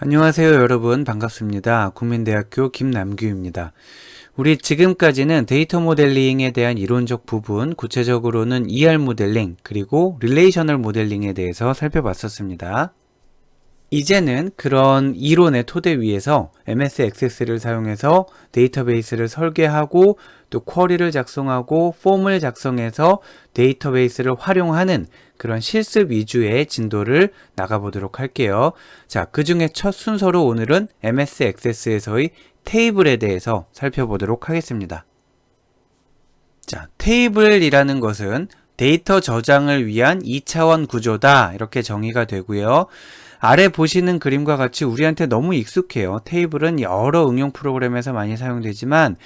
안녕하세요 여러분, 반갑습니다. 국민대학교 김남규입니다. 우리 지금까지는 데이터 모델링에 대한 이론적 부분, 구체적으로는 ER 모델링, 그리고 릴레이셔널 모델링에 대해서 살펴봤었습니다. 이제는 그런 이론의 토대 위에서 MS 액세스를 사용해서 데이터베이스를 설계하고 또 쿼리를 작성하고 폼을 작성해서 데이터베이스를 활용하는 그런 실습 위주의 진도를 나가보도록 할게요. 자, 그 중에 첫 순서로 오늘은 MS 액세스에서의 테이블에 대해서 살펴보도록 하겠습니다. 자, 테이블이라는 것은 데이터 저장을 위한 2차원 구조다, 이렇게 정의가 되고요. 아래 보시는 그림과 같이 우리한테 너무 익숙해요. 테이블은 여러 응용 프로그램에서 많이 사용되지만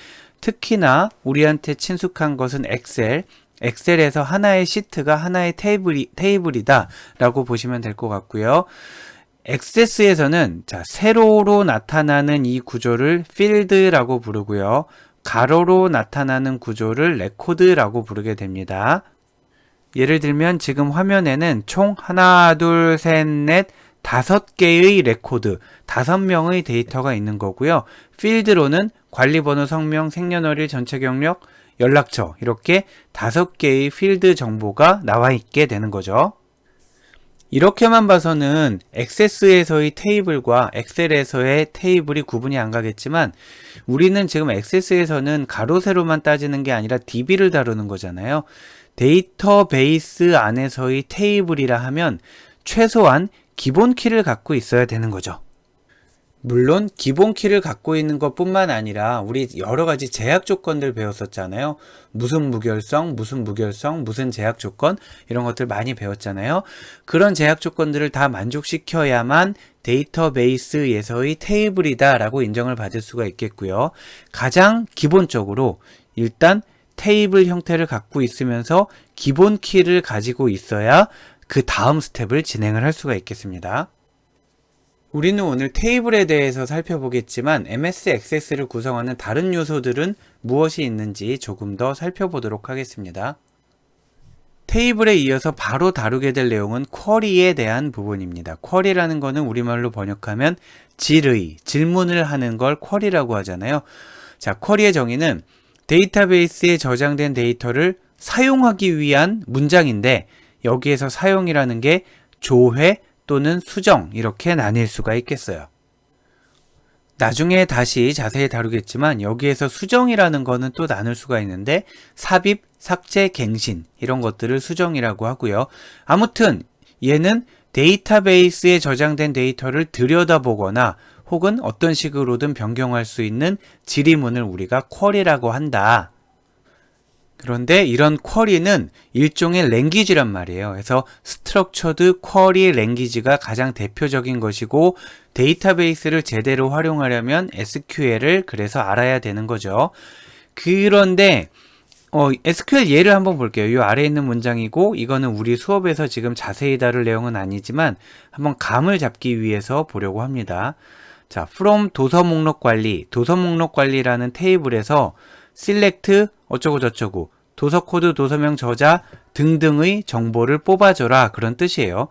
특히나 우리한테 친숙한 것은 엑셀에서 하나의 시트가 하나의 테이블이다 라고 보시면 될 것 같고요. 액세스에서는 세로로 나타나는 이 구조를 필드라고 부르고요. 가로로 나타나는 구조를 레코드라고 부르게 됩니다. 예를 들면 지금 화면에는 총 하나, 둘, 셋, 넷, 5개의 레코드, 5명의 데이터가 있는 거고요. 필드로는 관리번호, 성명, 생년월일, 전체 경력, 연락처, 이렇게 5개의 필드 정보가 나와 있게 되는 거죠. 이렇게만 봐서는 액세스에서의 테이블과 엑셀에서의 테이블이 구분이 안 가겠지만 우리는 지금 액세스에서는 가로 세로만 따지는 게 아니라 DB를 다루는 거잖아요. 데이터베이스 안에서의 테이블이라 하면 최소한 기본 키를 갖고 있어야 되는 거죠. 물론 기본 키를 갖고 있는 것 뿐만 아니라 우리 여러 가지 제약 조건들 배웠었잖아요. 무슨 무결성, 무슨 제약 조건, 이런 것들 많이 배웠잖아요. 그런 제약 조건들을 다 만족시켜야만 데이터베이스에서의 테이블이다 라고 인정을 받을 수가 있겠고요. 가장 기본적으로 일단 테이블 형태를 갖고 있으면서 기본 키를 가지고 있어야 그 다음 스텝을 진행을 할 수가 있겠습니다. 우리는 오늘 테이블에 대해서 살펴보겠지만 MS 액세스를 구성하는 다른 요소들은 무엇이 있는지 조금 더 살펴보도록 하겠습니다. 테이블에 이어서 바로 다루게 될 내용은 쿼리에 대한 부분입니다. 쿼리라는 거는 우리말로 번역하면 질문을 하는 걸 쿼리라고 하잖아요. 자, 쿼리의 정의는 데이터베이스에 저장된 데이터를 사용하기 위한 문장인데 여기에서 사용이라는 게 조회 또는 수정, 이렇게 나뉠 수가 있겠어요. 나중에 다시 자세히 다루겠지만 여기에서 수정이라는 거는 또 나눌 수가 있는데 삽입, 삭제, 갱신, 이런 것들을 수정이라고 하고요. 아무튼 얘는 데이터베이스에 저장된 데이터를 들여다보거나 혹은 어떤 식으로든 변경할 수 있는 질의문을 우리가 쿼리라고 한다. 그런데 이런 쿼리는 일종의 랭귀지란 말이에요. 그래서 스트럭처드 쿼리 랭귀지가 가장 대표적인 것이고 데이터베이스를 제대로 활용하려면 SQL을 그래서 알아야 되는 거죠. 그런데 SQL 예를 한번 볼게요. 이 아래에 있는 문장이고 이거는 우리 수업에서 지금 자세히 다룰 내용은 아니지만 한번 감을 잡기 위해서 보려고 합니다. 자, from 도서 목록 관리라는 테이블에서 select 어쩌고 저쩌고 도서 코드, 도서명, 저자 등등의 정보를 뽑아줘라, 그런 뜻이에요.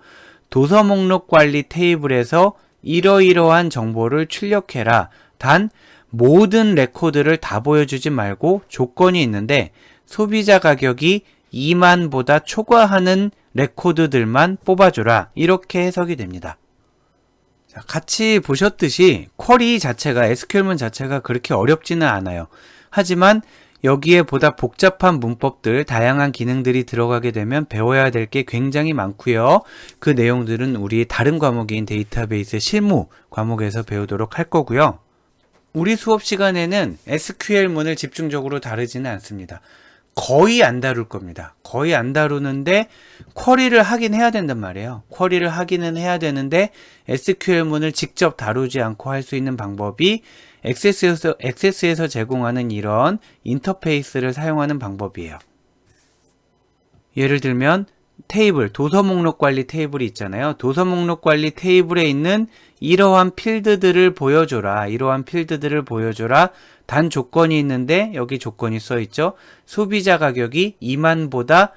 도서 목록 관리 테이블에서 이러이러한 정보를 출력해라. 단 모든 레코드를 다 보여주지 말고 조건이 있는데 소비자 가격이 2만보다 초과하는 레코드들만 뽑아줘라, 이렇게 해석이 됩니다. 자, 같이 보셨듯이 쿼리 자체가, SQL문 자체가 그렇게 어렵지는 않아요. 하지만 여기에 보다 복잡한 문법들, 다양한 기능들이 들어가게 되면 배워야 될 게 굉장히 많고요. 그 내용들은 우리 다른 과목인 데이터베이스 실무 과목에서 배우도록 할 거고요. 우리 수업 시간에는 SQL문을 집중적으로 다루지는 않습니다. 거의 안 다룰 겁니다. 거의 안 다루는데 쿼리를 하긴 해야 된단 말이에요. 쿼리를 하기는 해야 되는데 SQL문을 직접 다루지 않고 할 수 있는 방법이 액세스에서 제공하는 이런 인터페이스를 사용하는 방법이에요. 예를 들면 테이블, 도서 목록 관리 테이블이 있잖아요. 도서 목록 관리 테이블에 있는 이러한 필드들을 보여줘라. 단 조건이 있는데 여기 조건이 써 있죠. 소비자 가격이 2만보다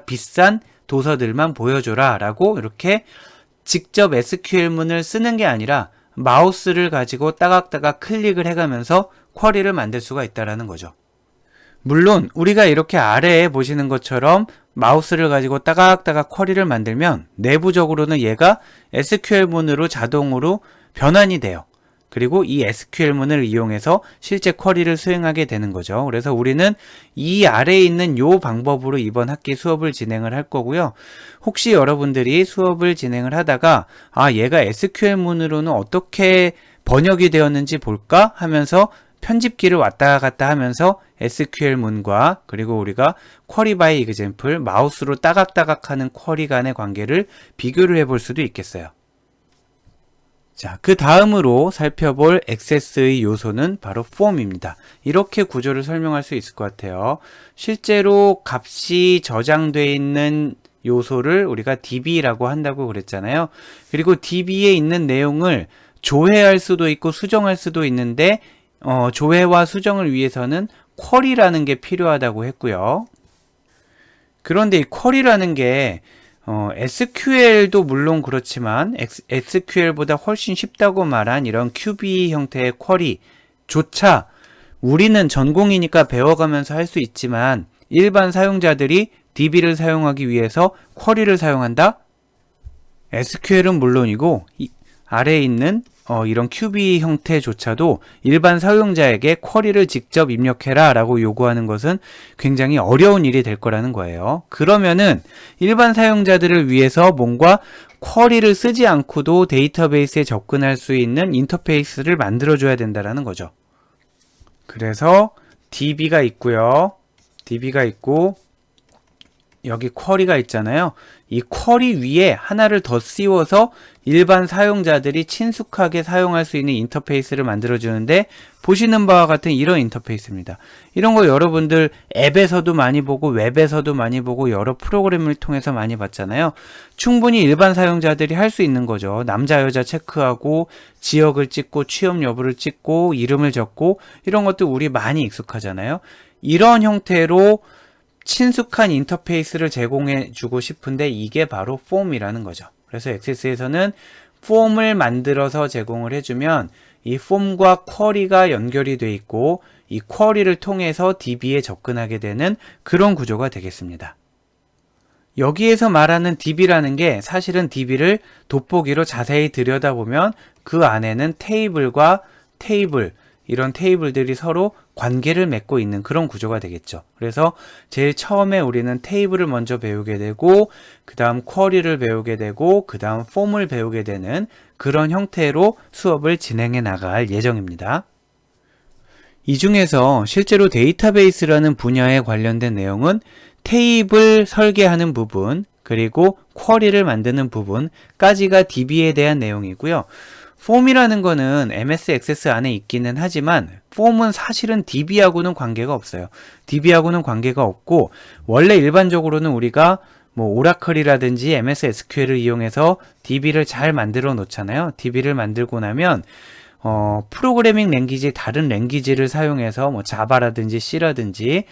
비싼 도서들만 보여줘라 라고 이렇게 직접 SQL문을 쓰는 게 아니라 마우스를 가지고 따각따각 클릭을 해가면서 쿼리를 만들 수가 있다는 거죠. 물론 우리가 이렇게 아래에 보시는 것처럼 마우스를 가지고 따각따각 쿼리를 만들면 내부적으로는 얘가 SQL문으로 자동으로 변환이 돼요. 그리고 이 SQL문을 이용해서 실제 쿼리를 수행하게 되는 거죠. 그래서 우리는 이 아래에 있는 요 방법으로 이번 학기 수업을 진행을 할 거고요. 혹시 여러분들이 수업을 진행을 하다가 얘가 SQL문으로는 어떻게 번역이 되었는지 볼까 하면서 편집키를 왔다 갔다 하면서 SQL문과 그리고 우리가 쿼리 바이 example 마우스로 따각따각 하는 쿼리 간의 관계를 비교를 해볼 수도 있겠어요. 자, 그 다음으로 살펴볼 액세스의 요소는 바로 폼입니다. 이렇게 구조를 설명할 수 있을 것 같아요. 실제로 값이 저장되어 있는 요소를 우리가 DB라고 한다고 그랬잖아요. 그리고 DB에 있는 내용을 조회할 수도 있고 수정할 수도 있는데 조회와 수정을 위해서는 쿼리라는 게 필요하다고 했고요. 그런데 이 쿼리라는 게 SQL도 물론 그렇지만 SQL보다 훨씬 쉽다고 말한 이런 QB 형태의 쿼리조차 우리는 전공이니까 배워가면서 할 수 있지만 일반 사용자들이 DB를 사용하기 위해서 쿼리를 사용한다? SQL은 물론이고 아래에 있는 이런 QB 형태조차도 일반 사용자에게 쿼리를 직접 입력해라 라고 요구하는 것은 굉장히 어려운 일이 될 거라는 거예요. 그러면은 일반 사용자들을 위해서 뭔가 쿼리를 쓰지 않고도 데이터베이스에 접근할 수 있는 인터페이스를 만들어줘야 된다는 거죠. 그래서 DB가 있고요. DB가 있고 여기 쿼리가 있잖아요. 이 쿼리 위에 하나를 더 씌워서 일반 사용자들이 친숙하게 사용할 수 있는 인터페이스를 만들어주는데 보시는 바와 같은 이런 인터페이스입니다. 이런 거 여러분들 앱에서도 많이 보고 웹에서도 많이 보고 여러 프로그램을 통해서 많이 봤잖아요. 충분히 일반 사용자들이 할 수 있는 거죠. 남자 여자 체크하고 지역을 찍고 취업 여부를 찍고 이름을 적고 이런 것도 우리 많이 익숙하잖아요. 이런 형태로 친숙한 인터페이스를 제공해 주고 싶은데 이게 바로 폼이라는 거죠. 그래서 액세스에서는 폼을 만들어서 제공을 해주면 이 폼과 쿼리가 연결이 돼 있고 이 쿼리를 통해서 DB에 접근하게 되는 그런 구조가 되겠습니다. 여기에서 말하는 DB라는 게 사실은 DB를 돋보기로 자세히 들여다보면 그 안에는 테이블과 테이블 이런 테이블들이 서로 관계를 맺고 있는 그런 구조가 되겠죠. 그래서 제일 처음에 우리는 테이블을 먼저 배우게 되고 그 다음 쿼리를 배우게 되고 그 다음 폼을 배우게 되는 그런 형태로 수업을 진행해 나갈 예정입니다. 이 중에서 실제로 데이터베이스라는 분야에 관련된 내용은 테이블 설계하는 부분 그리고 쿼리를 만드는 부분까지가 DB에 대한 내용이고요. 폼이라는 거는 MS 액세스 안에 있기는 하지만 폼은 사실은 DB하고는 관계가 없어요. DB하고는 관계가 없고 원래 일반적으로는 우리가 뭐 오라클이라든지 MS SQL을 이용해서 DB를 잘 만들어 놓잖아요. DB를 만들고 나면 프로그래밍 랭귀지 다른 랭귀지를 사용해서 뭐 자바라든지 C라든지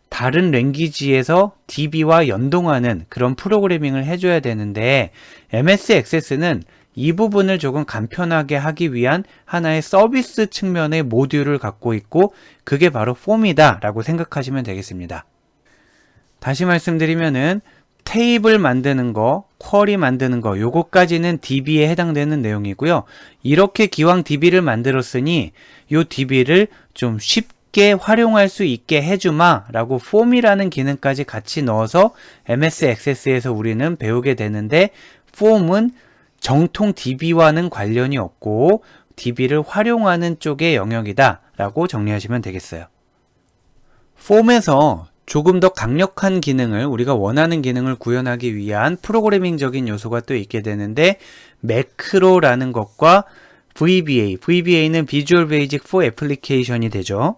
다른 랭귀지에서 DB와 연동하는 그런 프로그래밍을 해줘야 되는데 MS 액세스는 이 부분을 조금 간편하게 하기 위한 하나의 서비스 측면의 모듈을 갖고 있고 그게 바로 폼이다 라고 생각하시면 되겠습니다. 다시 말씀드리면은 테이블 만드는 거, 쿼리 만드는 거 요거까지는 DB에 해당되는 내용이고요. 이렇게 기왕 DB를 만들었으니 요 DB를 좀 쉽게 활용할 수 있게 해주마 라고 폼이라는 기능까지 같이 넣어서 MS 액세스에서 우리는 배우게 되는데 폼은 정통 DB와는 관련이 없고 DB를 활용하는 쪽의 영역이다 라고 정리하시면 되겠어요. 폼에서 조금 더 강력한 기능을 우리가 원하는 기능을 구현하기 위한 프로그래밍적인 요소가 또 있게 되는데 매크로라는 것과 VBA는 Visual Basic for Application이 되죠.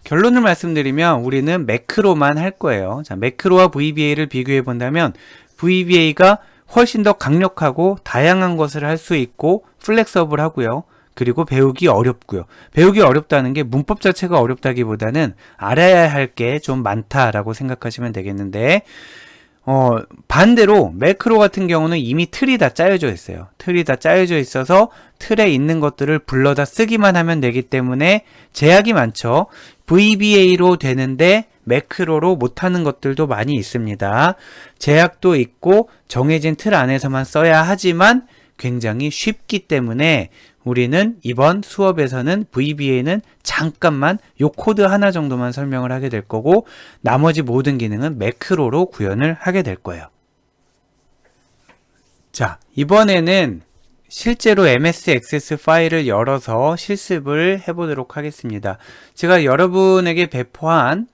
결론을 말씀드리면 우리는 매크로만 할 거예요. 자, 매크로와 VBA를 비교해 본다면 VBA가 훨씬 더 강력하고 다양한 것을 할 수 있고 플렉서블 하고요. 그리고 배우기 어렵고요. 배우기 어렵다는 게 문법 자체가 어렵다기보다는 알아야 할 게 좀 많다라고 생각하시면 되겠는데 반대로 매크로 같은 경우는 이미 틀이 다 짜여져 있어요. 틀이 다 짜여져 있어서 틀에 있는 것들을 불러다 쓰기만 하면 되기 때문에 제약이 많죠. VBA로 되는데 매크로로 못하는 것들도 많이 있습니다. 제약도 있고 정해진 틀 안에서만 써야 하지만 굉장히 쉽기 때문에 우리는 이번 수업에서는 VBA는 잠깐만 요 코드 하나 정도만 설명을 하게 될 거고 나머지 모든 기능은 매크로로 구현을 하게 될 거예요. 자, 이번에는 실제로 MS 액세스 파일을 열어서 실습을 해보도록 하겠습니다. 제가 여러분에게 배포한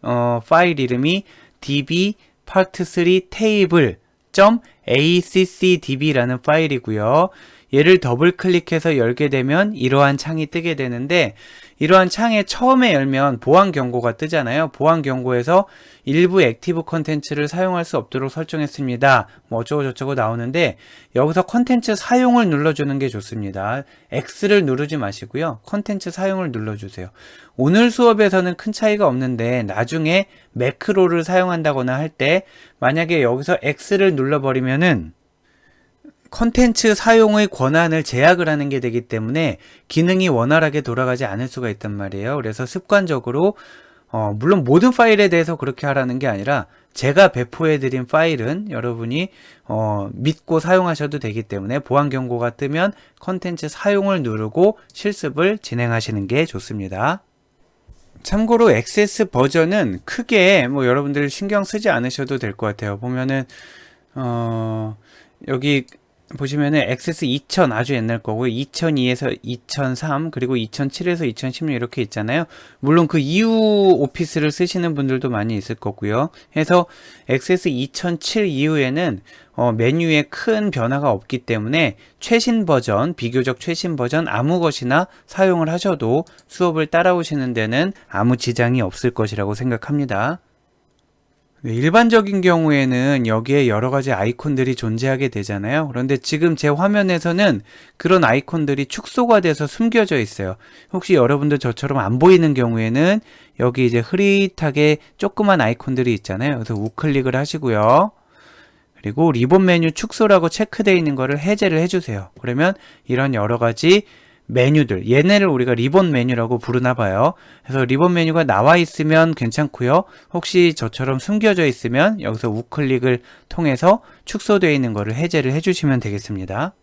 파일 이름이 db part3 table.accdb라는 파일이고요. 얘를 더블 클릭해서 열게 되면 이러한 창이 뜨게 되는데 이러한 창에 처음에 열면 보안 경고가 뜨잖아요. 보안 경고에서 일부 액티브 컨텐츠를 사용할 수 없도록 설정했습니다. 뭐 어쩌고 저쩌고 나오는데 여기서 컨텐츠 사용을 눌러주는 게 좋습니다. X를 누르지 마시고요. 컨텐츠 사용을 눌러주세요. 오늘 수업에서는 큰 차이가 없는데 나중에 매크로를 사용한다거나 할 때 만약에 여기서 X를 눌러버리면은 컨텐츠 사용의 권한을 제약을 하는 게 되기 때문에 기능이 원활하게 돌아가지 않을 수가 있단 말이에요. 그래서 습관적으로 물론 모든 파일에 대해서 그렇게 하라는 게 아니라 제가 배포해드린 파일은 여러분이 믿고 사용하셔도 되기 때문에 보안 경고가 뜨면 컨텐츠 사용을 누르고 실습을 진행하시는 게 좋습니다. 참고로 액세스 버전은 크게 뭐 여러분들 신경 쓰지 않으셔도 될 것 같아요. 보면은 여기 보시면은 액세스 2000 아주 옛날 거고 2002에서 2003 그리고 2007에서 2016 이렇게 있잖아요. 물론 그 이후 오피스를 쓰시는 분들도 많이 있을 거고요. 해서 액세스 2007 이후에는 메뉴에 큰 변화가 없기 때문에 최신 버전, 비교적 최신 버전 아무 것이나 사용을 하셔도 수업을 따라오시는 데는 아무 지장이 없을 것이라고 생각합니다. 네, 일반적인 경우에는 여기에 여러 가지 아이콘들이 존재하게 되잖아요. 그런데 지금 제 화면에서는 그런 아이콘들이 축소가 돼서 숨겨져 있어요. 혹시 여러분들 저처럼 안 보이는 경우에는 여기 이제 흐릿하게 조그만 아이콘들이 있잖아요. 그래서 우클릭을 하시고요. 그리고 리본 메뉴 축소라고 체크되어 있는 거를 해제를 해주세요. 그러면 이런 여러 가지 메뉴들, 얘네를 우리가 리본 메뉴라고 부르나 봐요. 그래서 리본 메뉴가 나와 있으면 괜찮고요. 혹시 저처럼 숨겨져 있으면 여기서 우클릭을 통해서 축소되어 있는 거를 해제를 해주시면 되겠습니다.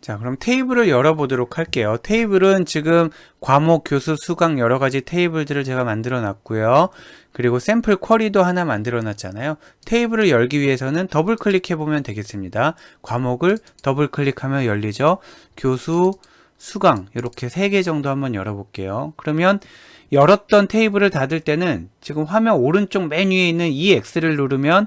자, 그럼 테이블을 열어보도록 할게요. 테이블은 지금 과목, 교수, 수강 여러 가지 테이블들을 제가 만들어 놨고요. 그리고 샘플 쿼리도 하나 만들어 놨잖아요. 테이블을 열기 위해서는 더블 클릭해 보면 되겠습니다. 과목을 더블 클릭하면 열리죠. 교수, 수강 이렇게 3개 정도 한번 열어볼게요. 그러면 열었던 테이블을 닫을 때는 지금 화면 오른쪽 맨 위에 있는 이 X를 누르면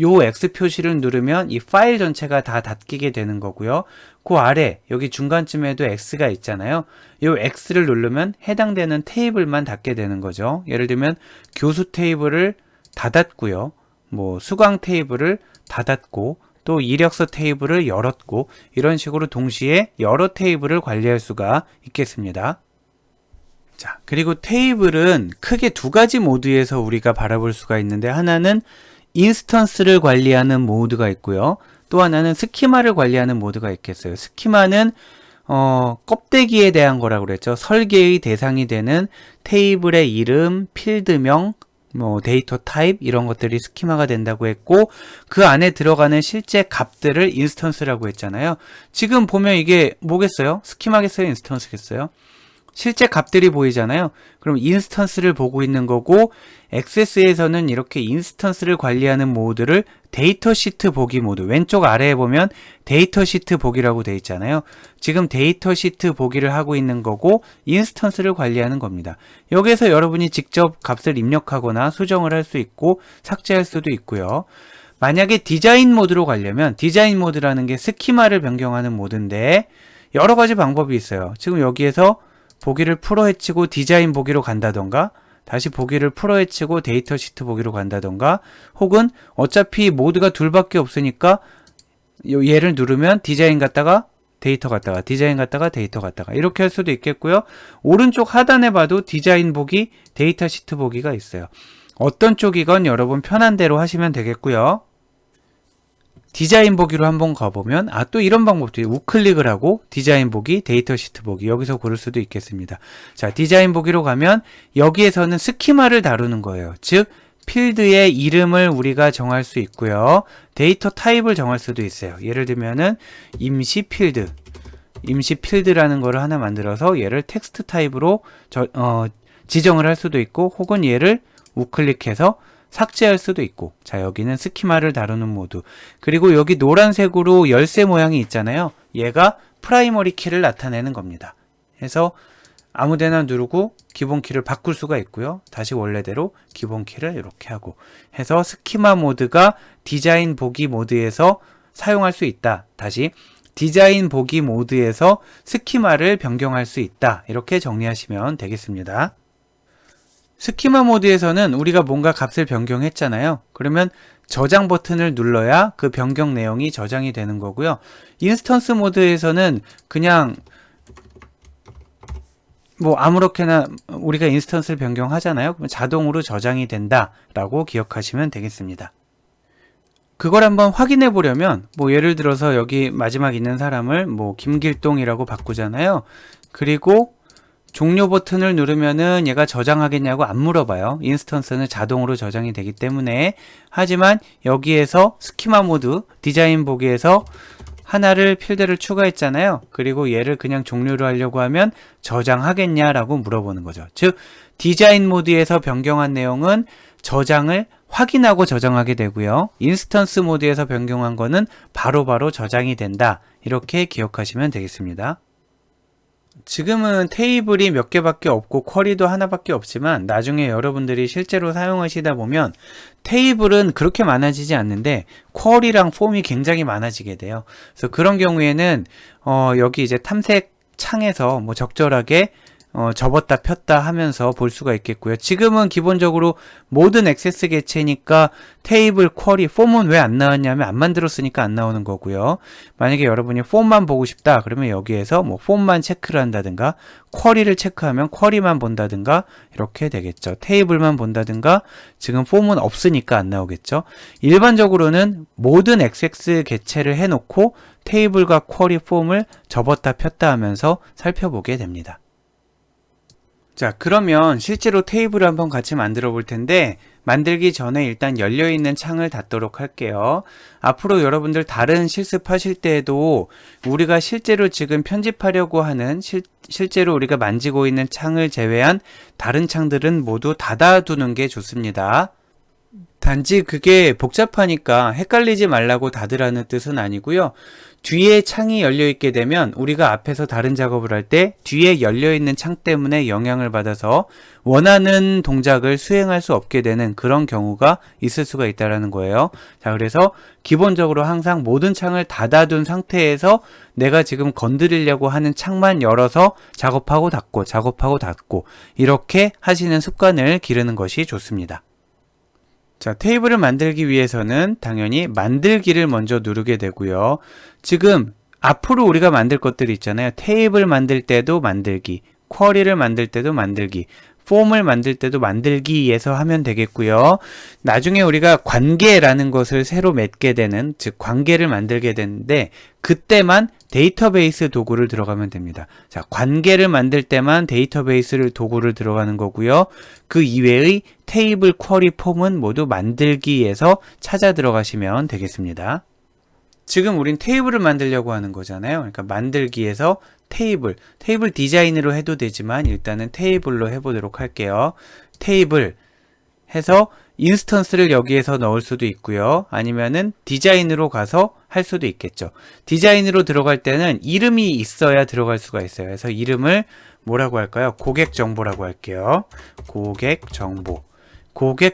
요 X 표시를 누르면 이 파일 전체가 다 닫히게 되는 거고요. 그 아래 여기 중간쯤에도 X가 있잖아요. 요 X를 누르면 해당되는 테이블만 닫게 되는 거죠. 예를 들면 교수 테이블을 닫았고요. 뭐 수강 테이블을 닫았고 또 이력서 테이블을 열었고 이런 식으로 동시에 여러 테이블을 관리할 수가 있겠습니다. 자, 그리고 테이블은 크게 두 가지 모드에서 우리가 바라볼 수가 있는데 하나는 인스턴스를 관리하는 모드가 있고요. 또 하나는 스키마를 관리하는 모드가 있겠어요. 스키마는 껍데기에 대한 거라고 그랬죠. 설계의 대상이 되는 테이블의 이름, 필드명, 뭐 데이터 타입 이런 것들이 스키마가 된다고 했고 그 안에 들어가는 실제 값들을 인스턴스라고 했잖아요. 지금 보면 이게 뭐겠어요? 스키마겠어요? 인스턴스겠어요? 실제 값들이 보이잖아요. 그럼 인스턴스를 보고 있는 거고 액세스에서는 이렇게 인스턴스를 관리하는 모드를 데이터 시트 보기 모드 왼쪽 아래에 보면 데이터 시트 보기라고 되어 있잖아요. 지금 데이터 시트 보기를 하고 있는 거고 인스턴스를 관리하는 겁니다. 여기에서 여러분이 직접 값을 입력하거나 수정을 할 수 있고 삭제할 수도 있고요. 만약에 디자인 모드로 가려면 디자인 모드라는 게 스키마를 변경하는 모드인데 여러 가지 방법이 있어요. 지금 여기에서 보기를 풀어헤치고 디자인 보기로 간다던가 다시 보기를 풀어헤치고 데이터 시트 보기로 간다던가 혹은 어차피 모드가 둘밖에 없으니까 얘를 누르면 디자인 갔다가 데이터 갔다가 디자인 갔다가 데이터 갔다가 이렇게 할 수도 있겠고요. 오른쪽 하단에 봐도 디자인 보기, 데이터 시트 보기가 있어요. 어떤 쪽이건 여러분 편한 대로 하시면 되겠고요. 디자인 보기로 한번 가보면 또 이런 방법도 있어요. 우클릭을 하고 디자인 보기, 데이터 시트 보기 여기서 고를 수도 있겠습니다. 자, 디자인 보기로 가면 여기에서는 스키마를 다루는 거예요. 즉 필드의 이름을 우리가 정할 수 있고요. 데이터 타입을 정할 수도 있어요. 예를 들면은 임시 필드라는 거를 하나 만들어서 얘를 텍스트 타입으로 지정을 할 수도 있고, 혹은 얘를 우클릭해서 삭제할 수도 있고. 자, 여기는 스키마를 다루는 모드. 그리고 여기 노란색으로 열쇠 모양이 있잖아요. 얘가 프라이머리 키를 나타내는 겁니다. 해서 아무데나 누르고 기본 키를 바꿀 수가 있고요. 다시 원래대로 기본 키를 이렇게 하고 해서 스키마 모드가 디자인 보기 모드에서 사용할 수 있다. 다시 디자인 보기 모드에서 스키마를 변경할 수 있다. 이렇게 정리하시면 되겠습니다. 스키마 모드에서는 우리가 뭔가 값을 변경했잖아요. 그러면 저장 버튼을 눌러야 그 변경 내용이 저장이 되는 거고요. 인스턴스 모드에서는 그냥 아무렇게나 우리가 인스턴스를 변경하잖아요. 그럼 자동으로 저장이 된다 라고 기억하시면 되겠습니다. 그걸 한번 확인해 보려면 예를 들어서 여기 마지막 있는 사람을 김길동이라고 바꾸잖아요. 그리고 종료 버튼을 누르면은 얘가 저장하겠냐고 안 물어봐요. 인스턴스는 자동으로 저장이 되기 때문에. 하지만 여기에서 스키마 모드 디자인 보기에서 하나를 필드를 추가했잖아요. 그리고 얘를 그냥 종료를 하려고 하면 저장하겠냐라고 물어보는 거죠. 즉 디자인 모드에서 변경한 내용은 저장을 확인하고 저장하게 되고요. 인스턴스 모드에서 변경한 거는 바로바로 저장이 된다. 이렇게 기억하시면 되겠습니다. 지금은 테이블이 몇 개밖에 없고 쿼리도 하나밖에 없지만 나중에 여러분들이 실제로 사용하시다 보면 테이블은 그렇게 많아지지 않는데 쿼리랑 폼이 굉장히 많아지게 돼요. 그래서 그런 경우에는 여기 이제 탐색 창에서 적절하게 접었다 폈다 하면서 볼 수가 있겠고요. 지금은 기본적으로 모든 액세스 개체니까 테이블, 쿼리, 폼은 왜 안 나왔냐면 안 만들었으니까 안 나오는 거고요. 만약에 여러분이 폼만 보고 싶다 그러면 여기에서 폼만 체크를 한다든가 쿼리를 체크하면 쿼리만 본다든가 이렇게 되겠죠. 테이블만 본다든가 지금 폼은 없으니까 안 나오겠죠. 일반적으로는 모든 액세스 개체를 해놓고 테이블과 쿼리, 폼을 접었다 폈다 하면서 살펴보게 됩니다. 자, 그러면 실제로 테이블을 한번 같이 만들어 볼 텐데 만들기 전에 일단 열려있는 창을 닫도록 할게요. 앞으로 여러분들 다른 실습하실 때에도 우리가 실제로 지금 편집하려고 하는 실제로 우리가 만지고 있는 창을 제외한 다른 창들은 모두 닫아두는 게 좋습니다. 단지 그게 복잡하니까 헷갈리지 말라고 닫으라는 뜻은 아니고요. 뒤에 창이 열려있게 되면 우리가 앞에서 다른 작업을 할 때 뒤에 열려있는 창 때문에 영향을 받아서 원하는 동작을 수행할 수 없게 되는 그런 경우가 있을 수가 있다는 거예요. 자, 그래서 기본적으로 항상 모든 창을 닫아둔 상태에서 내가 지금 건드리려고 하는 창만 열어서 작업하고 닫고 작업하고 닫고 이렇게 하시는 습관을 기르는 것이 좋습니다. 자, 테이블을 만들기 위해서는 당연히 만들기를 먼저 누르게 되고요. 지금 앞으로 우리가 만들 것들이 있잖아요. 테이블 만들 때도 만들기, 쿼리를 만들 때도 만들기, 폼을 만들 때도 만들기에서 하면 되겠고요. 나중에 우리가 관계라는 것을 새로 맺게 되는, 즉 관계를 만들게 되는데 그때만 데이터베이스 도구를 들어가면 됩니다. 자, 관계를 만들 때만 데이터베이스를 도구를 들어가는 거고요. 그 이외의 테이블, 쿼리, 폼은 모두 만들기에서 찾아 들어가시면 되겠습니다. 지금 우린 테이블을 만들려고 하는 거잖아요. 그러니까 만들기에서 테이블 디자인으로 해도 되지만 일단은 테이블로 해보도록 할게요. 테이블 해서 인스턴스를 여기에서 넣을 수도 있고요. 아니면은 디자인으로 가서 할 수도 있겠죠. 디자인으로 들어갈 때는 이름이 있어야 들어갈 수가 있어요. 그래서 이름을 뭐라고 할까요? 고객 정보라고 할게요. 고객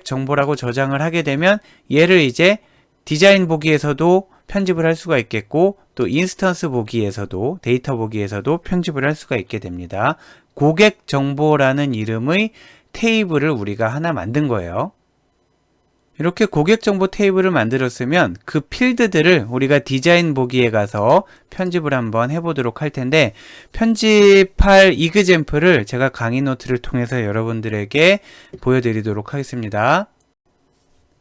정보라고 저장을 하게 되면 얘를 이제 디자인 보기에서도 편집을 할 수가 있겠고 또 인스턴스 보기에서도 데이터 보기에서도 편집을 할 수가 있게 됩니다. 고객 정보라는 이름의 테이블을 우리가 하나 만든 거예요. 이렇게 고객 정보 테이블을 만들었으면 그 필드들을 우리가 디자인 보기에 가서 편집을 한번 해보도록 할 텐데 편집할 이그젬플을 제가 강의 노트를 통해서 여러분들에게 보여드리도록 하겠습니다.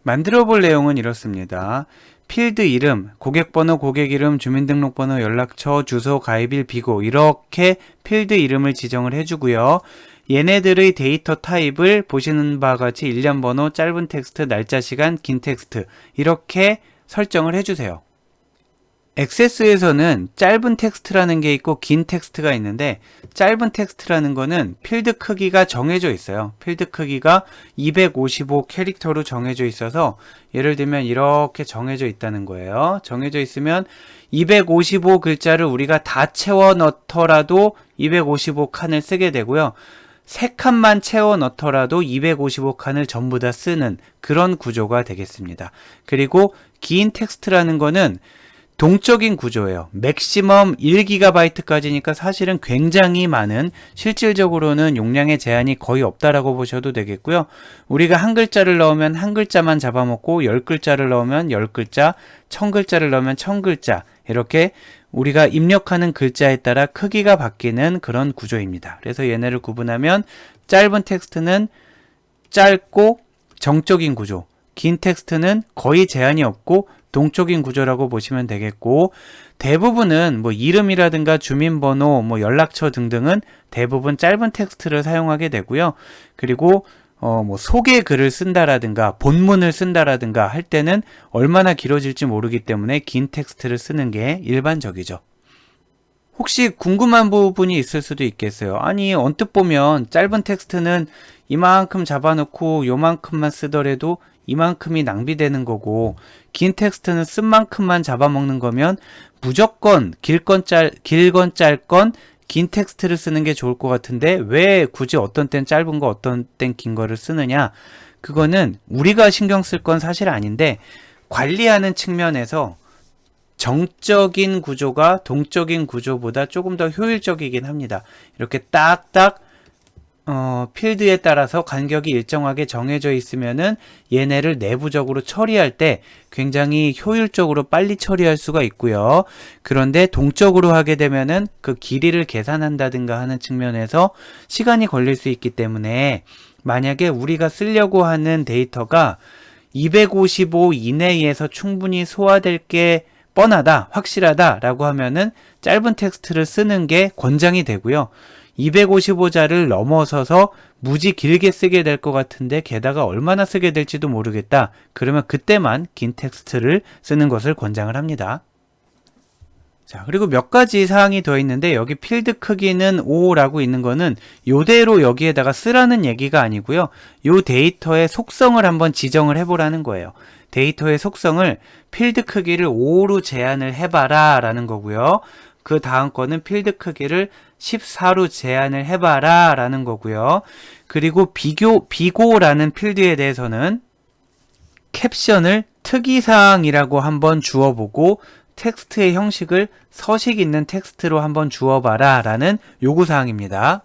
만들어 볼 내용은 이렇습니다. 필드 이름, 고객번호, 고객 이름, 주민등록번호, 연락처, 주소, 가입일, 비고 이렇게 필드 이름을 지정을 해주고요. 얘네들의 데이터 타입을 보시는 바와 같이 일련 번호, 짧은 텍스트, 날짜, 시간, 긴 텍스트 이렇게 설정을 해주세요. 액세스에서는 짧은 텍스트라는 게 있고 긴 텍스트가 있는데 짧은 텍스트라는 거는 필드 크기가 정해져 있어요. 필드 크기가 255 캐릭터로 정해져 있어서 예를 들면 이렇게 정해져 있다는 거예요. 정해져 있으면 255 글자를 우리가 다 채워 넣더라도 255칸을 쓰게 되고요. 3칸만 채워 넣더라도 255칸을 전부 다 쓰는 그런 구조가 되겠습니다. 그리고 긴 텍스트라는 거는 동적인 구조예요. 맥시멈 1GB까지니까 사실은 굉장히 많은, 실질적으로는 용량의 제한이 거의 없다라고 보셔도 되겠고요. 우리가 한 글자를 넣으면 한 글자만 잡아먹고 10글자를 넣으면 10글자, 1000글자를 넣으면 1000글자 이렇게 우리가 입력하는 글자에 따라 크기가 바뀌는 그런 구조입니다. 그래서 얘네를 구분하면 짧은 텍스트는 짧고 정적인 구조, 긴 텍스트는 거의 제한이 없고 동적인 구조라고 보시면 되겠고, 대부분은 뭐 이름이라든가 주민번호, 뭐 연락처 등등은 대부분 짧은 텍스트를 사용하게 되고요. 그리고 뭐 소개 글을 쓴다라든가 본문을 쓴다라든가 할 때는 얼마나 길어질지 모르기 때문에 긴 텍스트를 쓰는 게 일반적이죠. 혹시 궁금한 부분이 있을 수도 있겠어요. 아니, 언뜻 보면 짧은 텍스트는 이만큼 잡아놓고 요만큼만 쓰더라도 이만큼이 낭비되는 거고, 긴 텍스트는 쓴 만큼만 잡아먹는 거면 무조건 길건 짧건 긴 텍스트를 쓰는 게 좋을 것 같은데 왜 굳이 어떤 땐 짧은 거 어떤 땐 긴 거를 쓰느냐? 그거는 우리가 신경 쓸 건 사실 아닌데 관리하는 측면에서 정적인 구조가 동적인 구조보다 조금 더 효율적이긴 합니다. 이렇게 딱딱 필드에 따라서 간격이 일정하게 정해져 있으면은 얘네를 내부적으로 처리할 때 굉장히 효율적으로 빨리 처리할 수가 있고요. 그런데 동적으로 하게 되면은 그 길이를 계산한다든가 하는 측면에서 시간이 걸릴 수 있기 때문에 만약에 우리가 쓰려고 하는 데이터가 255 이내에서 충분히 소화될 게 뻔하다, 확실하다 라고 하면은 짧은 텍스트를 쓰는 게 권장이 되고요. 255자를 넘어서서 무지 길게 쓰게 될 것 같은데 게다가 얼마나 쓰게 될지도 모르겠다. 그러면 그때만 긴 텍스트를 쓰는 것을 권장을 합니다. 자, 그리고 몇 가지 사항이 더 있는데 여기 필드 크기는 5라고 있는 거는 요대로 여기에다가 쓰라는 얘기가 아니고요. 요 데이터의 속성을 한번 지정을 해보라는 거예요. 데이터의 속성을 필드 크기를 5로 제한을 해봐라 라는 거고요. 그 다음 거는 필드 크기를 14로 제한을 해봐라 라는 거고요. 그리고 비고라는 필드에 대해서는 캡션을 특이사항이라고 한번 주어보고 텍스트의 형식을 서식 있는 텍스트로 한번 주어봐라 라는 요구사항입니다.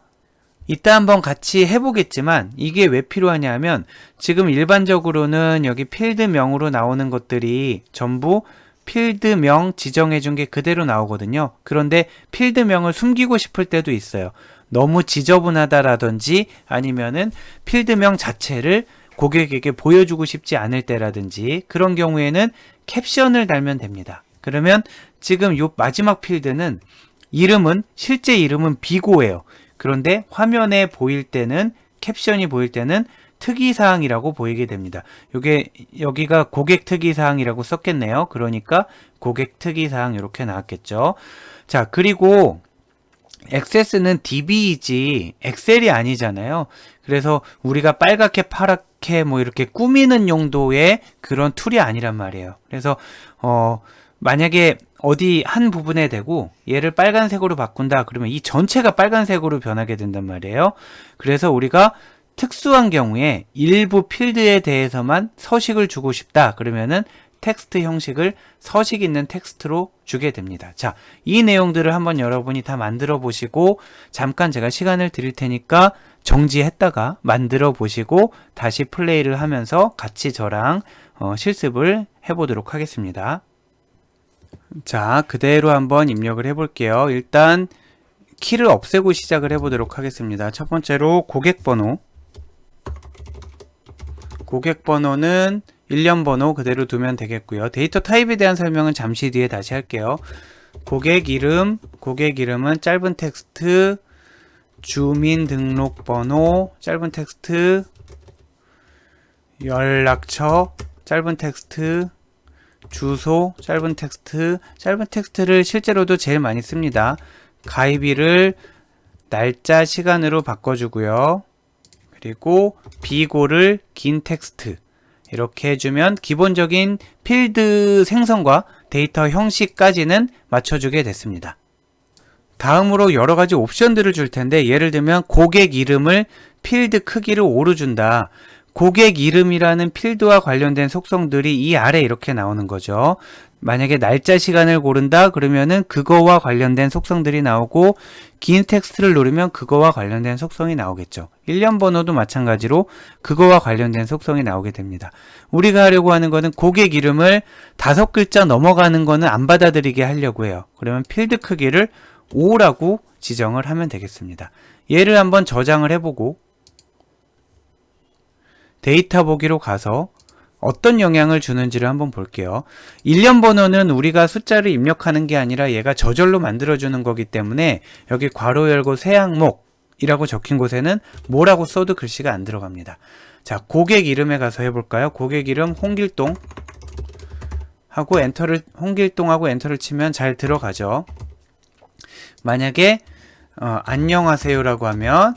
이따 한번 같이 해보겠지만 이게 왜 필요하냐 하면 지금 일반적으로는 여기 필드명으로 나오는 것들이 전부 필드명 지정해준 게 그대로 나오거든요. 그런데 필드명을 숨기고 싶을 때도 있어요. 너무 지저분하다라든지 아니면은 필드명 자체를 고객에게 보여주고 싶지 않을 때라든지 그런 경우에는 캡션을 달면 됩니다. 그러면 지금 요 마지막 필드는 실제 이름은 비고예요. 그런데 화면에 보일 때는 캡션이 보일 때는 특이사항이라고 보이게 됩니다. 여기가 고객 특이사항이라고 썼겠네요. 그러니까 고객 특이사항 이렇게 나왔겠죠. 자, 그리고 액세스는 DB이지 엑셀이 아니잖아요. 그래서 우리가 빨갛게 파랗게 뭐 이렇게 꾸미는 용도의 그런 툴이 아니란 말이에요. 그래서 만약에 어디 한 부분에 대고 얘를 빨간색으로 바꾼다 그러면 이 전체가 빨간색으로 변하게 된단 말이에요. 그래서 우리가 특수한 경우에 일부 필드에 대해서만 서식을 주고 싶다 그러면은 텍스트 형식을 서식 있는 텍스트로 주게 됩니다. 자, 이 내용들을 한번 여러분이 다 만들어 보시고 잠깐 제가 시간을 드릴 테니까 정지했다가 만들어 보시고 다시 플레이를 하면서 같이 저랑 실습을 해보도록 하겠습니다. 자, 그대로 한번 입력을 해볼게요. 일단 키를 없애고 시작을 해보도록 하겠습니다. 첫 번째로 고객번호 고객 번호는 일련 번호 그대로 두면 되겠고요. 데이터 타입에 대한 설명은 잠시 뒤에 다시 할게요. 고객 이름은 짧은 텍스트, 주민등록번호, 짧은 텍스트, 연락처, 짧은 텍스트, 주소, 짧은 텍스트, 짧은 텍스트를 실제로도 제일 많이 씁니다. 가입일을 날짜, 시간으로 바꿔주고요. 그리고 비고를 긴 텍스트 이렇게 해주면 기본적인 필드 생성과 데이터 형식까지는 맞춰주게 됐습니다. 다음으로 여러가지 옵션들을 줄 텐데, 예를 들면 고객 이름을 필드 크기를 5로 준다. 고객 이름이라는 필드와 관련된 속성들이 이 아래 이렇게 나오는 거죠. 만약에 날짜 시간을 고른다 그러면은 그거와 관련된 속성들이 나오고, 긴 텍스트를 누르면 그거와 관련된 속성이 나오겠죠. 일련 번호도 마찬가지로 그거와 관련된 속성이 나오게 됩니다. 우리가 하려고 하는 거는 고객 이름을 5글자 넘어가는 거는 안 받아들이게 하려고 해요. 그러면 필드 크기를 5라고 지정을 하면 되겠습니다. 얘를 한번 저장을 해보고 데이터 보기로 가서 어떤 영향을 주는지를 한번 볼게요. 일련 번호는 우리가 숫자를 입력하는 게 아니라 얘가 저절로 만들어주는 거기 때문에 여기 괄호 열고 새 항목이라고 적힌 곳에는 뭐라고 써도 글씨가 안 들어갑니다. 자, 고객 이름에 가서 해볼까요? 고객 이름 홍길동 하고 홍길동하고 엔터를 치면 잘 들어가죠. 만약에 안녕하세요라고 하면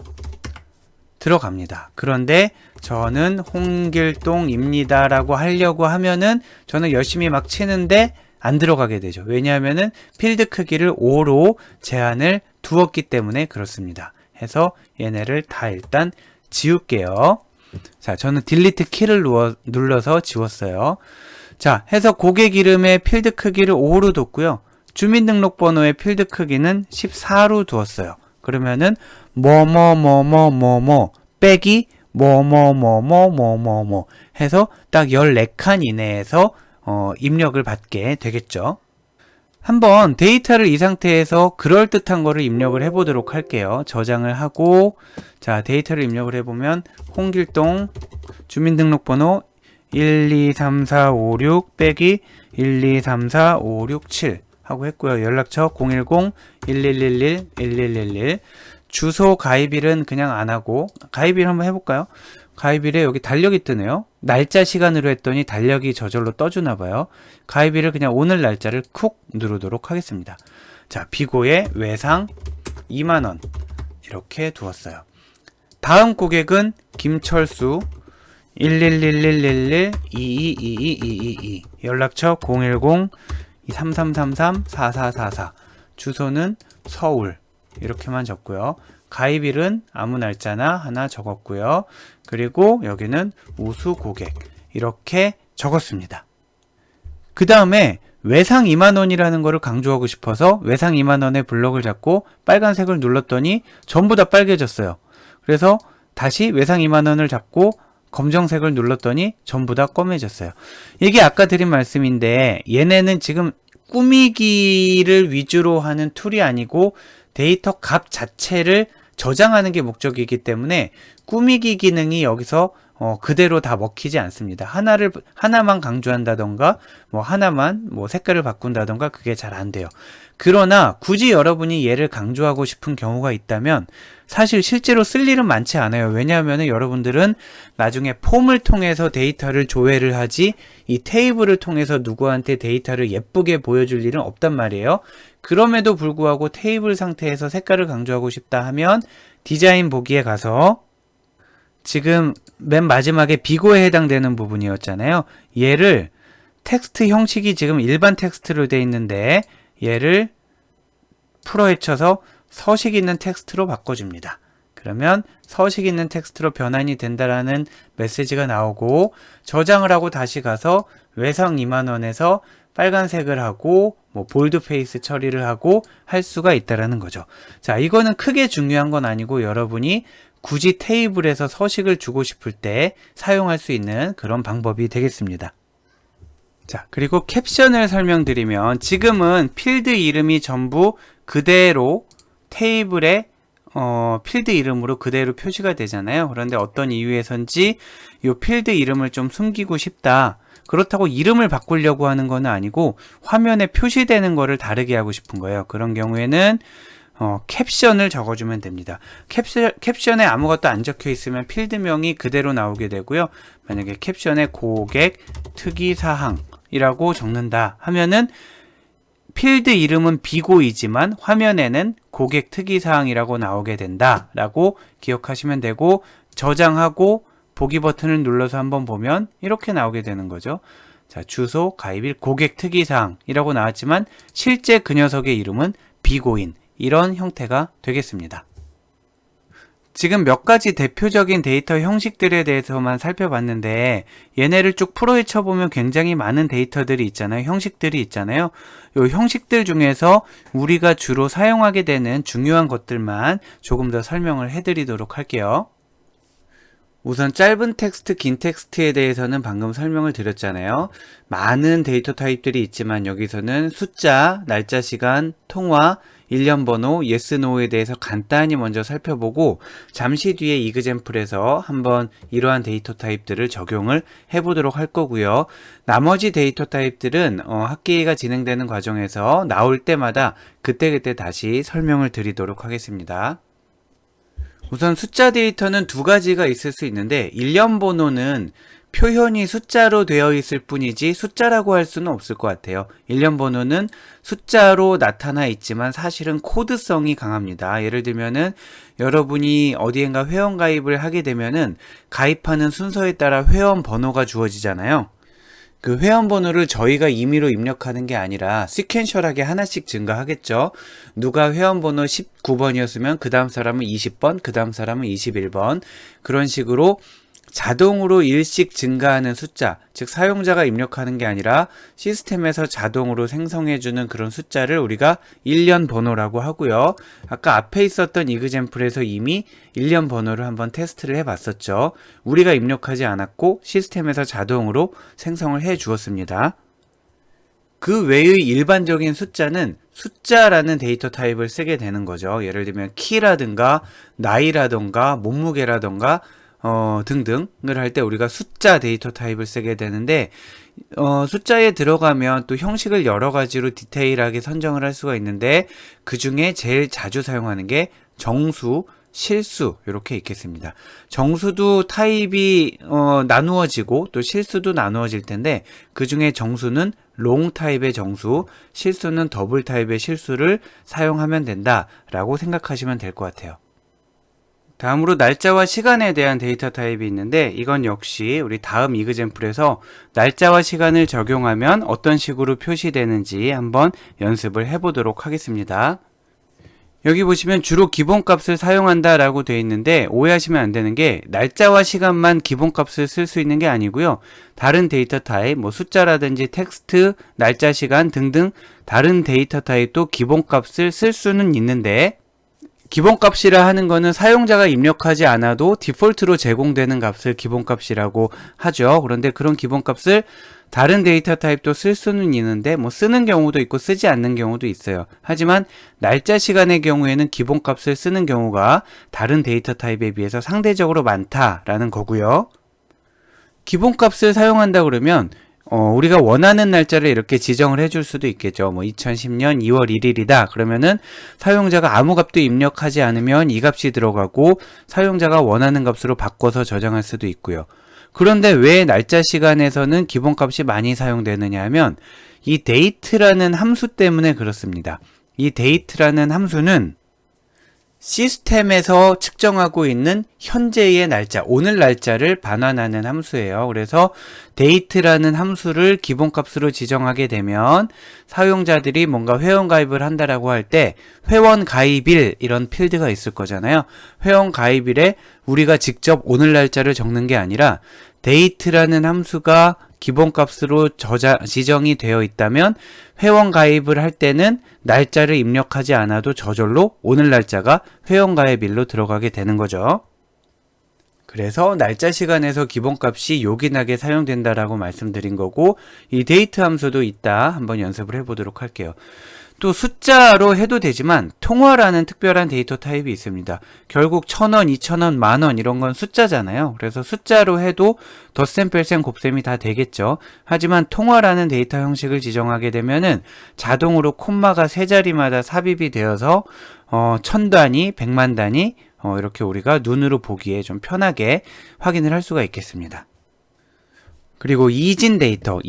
들어갑니다. 그런데 저는 홍길동입니다 라고 하려고 하면은 저는 열심히 막 치는데 안 들어가게 되죠. 왜냐하면은 필드 크기를 5로 제한을 두었기 때문에 그렇습니다. 해서 얘네를 다 일단 지울게요. 자, 저는 딜리트 키를 눌러서 지웠어요. 자, 해서 고객 이름의 필드 크기를 5로 뒀고요. 주민등록번호의 필드 크기는 14로 두었어요. 그러면은 뭐뭐뭐뭐뭐뭐 빼기 뭐뭐뭐뭐뭐뭐 해서 딱 14칸 이내에서 입력을 받게 되겠죠. 한번 데이터를 이 상태에서 그럴듯한 거를 입력을 해보도록 할게요. 저장을 하고, 자, 데이터를 입력을 해보면 홍길동 주민등록번호 1234566 빼기 1234567 하고 했고요. 연락처 010-1111-1111. 주소 가입일은 그냥 안 하고, 가입일 한번 해볼까요? 가입일에 여기 달력이 뜨네요. 날짜 시간으로 했더니 달력이 저절로 떠주나 봐요. 가입일을 그냥 오늘 날짜를 쿡 누르도록 하겠습니다. 자, 비고의 외상 2만원 이렇게 두었어요. 다음 고객은 김철수 111111-222222 연락처 010-3333-4444 주소는 서울 이렇게만 적고요. 가입일은 아무 날짜나 하나 적었고요. 그리고 여기는 우수 고객 이렇게 적었습니다. 그 다음에 외상 2만원이라는 거를 강조하고 싶어서 외상 2만원의 블럭을 잡고 빨간색을 눌렀더니 전부 다 빨개졌어요. 그래서 다시 외상 2만원을 잡고 검정색을 눌렀더니 전부 다 검해졌어요. 이게 아까 드린 말씀인데, 얘네는 지금 꾸미기를 위주로 하는 툴이 아니고 데이터 값 자체를 저장하는 게 목적이기 때문에 꾸미기 기능이 여기서 그대로 다 먹히지 않습니다. 하나만 강조한다던가 하나만 색깔을 바꾼다던가 그게 잘 안 돼요. 그러나 굳이 여러분이 얘를 강조하고 싶은 경우가 있다면 사실 실제로 쓸 일은 많지 않아요. 왜냐하면 여러분들은 나중에 폼을 통해서 데이터를 조회를 하지 이 테이블을 통해서 누구한테 데이터를 예쁘게 보여줄 일은 없단 말이에요. 그럼에도 불구하고 테이블 상태에서 색깔을 강조하고 싶다 하면 디자인 보기에 가서 지금 맨 마지막에 비고에 해당되는 부분이었잖아요. 얘를 텍스트 형식이 지금 일반 텍스트로 되어 있는데 얘를 풀어헤쳐서 서식 있는 텍스트로 바꿔줍니다. 그러면 서식 있는 텍스트로 변환이 된다라는 메시지가 나오고, 저장을 하고 다시 가서 외상 2만원에서 빨간색을 하고 볼드페이스 처리를 하고 할 수가 있다라는 거죠. 자, 이거는 크게 중요한 건 아니고 여러분이 굳이 테이블에서 서식을 주고 싶을 때 사용할 수 있는 그런 방법이 되겠습니다. 자, 그리고 캡션을 설명드리면 지금은 필드 이름이 전부 그대로 테이블에 필드 이름으로 그대로 표시가 되잖아요. 그런데 어떤 이유에선지 이 필드 이름을 좀 숨기고 싶다. 그렇다고 이름을 바꾸려고 하는 건 아니고 화면에 표시되는 거를 다르게 하고 싶은 거예요. 그런 경우에는 캡션을 적어주면 됩니다. 캡션에 아무것도 안 적혀 있으면 필드명이 그대로 나오게 되고요. 만약에 캡션에 고객 특이사항이라고 적는다 하면은 필드 이름은 비고이지만 화면에는 고객 특이사항이라고 나오게 된다 라고 기억하시면 되고, 저장하고 보기 버튼을 눌러서 한번 보면 이렇게 나오게 되는 거죠. 자, 주소, 가입일, 고객 특이사항이라고 나왔지만 실제 그 녀석의 이름은 비고인, 이런 형태가 되겠습니다. 지금 몇 가지 대표적인 데이터 형식들에 대해서만 살펴봤는데, 얘네를 쭉 풀어헤 쳐보면 굉장히 많은 데이터들이 있잖아요. 형식들이 있잖아요. 이 형식들 중에서 우리가 주로 사용하게 되는 중요한 것들만 조금 더 설명을 해드리도록 할게요. 우선 짧은 텍스트, 긴 텍스트에 대해서는 방금 설명을 드렸잖아요. 많은 데이터 타입들이 있지만 여기서는 숫자, 날짜, 시간, 통화, 일련 번호, yes, no에 대해서 간단히 먼저 살펴보고 잠시 뒤에 이그젬플에서 한번 이러한 데이터 타입들을 적용을 해보도록 할 거고요. 나머지 데이터 타입들은 학기가 진행되는 과정에서 나올 때마다 그때그때 다시 설명을 드리도록 하겠습니다. 우선 숫자 데이터는 두 가지가 있을 수 있는데, 일련 번호는 표현이 숫자로 되어 있을 뿐이지 숫자라고 할 수는 없을 것 같아요. 일련 번호는 숫자로 나타나 있지만 사실은 코드성이 강합니다. 예를 들면은 여러분이 어디엔가 회원 가입을 하게 되면은 가입하는 순서에 따라 회원 번호가 주어지잖아요. 그 회원 번호를 저희가 임의로 입력하는 게 아니라 시퀀셜하게 하나씩 증가하겠죠. 누가 회원 번호 19번이었으면 그 다음 사람은 20번, 그 다음 사람은 21번, 그런 식으로 자동으로 일씩 증가하는 숫자, 즉 사용자가 입력하는 게 아니라 시스템에서 자동으로 생성해주는 그런 숫자를 우리가 일련 번호라고 하고요. 아까 앞에 있었던 이그젬플에서 이미 일련 번호를 한번 테스트를 해봤었죠. 우리가 입력하지 않았고 시스템에서 자동으로 생성을 해주었습니다. 그 외의 일반적인 숫자는 숫자라는 데이터 타입을 쓰게 되는 거죠. 예를 들면 키라든가 나이라든가 몸무게라든가 등등을 할 때 우리가 숫자 데이터 타입을 쓰게 되는데, 숫자에 들어가면 또 형식을 여러 가지로 디테일하게 선정을 할 수가 있는데, 그 중에 제일 자주 사용하는 게 정수, 실수 이렇게 있겠습니다. 정수도 타입이 나누어지고 또 실수도 나누어질 텐데, 그 중에 정수는 롱 타입의 정수, 실수는 더블 타입의 실수를 사용하면 된다라고 생각하시면 될 것 같아요. 다음으로 날짜와 시간에 대한 데이터 타입이 있는데, 이건 역시 우리 다음 이그젬플에서 날짜와 시간을 적용하면 어떤 식으로 표시되는지 한번 연습을 해보도록 하겠습니다. 여기 보시면 주로 기본값을 사용한다 라고 되어 있는데, 오해하시면 안 되는 게 날짜와 시간만 기본값을 쓸 수 있는 게 아니고요. 다른 데이터 타입, 뭐 숫자라든지 텍스트, 날짜, 시간 등등 다른 데이터 타입도 기본값을 쓸 수는 있는데, 기본값이라 하는 거는 사용자가 입력하지 않아도 디폴트로 제공되는 값을 기본값이라고 하죠. 그런데 그런 기본값을 다른 데이터 타입도 쓸 수는 있는데, 뭐 쓰는 경우도 있고 쓰지 않는 경우도 있어요. 하지만 날짜 시간의 경우에는 기본값을 쓰는 경우가 다른 데이터 타입에 비해서 상대적으로 많다라는 거고요. 기본값을 사용한다 그러면 우리가 원하는 날짜를 이렇게 지정을 해줄 수도 있겠죠. 뭐 2010년 2월 1일이다. 그러면은 사용자가 아무 값도 입력하지 않으면 이 값이 들어가고 사용자가 원하는 값으로 바꿔서 저장할 수도 있고요. 그런데 왜 날짜 시간에서는 기본값이 많이 사용되느냐 하면 이 date라는 함수 때문에 그렇습니다. 이 date라는 함수는 시스템에서 측정하고 있는 현재의 날짜, 오늘 날짜를 반환하는 함수예요. 그래서 date라는 함수를 기본값으로 지정하게 되면 사용자들이 뭔가 회원 가입을 한다라고 할 때 회원 가입일 이런 필드가 있을 거잖아요. 회원 가입일에 우리가 직접 오늘 날짜를 적는 게 아니라 date라는 함수가 기본값으로 지정이 되어 있다면 회원 가입을 할 때는 날짜를 입력하지 않아도 저절로 오늘 날짜가 회원 가입일로 들어가게 되는 거죠. 그래서 날짜 시간에서 기본값이 요긴하게 사용된다라고 말씀드린 거고, 이 데이트 함수도 있다 한번 연습을 해보도록 할게요. 또 숫자로 해도 되지만 통화라는 특별한 데이터 타입이 있습니다. 결국 1000원, 2000원, 만원 이런 건 숫자잖아요. 그래서 숫자로 해도 덧셈, 뺄셈, 곱셈이 다 되겠죠. 하지만 통화라는 데이터 형식을 지정하게 되면은 자동으로 콤마가 세 자리마다 삽입이 되어서 1000단위, 100만 단위 이렇게 우리가 눈으로 보기에 좀 편하게 확인을 할 수가 있겠습니다. 그리고 이진 데이터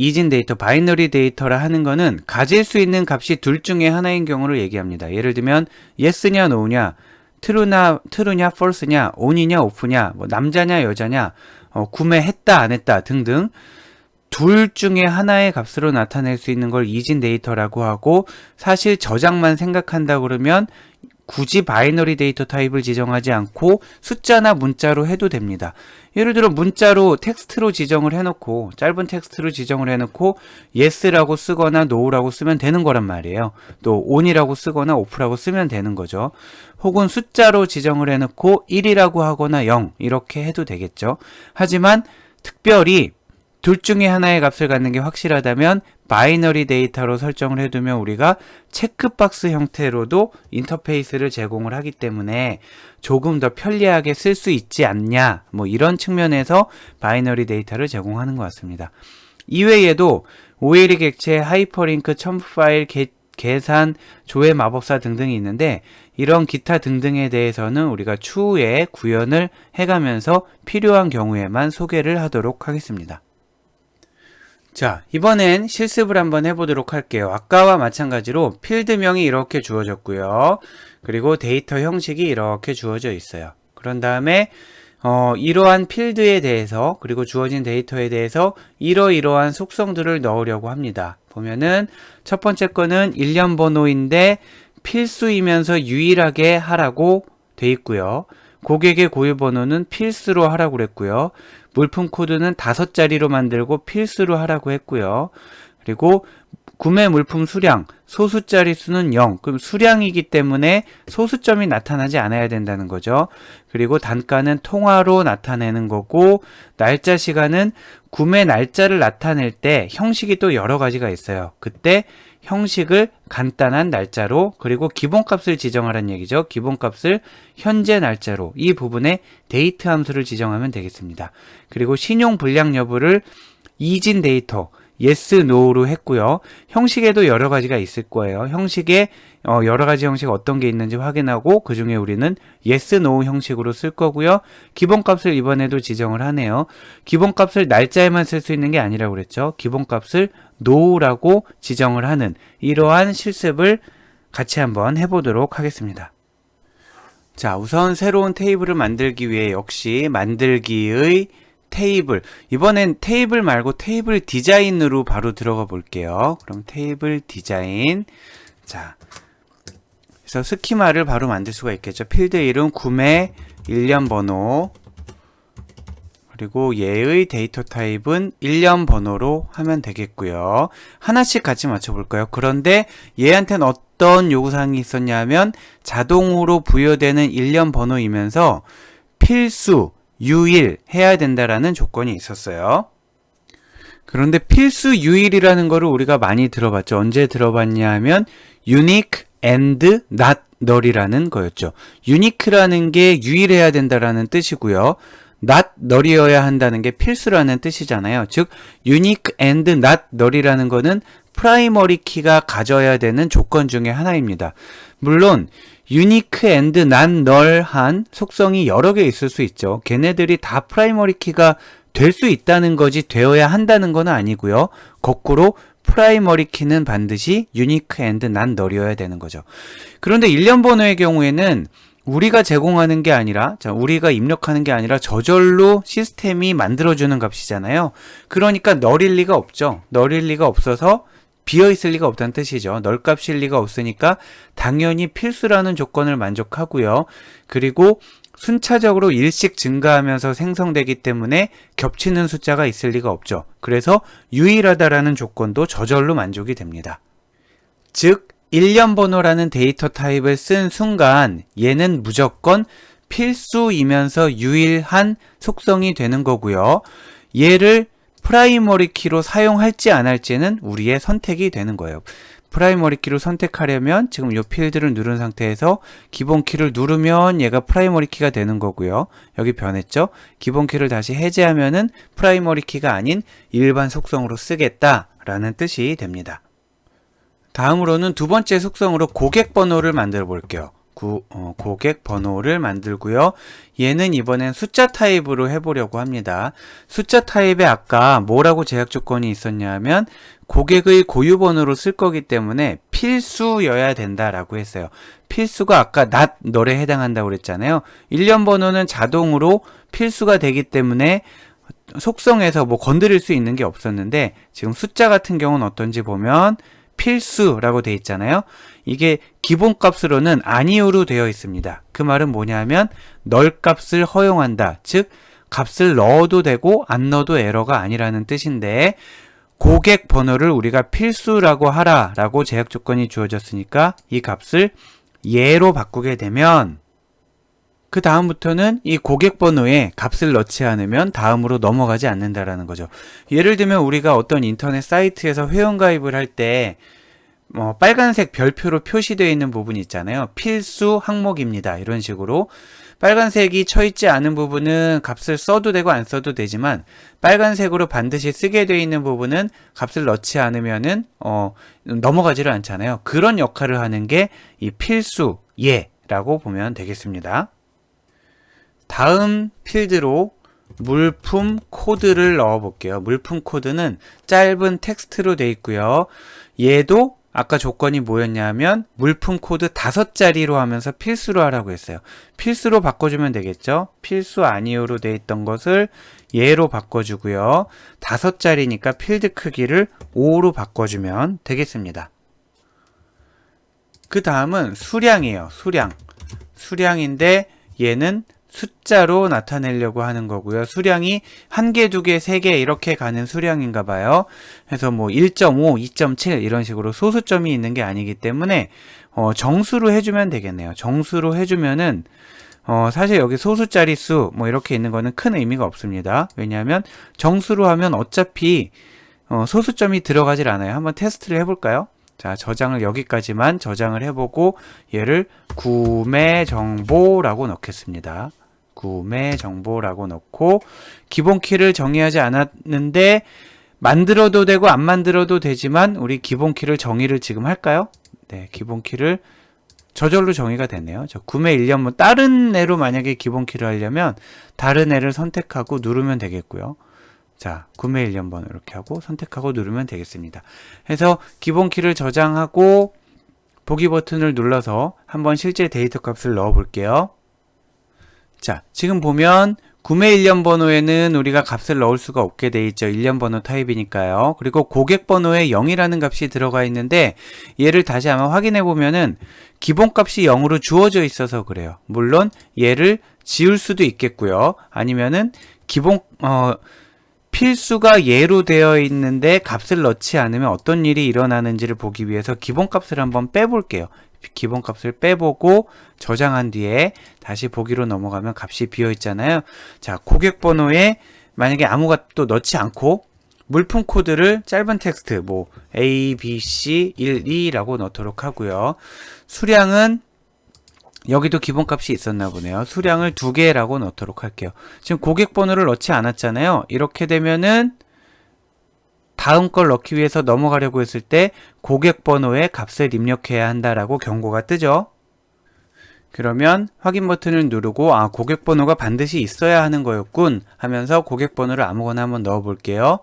바이너리 데이터라 하는 거는 가질 수 있는 값이 둘 중에 하나인 경우를 얘기합니다. 예를 들면 yes냐 no냐, true냐 false냐, on이냐 off냐, 뭐 남자냐 여자냐, 구매했다 안 했다 등등 둘 중에 하나의 값으로 나타낼 수 있는 걸 이진 데이터라고 하고, 사실 저장만 생각한다 그러면 굳이 바이너리 데이터 타입을 지정하지 않고 숫자나 문자로 해도 됩니다. 예를 들어 문자로 텍스트로 지정을 해놓고, 짧은 텍스트로 지정을 해놓고 yes라고 쓰거나 no라고 쓰면 되는 거란 말이에요. 또 on이라고 쓰거나 off라고 쓰면 되는 거죠. 혹은 숫자로 지정을 해놓고 1이라고 하거나 0 이렇게 해도 되겠죠. 하지만 특별히 둘 중에 하나의 값을 갖는 게 확실하다면 바이너리 데이터로 설정을 해두면 우리가 체크박스 형태로도 인터페이스를 제공을 하기 때문에 조금 더 편리하게 쓸 수 있지 않냐, 뭐 이런 측면에서 바이너리 데이터를 제공하는 것 같습니다. 이외에도 OLE 객체, 하이퍼링크, 첨부 파일, 계산, 조회 마법사 등등이 있는데, 이런 기타 등등에 대해서는 우리가 추후에 구현을 해가면서 필요한 경우에만 소개를 하도록 하겠습니다. 자, 이번엔 실습을 한번 해보도록 할게요. 아까와 마찬가지로 필드명이 이렇게 주어졌고요. 그리고 데이터 형식이 이렇게 주어져 있어요. 그런 다음에 이러한 필드에 대해서, 그리고 주어진 데이터에 대해서 이러이러한 속성들을 넣으려고 합니다. 보면은 첫 번째 거는 일련 번호인데 필수이면서 유일하게 하라고 돼 있고요. 고객의 고유 번호는 필수로 하라고 그랬고요. 물품 코드는 5자리로 만들고 필수로 하라고 했고요. 그리고 구매 물품 수량, 소수자리 수는 0. 그럼 수량이기 때문에 소수점이 나타나지 않아야 된다는 거죠. 그리고 단가는 통화로 나타내는 거고, 날짜 시간은 구매 날짜를 나타낼 때 형식이 또 여러 가지가 있어요. 그때 형식을 간단한 날짜로, 그리고 기본값을 지정하라는 얘기죠. 기본값을 현재 날짜로, 이 부분에 데이트 함수를 지정하면 되겠습니다. 그리고 신용 불량 여부를 이진 데이터 yes, no로 했고요. 형식에도 여러 가지가 있을 거예요. 형식에 여러 가지 형식 어떤 게 있는지 확인하고 그 중에 우리는 yes, no 형식으로 쓸 거고요. 기본값을 이번에도 지정을 하네요. 기본값을 날짜에만 쓸 수 있는 게 아니라고 그랬죠. 기본값을 no라고 지정을 하는 이러한 실습을 같이 한번 해보도록 하겠습니다. 자, 우선 새로운 테이블을 만들기 위해 역시 만들기의 테이블, 이번엔 테이블 말고 테이블 디자인으로 바로 들어가 볼게요. 그럼 테이블 디자인, 자, 그래서 스키마를 바로 만들 수가 있겠죠. 필드 이름, 구매, 일련 번호, 그리고 얘의 데이터 타입은 일련 번호로 하면 되겠고요. 하나씩 같이 맞춰볼까요? 그런데 얘한테는 어떤 요구사항이 있었냐면 자동으로 부여되는 일련 번호이면서 필수, 유일 해야 된다라는 조건이 있었어요. 그런데 필수 유일이라는 거를 우리가 많이 들어봤죠. 언제 들어봤냐 하면 unique and not null이라는 거였죠. unique라는 게 유일해야 된다라는 뜻이고요. not null이어야 한다는 게 필수라는 뜻이잖아요. 즉 unique and not null이라는 거는 프라이머리 키가 가져야 되는 조건 중에 하나입니다. 물론 unique and not null한 속성이 여러 개 있을 수 있죠. 걔네들이 다 프라이머리 키가 될 수 있다는 거지 되어야 한다는 건 아니고요. 거꾸로 프라이머리 키는 반드시 unique and not null이어야 되는 거죠. 그런데 일련 번호의 경우에는 우리가 제공하는 게 아니라, 우리가 입력하는 게 아니라 저절로 시스템이 만들어주는 값이잖아요. 그러니까 null일 리가 없죠. null일 리가 없어서 비어있을 리가 없다는 뜻이죠. 널 값일 리가 없으니까 당연히 필수라는 조건을 만족하고요. 그리고 순차적으로 일씩 증가하면서 생성되기 때문에 겹치는 숫자가 있을 리가 없죠. 그래서 유일하다라는 조건도 저절로 만족이 됩니다. 즉 일련 번호라는 데이터 타입을 쓴 순간 얘는 무조건 필수이면서 유일한 속성이 되는 거고요. 얘를 프라이머리 키로 사용할지 안 할지는 우리의 선택이 되는 거예요. 프라이머리 키로 선택하려면 지금 이 필드를 누른 상태에서 기본 키를 누르면 얘가 프라이머리 키가 되는 거고요. 여기 변했죠? 기본 키를 다시 해제하면은 프라이머리 키가 아닌 일반 속성으로 쓰겠다라는 뜻이 됩니다. 다음으로는 두 번째 속성으로 고객 번호를 만들어 볼게요. 고객 번호를 만들고요. 얘는 이번엔 숫자 타입으로 해보려고 합니다. 숫자 타입에 아까 뭐라고 제약 조건이 있었냐면 고객의 고유 번호로 쓸 거기 때문에 필수여야 된다라고 했어요. 필수가 아까 not 너에 해당한다고 그랬잖아요. 일련 번호는 자동으로 필수가 되기 때문에 속성에서 뭐 건드릴 수 있는 게 없었는데 지금 숫자 같은 경우는 어떤지 보면 필수라고 되어 있잖아요. 이게 기본값으로는 아니오로 되어 있습니다. 그 말은 뭐냐면 널 값을 허용한다. 즉 값을 넣어도 되고 안 넣어도 에러가 아니라는 뜻인데 고객 번호를 우리가 필수라고 하라 라고 제약 조건이 주어졌으니까 이 값을 예로 바꾸게 되면 그 다음부터는 이 고객 번호에 값을 넣지 않으면 다음으로 넘어가지 않는다라는 거죠. 예를 들면 우리가 어떤 인터넷 사이트에서 회원가입을 할 때 빨간색 별표로 표시되어 있는 부분이 있잖아요. 필수 항목입니다. 이런 식으로 빨간색이 쳐있지 않은 부분은 값을 써도 되고 안 써도 되지만 빨간색으로 반드시 쓰게 되어 있는 부분은 값을 넣지 않으면은 넘어가지를 않잖아요. 그런 역할을 하는 게 이 필수 예라고 보면 되겠습니다. 다음 필드로 물품 코드를 넣어 볼게요. 물품 코드는 짧은 텍스트로 되어 있고요. 얘도 아까 조건이 뭐였냐면 물품 코드 5자리로 하면서 필수로 하라고 했어요. 필수로 바꿔주면 되겠죠. 필수 아니오로 되어 있던 것을 예로 바꿔주고요. 5자리니까 필드 크기를 5로 바꿔주면 되겠습니다. 그 다음은 수량이에요. 수량인데 얘는 숫자로 나타내려고 하는 거고요. 수량이 1개, 2개, 3개 이렇게 가는 수량인가 봐요. 그래서 뭐 1.5, 2.7 이런 식으로 소수점이 있는 게 아니기 때문에 정수로 해주면 되겠네요. 정수로 해주면은 사실 여기 소수자리 수 뭐 이렇게 있는 거는 큰 의미가 없습니다. 왜냐하면 정수로 하면 어차피 소수점이 들어가질 않아요. 한번 테스트를 해볼까요? 자, 저장을 여기까지만 저장을 해보고 얘를 구매 정보라고 넣겠습니다. 구매 정보라고 넣고 기본 키를 정의하지 않았는데 만들어도 되고 안 만들어도 되지만 우리 기본 키를 정의를 지금 할까요? 네, 기본 키를 저절로 정의가 되네요. 저 구매 일련 뭐 다른 애로 만약에 기본 키를 하려면 다른 애를 선택하고 누르면 되겠고요. 자, 구매 일련 번호 이렇게 하고 선택하고 누르면 되겠습니다. 해서 기본 키를 저장하고 보기 버튼을 눌러서 한번 실제 데이터 값을 넣어 볼게요. 자, 지금 보면 구매 일련 번호에는 우리가 값을 넣을 수가 없게 돼 있죠. 일련 번호 타입이니까요. 그리고 고객 번호에 0이라는 값이 들어가 있는데 얘를 다시 한번 확인해 보면은 기본 값이 0으로 주어져 있어서 그래요. 물론 얘를 지울 수도 있겠고요. 아니면은 필수가 예로 되어 있는데 값을 넣지 않으면 어떤 일이 일어나는지를 보기 위해서 기본값을 한번 빼볼게요. 기본값을 빼보고 저장한 뒤에 다시 보기로 넘어가면 값이 비어 있잖아요. 자, 고객 번호에 만약에 아무 값도 넣지 않고 물품 코드를 짧은 텍스트 뭐 A, B, C, 1, 2라고 넣도록 하고요. 수량은 여기도 기본값이 있었나 보네요. 수량을 2개라고 넣도록 할게요. 지금 고객 번호를 넣지 않았잖아요. 이렇게 되면은 다음 걸 넣기 위해서 넘어가려고 했을 때 고객 번호에 값을 입력해야 한다라고 경고가 뜨죠. 그러면 확인 버튼을 누르고 고객 번호가 반드시 있어야 하는 거였군 하면서 고객 번호를 아무거나 한번 넣어 볼게요.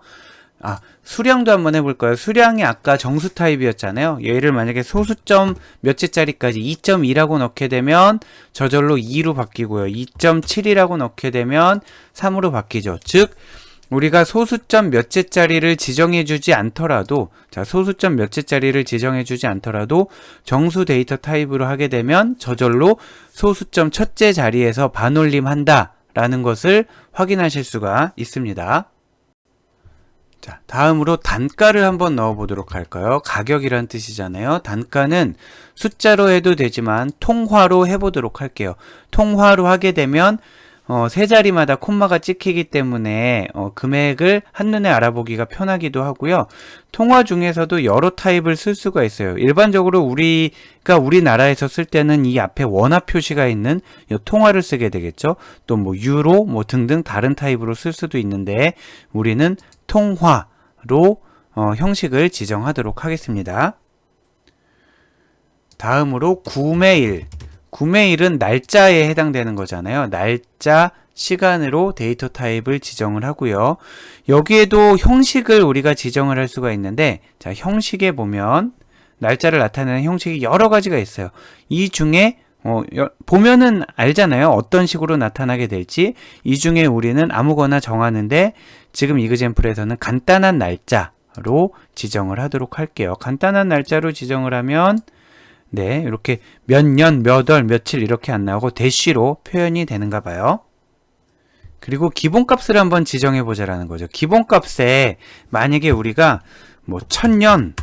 수량도 한번 해볼까요? 수량이 아까 정수 타입이었잖아요. 얘를 만약에 소수점 몇째짜리까지 2.2라고 넣게 되면 저절로 2로 바뀌고요. 2.7이라고 넣게 되면 3으로 바뀌죠. 즉 우리가 소수점 몇째짜리를 지정해주지 않더라도 소수점 몇째짜리를 지정해주지 않더라도 정수 데이터 타입으로 하게 되면 저절로 소수점 첫째 자리에서 반올림한다 라는 것을 확인하실 수가 있습니다. 자, 다음으로 단가를 한번 넣어 보도록 할까요? 가격이란 뜻이잖아요. 단가는 숫자로 해도 되지만 통화로 해보도록 할게요. 통화로 하게 되면 세 자리마다 콤마가 찍히기 때문에 금액을 한눈에 알아보기가 편하기도 하고요. 통화 중에서도 여러 타입을 쓸 수가 있어요. 일반적으로 우리나라에서 쓸 때는 이 앞에 원화 표시가 있는 이 통화를 쓰게 되겠죠. 또 뭐 유로 뭐 등등 다른 타입으로 쓸 수도 있는데 우리는 통화로 형식을 지정하도록 하겠습니다. 다음으로 구매일. 구매일은 날짜에 해당되는 거잖아요. 날짜, 시간으로 데이터 타입을 지정을 하고요. 여기에도 형식을 우리가 지정을 할 수가 있는데, 자, 형식에 보면 날짜를 나타내는 형식이 여러 가지가 있어요. 이 중에 보면은 알잖아요. 어떤 식으로 나타나게 될지. 이 중에 우리는 아무거나 정하는데 지금 이그젬플에서는 간단한 날짜로 지정을 하도록 할게요. 간단한 날짜로 지정을 하면 네, 이렇게 몇 년, 몇 월, 며칠 이렇게 안 나오고 대쉬로 표현이 되는가 봐요. 그리고 기본값을 한번 지정해 보자라는 거죠. 기본값에 만약에 우리가 뭐 1000년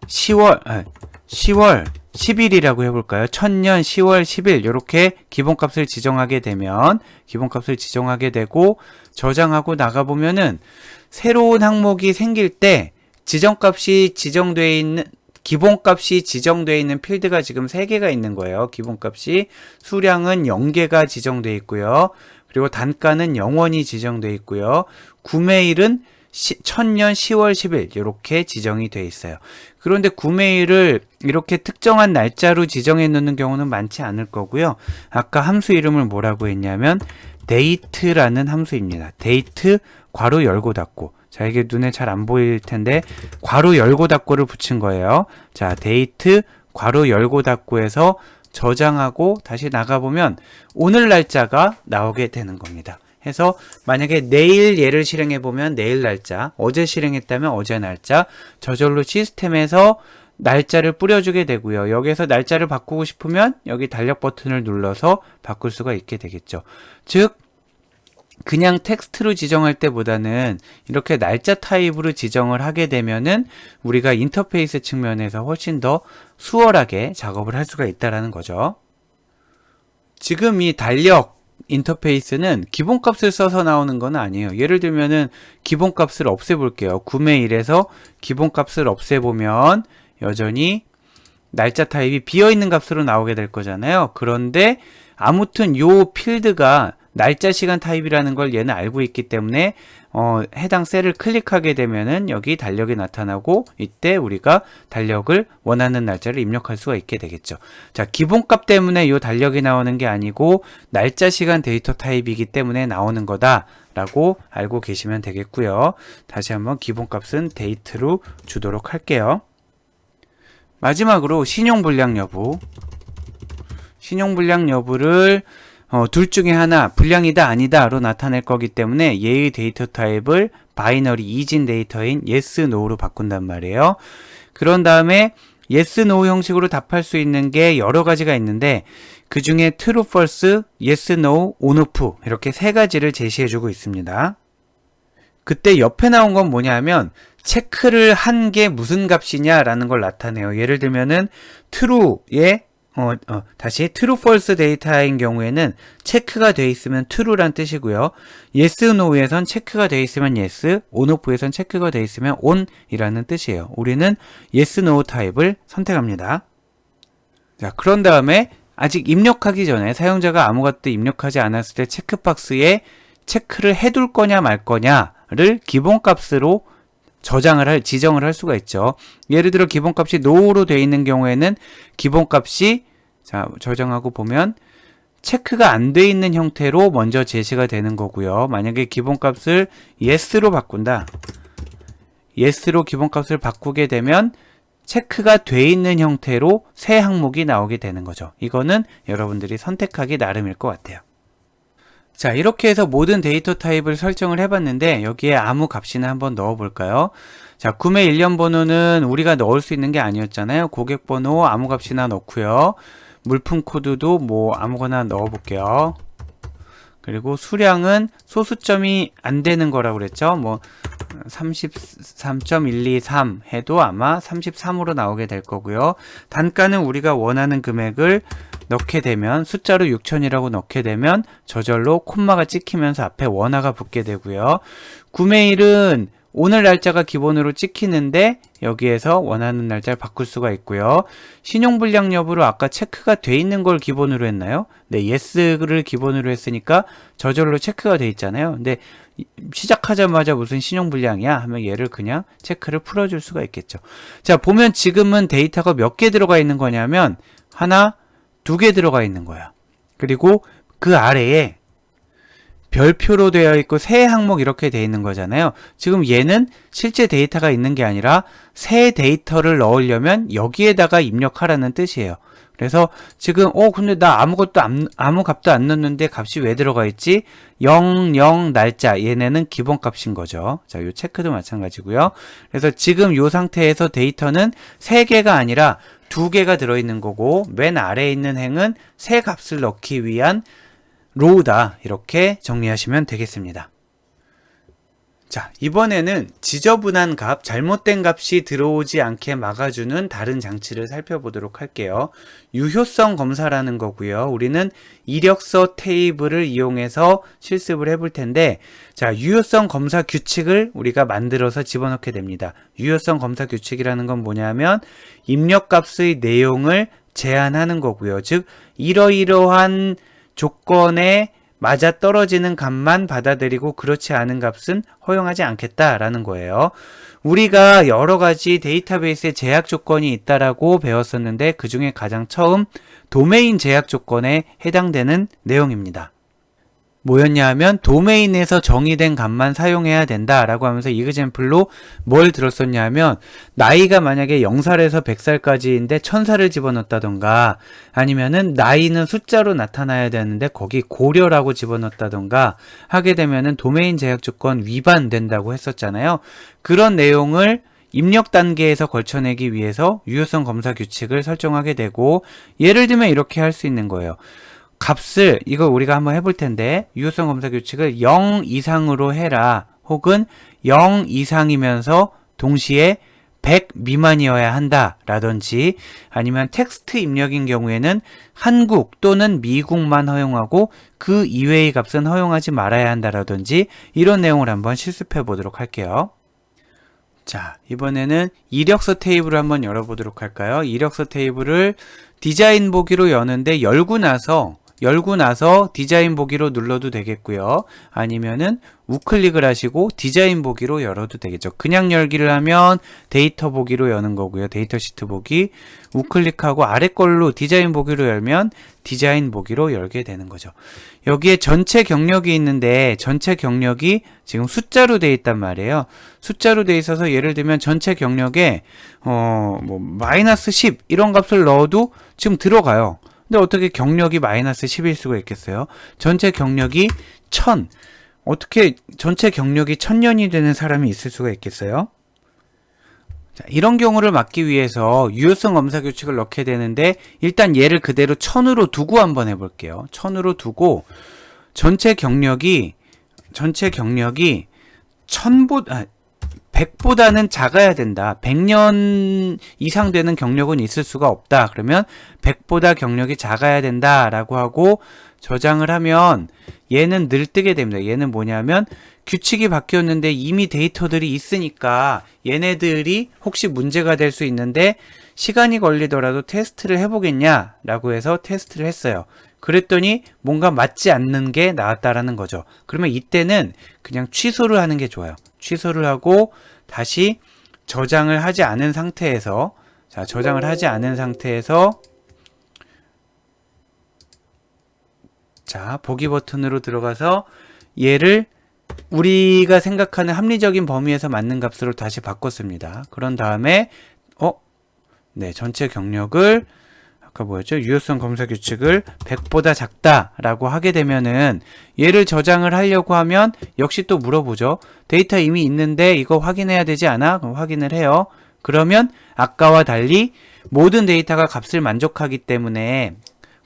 10월 10일이라고 해볼까요? 1000년 10월 10일 이렇게 기본값을 지정하게 되면 기본값을 지정하게 되고 저장하고 나가보면은 새로운 항목이 생길 때 지정값이 지정되어 있는 기본값이 지정되어 있는 필드가 지금 3개가 있는 거예요. 기본값이 수량은 0개가 지정되어 있고요. 그리고 단가는 0원이 지정되어 있고요. 구매일은 1000년 10월 10일 이렇게 지정이 되어 있어요. 그런데 구매일을 이렇게 특정한 날짜로 지정해 놓는 경우는 많지 않을 거고요. 아까 함수 이름을 뭐라고 했냐면 date라는 함수입니다. date 괄호 열고 닫고. 자, 이게 눈에 잘 안 보일 텐데 괄호 열고 닫고를 붙인 거예요. 자, date 괄호 열고 닫고에서 저장하고 다시 나가보면 오늘 날짜가 나오게 되는 겁니다. 해서 만약에 내일 얘를 실행해 보면 내일 날짜, 어제 실행했다면 어제 날짜, 저절로 시스템에서 날짜를 뿌려주게 되고요. 여기에서 날짜를 바꾸고 싶으면 여기 달력 버튼을 눌러서 바꿀 수가 있게 되겠죠. 즉 그냥 텍스트로 지정할 때보다는 이렇게 날짜 타입으로 지정을 하게 되면은 우리가 인터페이스 측면에서 훨씬 더 수월하게 작업을 할 수가 있다라는 거죠. 지금 이 달력 인터페이스는 기본값을 써서 나오는 건 아니에요. 예를 들면은 기본값을 없애볼게요. 구매일에서 기본값을 없애보면 여전히 날짜 타입이 비어있는 값으로 나오게 될 거잖아요. 그런데 아무튼 요 필드가 날짜 시간 타입이라는 걸 얘는 알고 있기 때문에 해당 셀을 클릭하게 되면은 여기 달력이 나타나고 이때 우리가 달력을 원하는 날짜를 입력할 수가 있게 되겠죠. 자, 기본값 때문에 이 달력이 나오는 게 아니고 날짜 시간 데이터 타입이기 때문에 나오는 거다라고 알고 계시면 되겠고요. 다시 한번 기본값은 데이트로 주도록 할게요. 마지막으로 신용불량 여부. 신용불량 여부를 둘 중에 하나 불량이다 아니다로 나타낼 거기 때문에 얘의 데이터 타입을 바이너리 이진 데이터인 yes, no로 바꾼단 말이에요. 그런 다음에 yes, no 형식으로 답할 수 있는 게 여러 가지가 있는데 그 중에 true, false, yes, no, on, off 이렇게 3가지를 제시해 주고 있습니다. 그때 옆에 나온 건 뭐냐면 체크를 한 게 무슨 값이냐라는 걸 나타내요. 예를 들면은 true의 다시 true, false 데이터인 경우에는 체크가 되어 있으면 true란 뜻이고요. yes, no에선 체크가 되어 있으면 yes, on, off에선 체크가 되어 있으면 on이라는 뜻이에요. 우리는 yes, no 타입을 선택합니다. 자, 그런 다음에 아직 입력하기 전에 사용자가 아무것도 입력하지 않았을 때 체크박스에 체크를 해둘 거냐 말 거냐를 기본값으로 지정을 할 수가 있죠. 예를 들어 기본값이 no로 되어 있는 경우에는 기본값이 자, 저장하고 보면 체크가 안 되어 있는 형태로 먼저 제시가 되는 거고요. 만약에 기본값을 yes로 바꾼다. yes로 기본값을 바꾸게 되면 체크가 돼 있는 형태로 새 항목이 나오게 되는 거죠. 이거는 여러분들이 선택하기 나름일 것 같아요. 자, 이렇게 해서 모든 데이터 타입을 설정을 해봤는데 여기에 아무 값이나 한번 넣어볼까요? 자, 구매 일련 번호는 우리가 넣을 수 있는 게 아니었잖아요. 고객 번호 아무 값이나 넣고요. 물품 코드도 뭐 아무거나 넣어볼게요. 그리고 수량은 소수점이 안 되는 거라고 그랬죠. 뭐 33.123 해도 아마 33으로 나오게 될 거고요. 단가는 우리가 원하는 금액을 넣게 되면 숫자로 6000이라고 넣게 되면 저절로 콤마가 찍히면서 앞에 원화가 붙게 되고요. 구매일은 오늘 날짜가 기본으로 찍히는데 여기에서 원하는 날짜를 바꿀 수가 있고요. 신용불량 여부로 아까 체크가 돼 있는 걸 기본으로 했나요? 네, yes를 기본으로 했으니까 저절로 체크가 돼 있잖아요. 근데 시작하자마자 무슨 신용불량이야 하면 얘를 그냥 체크를 풀어줄 수가 있겠죠. 자, 보면 지금은 데이터가 몇 개 들어가 있는 거냐면 하나, 두 개 들어가 있는 거야. 그리고 그 아래에 별표로 되어 있고 새 항목 이렇게 되어 있는 거잖아요. 지금 얘는 실제 데이터가 있는 게 아니라 새 데이터를 넣으려면 여기에다가 입력하라는 뜻이에요. 그래서 지금 근데 나 아무 값도 안 넣었는데 값이 왜 들어가 있지? 00 날짜, 얘네는 기본 값인 거죠. 자, 요 체크도 마찬가지고요. 그래서 지금 요 상태에서 데이터는 3개가 아니라 2개가 들어있는 거고 맨 아래에 있는 행은 새 값을 넣기 위한 로우다, 이렇게 정리하시면 되겠습니다. 자, 이번에는 지저분한 값, 잘못된 값이 들어오지 않게 막아주는 다른 장치를 살펴보도록 할게요. 유효성 검사라는 거고요. 우리는 이력서 테이블을 이용해서 실습을 해볼 텐데, 자, 유효성 검사 규칙을 우리가 만들어서 집어넣게 됩니다. 유효성 검사 규칙이라는 건 뭐냐면 입력값의 내용을 제한하는 거고요. 즉 이러이러한 조건에 맞아떨어지는 값만 받아들이고 그렇지 않은 값은 허용하지 않겠다라는 거예요. 우리가 여러 가지 데이터베이스에 제약 조건이 있다라고 배웠었는데 그 중에 가장 처음 도메인 제약 조건에 해당되는 내용입니다. 뭐였냐 하면 도메인에서 정의된 값만 사용해야 된다라고 하면서 이그젬플로 뭘 들었었냐 하면 나이가 만약에 0살에서 100살까지인데 1000살을 집어넣었다던가 아니면은 나이는 숫자로 나타나야 되는데 거기 고려라고 집어넣었다던가 하게 되면은 도메인 제약 조건 위반된다고 했었잖아요. 그런 내용을 입력 단계에서 걸쳐내기 위해서 유효성 검사 규칙을 설정하게 되고 예를 들면 이렇게 할 수 있는 거예요. 값을 이거 우리가 한번 해볼 텐데 유효성 검사 규칙을 0 이상으로 해라 혹은 0 이상이면서 동시에 100 미만이어야 한다 라든지 아니면 텍스트 입력인 경우에는 한국 또는 미국만 허용하고 그 이외의 값은 허용하지 말아야 한다라든지 이런 내용을 한번 실습해 보도록 할게요. 자, 이번에는 이력서 테이블을 한번 열어보도록 할까요? 이력서 테이블을 디자인 보기로 여는데 열고 나서 디자인 보기로 눌러도 되겠고요. 아니면은 우클릭을 하시고 디자인 보기로 열어도 되겠죠. 그냥 열기를 하면 데이터 보기로 여는 거고요. 데이터 시트 보기. 우클릭하고 아래 걸로 디자인 보기로 열면 디자인 보기로 열게 되는 거죠. 여기에 전체 경력이 있는데 전체 경력이 지금 숫자로 되어 있단 말이에요. 숫자로 되어 있어서 예를 들면 전체 경력에 마이너스 10 이런 값을 넣어도 지금 들어가요. 근데 어떻게 경력이 마이너스 10일 수가 있겠어요? 전체 경력이 1000. 어떻게 전체 경력이 1000년이 되는 사람이 있을 수가 있겠어요? 자, 이런 경우를 막기 위해서 유효성 검사 규칙을 넣게 되는데 일단 얘를 그대로 1000으로 두고 한번 해볼게요. 1000으로 두고 전체 경력이 100보다는 작아야 된다. 100년 이상 되는 경력은 있을 수가 없다. 그러면 100보다 경력이 작아야 된다 라고 하고 저장을 하면 얘는 늘 뜨게 됩니다. 얘는 뭐냐면 규칙이 바뀌었는데 이미 데이터들이 있으니까 얘네들이 혹시 문제가 될 수 있는데 시간이 걸리더라도 테스트를 해보겠냐 라고 해서 테스트를 했어요. 그랬더니 뭔가 맞지 않는 게 나왔다라는 거죠. 그러면 이때는 그냥 취소를 하는 게 좋아요. 취소를 하고 다시 저장을 하지 않은 상태에서 자, 보기 버튼으로 들어가서 얘를 우리가 생각하는 합리적인 범위에서 맞는 값으로 다시 바꿨습니다. 그런 다음에 네, 전체 경력을 아까 뭐였죠? 유효성 검사 규칙을 100보다 작다라고 하게 되면은 얘를 저장을 하려고 하면 역시 또 물어보죠. 데이터 이미 있는데 이거 확인해야 되지 않아? 그럼 확인을 해요. 그러면 아까와 달리 모든 데이터가 값을 만족하기 때문에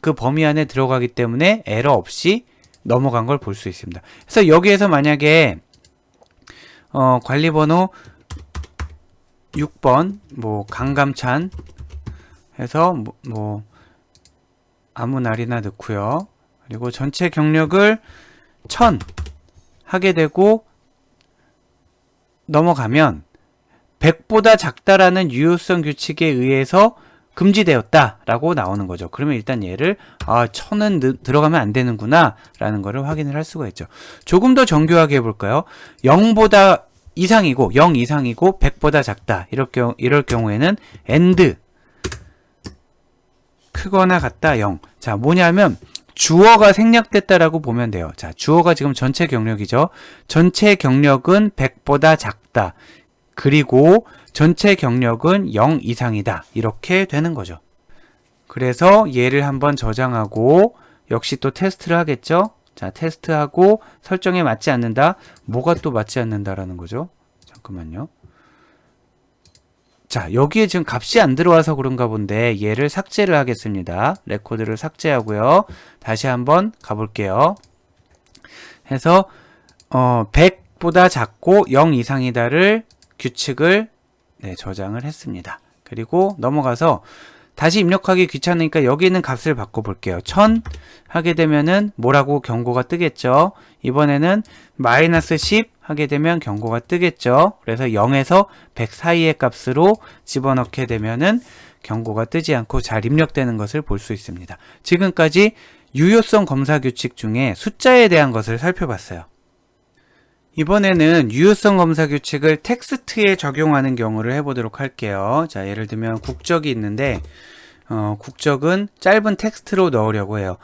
그 범위 안에 들어가기 때문에 에러 없이 넘어간 걸 볼 수 있습니다. 그래서 여기에서 만약에 관리번호 6번 강감찬 해서 아무 날이나 넣고요. 그리고 전체 경력을 1000 하게 되고 넘어가면 100보다 작다라는 유효성 규칙에 의해서 금지되었다 라고 나오는 거죠. 그러면 일단 얘를 1000은 들어가면 안 되는구나 라는 거를 확인을 할 수가 있죠. 조금 더 정교하게 해볼까요? 0보다 이상이고 0 이상이고 100보다 작다 이럴 경우에는 AND 크거나 같다 0. 자, 뭐냐면 주어가 생략됐다라고 보면 돼요. 자, 주어가 지금 전체 경력이죠. 전체 경력은 100보다 작다. 그리고 전체 경력은 0 이상이다. 이렇게 되는 거죠. 그래서 얘를 한번 저장하고 역시 또 테스트를 하겠죠. 자, 테스트하고 설정에 맞지 않는다. 뭐가 또 맞지 않는다라는 거죠. 잠깐만요. 자, 여기에 지금 값이 안 들어와서 그런가 본데 얘를 삭제를 하겠습니다. 레코드를 삭제하고요. 다시 한번 가볼게요. 해서 100보다 작고 0 이상이다를 규칙을 저장을 했습니다. 그리고 넘어가서 다시 입력하기 귀찮으니까 여기 있는 값을 바꿔볼게요. 1000 하게 되면은 뭐라고 경고가 뜨겠죠. 이번에는 -10 하게 되면 경고가 뜨겠죠. 그래서 0에서 100 사이의 값으로 집어넣게 되면은 경고가 뜨지 않고 잘 입력되는 것을 볼 수 있습니다. 지금까지 유효성 검사 규칙 중에 숫자에 대한 것을 살펴봤어요. 이번에는 유효성 검사 규칙을 텍스트에 적용하는 경우를 해보도록 할게요. 자, 예를 들면 국적이 있는데 국적은 짧은 텍스트로 넣으려고 해요.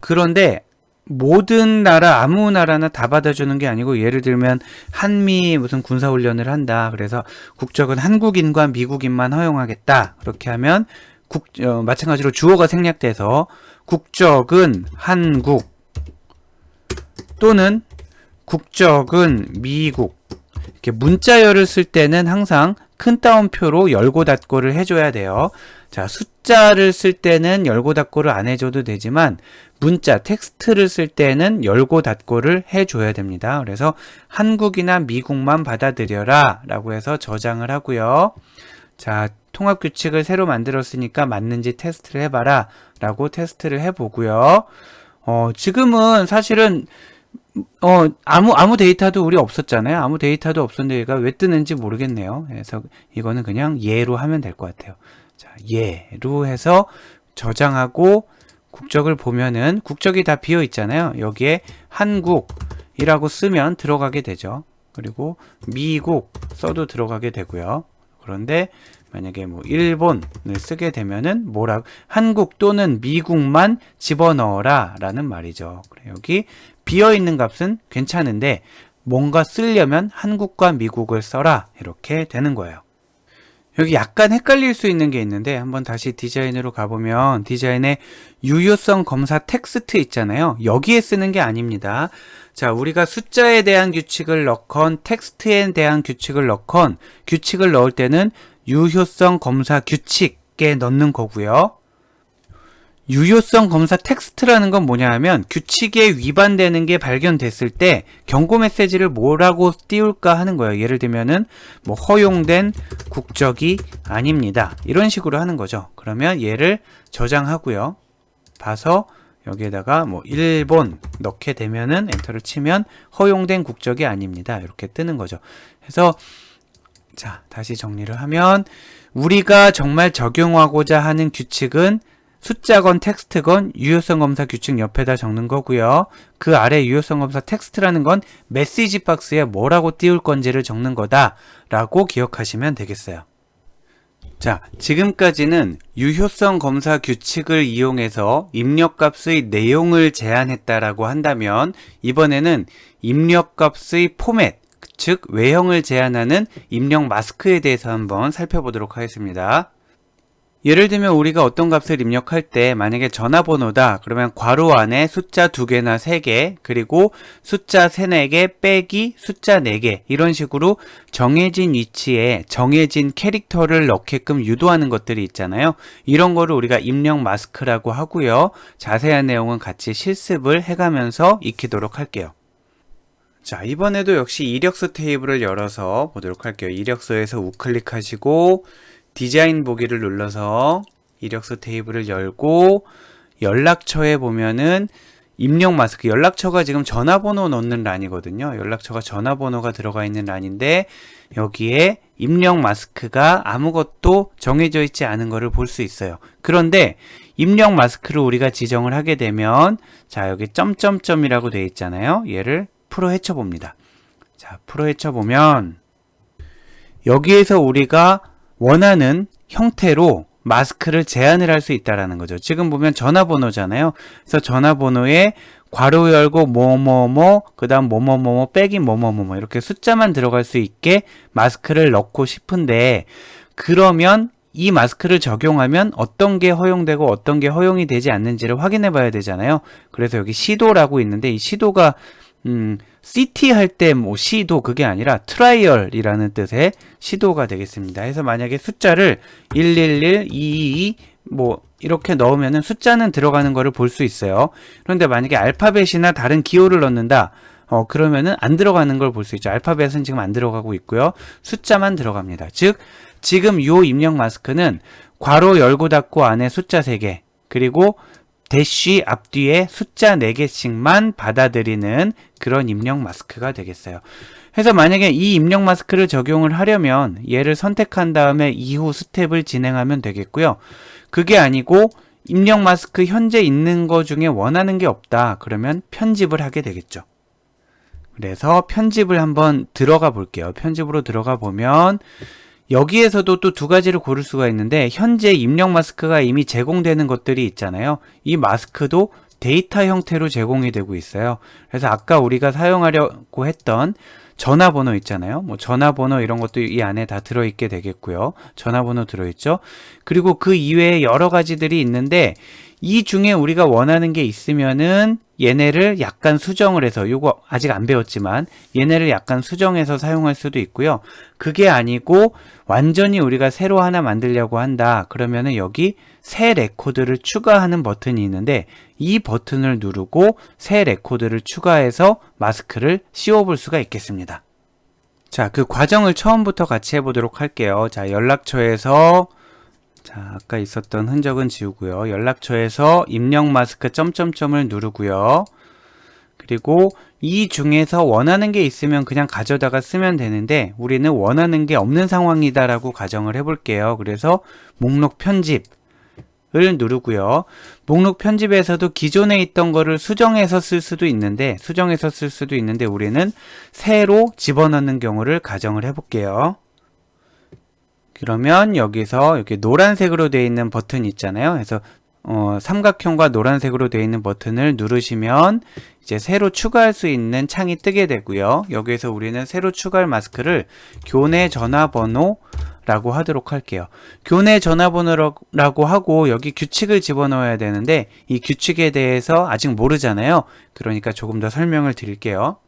그런데 모든 나라, 아무 나라나 다 받아주는 게 아니고 예를 들면 한미 무슨 군사훈련을 한다. 그래서 국적은 한국인과 미국인만 허용하겠다. 그렇게 하면 마찬가지로 주어가 생략돼서 국적은 한국 또는 국적은 미국 이렇게 문자열을 쓸 때는 항상 큰 따옴표로 열고 닫고를 해줘야 돼요. 자, 숫자를 쓸 때는 열고 닫고를 안 해줘도 되지만 문자, 텍스트를 쓸 때는 열고 닫고를 해줘야 됩니다. 그래서 한국이나 미국만 받아들여라 라고 해서 저장을 하고요. 자, 통합규칙을 새로 만들었으니까 맞는지 테스트를 해봐라 라고 테스트를 해보고요. 지금은 사실은 아무 데이터도 우리 없었잖아요. 아무 데이터도 없었는데 얘가 왜 뜨는지 모르겠네요. 그래서 이거는 그냥 예로 하면 될 것 같아요. 자, 예로 해서 저장하고 국적을 보면은 국적이 다 비어 있잖아요. 여기에 한국이라고 쓰면 들어가게 되죠. 그리고 미국 써도 들어가게 되고요. 그런데 만약에 뭐 일본을 쓰게 되면은 한국 또는 미국만 집어넣어라 라는 말이죠. 여기 비어있는 값은 괜찮은데 뭔가 쓰려면 한국과 미국을 써라 이렇게 되는 거예요. 여기 약간 헷갈릴 수 있는 게 있는데 한번 다시 디자인으로 가보면 디자인에 유효성 검사 텍스트 있잖아요. 여기에 쓰는 게 아닙니다. 자, 우리가 숫자에 대한 규칙을 넣건 텍스트에 대한 규칙을 넣건 규칙을 넣을 때는 유효성 검사 규칙에 넣는 거고요. 유효성 검사 텍스트라는 건 뭐냐 하면 규칙에 위반되는 게 발견됐을 때 경고 메시지를 뭐라고 띄울까 하는 거예요. 예를 들면은 뭐 허용된 국적이 아닙니다. 이런 식으로 하는 거죠. 그러면 얘를 저장하고요. 봐서 여기에다가 뭐 일본 넣게 되면은 엔터를 치면 허용된 국적이 아닙니다. 이렇게 뜨는 거죠. 그래서 자, 다시 정리를 하면 우리가 정말 적용하고자 하는 규칙은 숫자건 텍스트건 유효성 검사 규칙 옆에다 적는 거고요. 그 아래 유효성 검사 텍스트라는 건 메시지 박스에 뭐라고 띄울 건지를 적는 거다라고 기억하시면 되겠어요. 자, 지금까지는 유효성 검사 규칙을 이용해서 입력값의 내용을 제한했다라고 한다면 이번에는 입력값의 포맷, 즉 외형을 제한하는 입력 마스크에 대해서 한번 살펴보도록 하겠습니다. 예를 들면 우리가 어떤 값을 입력할 때 만약에 전화번호다 그러면 괄호 안에 숫자 2개나 3개 그리고 숫자 3, 4개 빼기 숫자 4개 이런 식으로 정해진 위치에 정해진 캐릭터를 넣게끔 유도하는 것들이 있잖아요. 이런 거를 우리가 입력 마스크라고 하고요. 자세한 내용은 같이 실습을 해가면서 익히도록 할게요. 자, 이번에도 역시 이력서 테이블을 열어서 보도록 할게요. 이력서에서 우클릭하시고 디자인 보기를 눌러서 이력서 테이블을 열고 연락처에 보면은 입력 마스크, 연락처가 지금 전화번호 넣는 란이거든요. 연락처가 전화번호가 들어가 있는 란인데 여기에 입력 마스크가 아무것도 정해져 있지 않은 거를 볼 수 있어요. 그런데 입력 마스크를 우리가 지정을 하게 되면 자, 여기 점점점이라고 되어 있잖아요. 얘를 풀어 헤쳐 봅니다. 자, 풀어 헤쳐 보면 여기에서 우리가 원하는 형태로 마스크를 제한을 할 수 있다라는 거죠. 지금 보면 전화번호잖아요. 그래서 전화번호에 괄호 열고 뭐뭐뭐 그 다음 뭐뭐뭐뭐 빼기 뭐뭐뭐뭐 이렇게 숫자만 들어갈 수 있게 마스크를 넣고 싶은데 그러면 이 마스크를 적용하면 어떤 게 허용되고 어떤 게 허용이 되지 않는지를 확인해 봐야 되잖아요. 그래서 여기 시도라고 있는데 이 시도가 CT 할 때 뭐 시도 그게 아니라 트라이얼이라는 뜻의 시도가 되겠습니다. 그래서 만약에 숫자를 111, 222 뭐 이렇게 넣으면은 숫자는 들어가는 거를 볼 수 있어요. 그런데 만약에 알파벳이나 다른 기호를 넣는다. 그러면은 안 들어가는 걸 볼 수 있죠. 알파벳은 지금 안 들어가고 있고요. 숫자만 들어갑니다. 즉 지금 요 입력 마스크는 괄호 열고 닫고 안에 숫자 3개 그리고 대쉬 앞뒤에 숫자 4개씩만 받아들이는 그런 입력 마스크가 되겠어요. 그래서 만약에 이 입력 마스크를 적용을 하려면 얘를 선택한 다음에 이후 스텝을 진행하면 되겠고요. 그게 아니고 입력 마스크 현재 있는 거 중에 원하는 게 없다. 그러면 편집을 하게 되겠죠. 그래서 편집을 한번 들어가 볼게요. 편집으로 들어가 보면 여기에서도 또 두 가지를 고를 수가 있는데 현재 입력 마스크가 이미 제공되는 것들이 있잖아요. 이 마스크도 데이터 형태로 제공이 되고 있어요. 그래서 아까 우리가 사용하려고 했던 전화번호 있잖아요. 뭐 전화번호 이런 것도 이 안에 다 들어있게 되겠고요. 전화번호 들어있죠. 그리고 그 이외에 여러 가지들이 있는데 이 중에 우리가 원하는 게 있으면은 얘네를 약간 수정을 해서 요거 아직 안 배웠지만 얘네를 약간 수정해서 사용할 수도 있고요. 그게 아니고 완전히 우리가 새로 하나 만들려고 한다. 그러면은 여기 새 레코드를 추가하는 버튼이 있는데 이 버튼을 누르고 새 레코드를 추가해서 마스크를 씌워볼 수가 있겠습니다. 자, 그 과정을 처음부터 같이 해보도록 할게요. 자, 연락처에서 자, 아까 있었던 흔적은 지우고요. 연락처에서 입력 마스크 점점점을 누르고요. 그리고 이 중에서 원하는 게 있으면 그냥 가져다가 쓰면 되는데 우리는 원하는 게 없는 상황이다 라고 가정을 해볼게요. 그래서 목록 편집을 누르고요. 목록 편집에서도 기존에 있던 거를 수정해서 쓸 수도 있는데 우리는 새로 집어넣는 경우를 가정을 해볼게요. 그러면 여기서 이렇게 노란색으로 되어 있는 버튼 있잖아요. 그래서 삼각형과 노란색으로 되어 있는 버튼을 누르시면 이제 새로 추가할 수 있는 창이 뜨게 되고요. 여기에서 우리는 새로 추가할 마스크를 교내 전화번호라고 하도록 할게요. 교내 전화번호라고 하고 여기 규칙을 집어넣어야 되는데 이 규칙에 대해서 아직 모르잖아요. 그러니까 조금 더 설명을 드릴게요.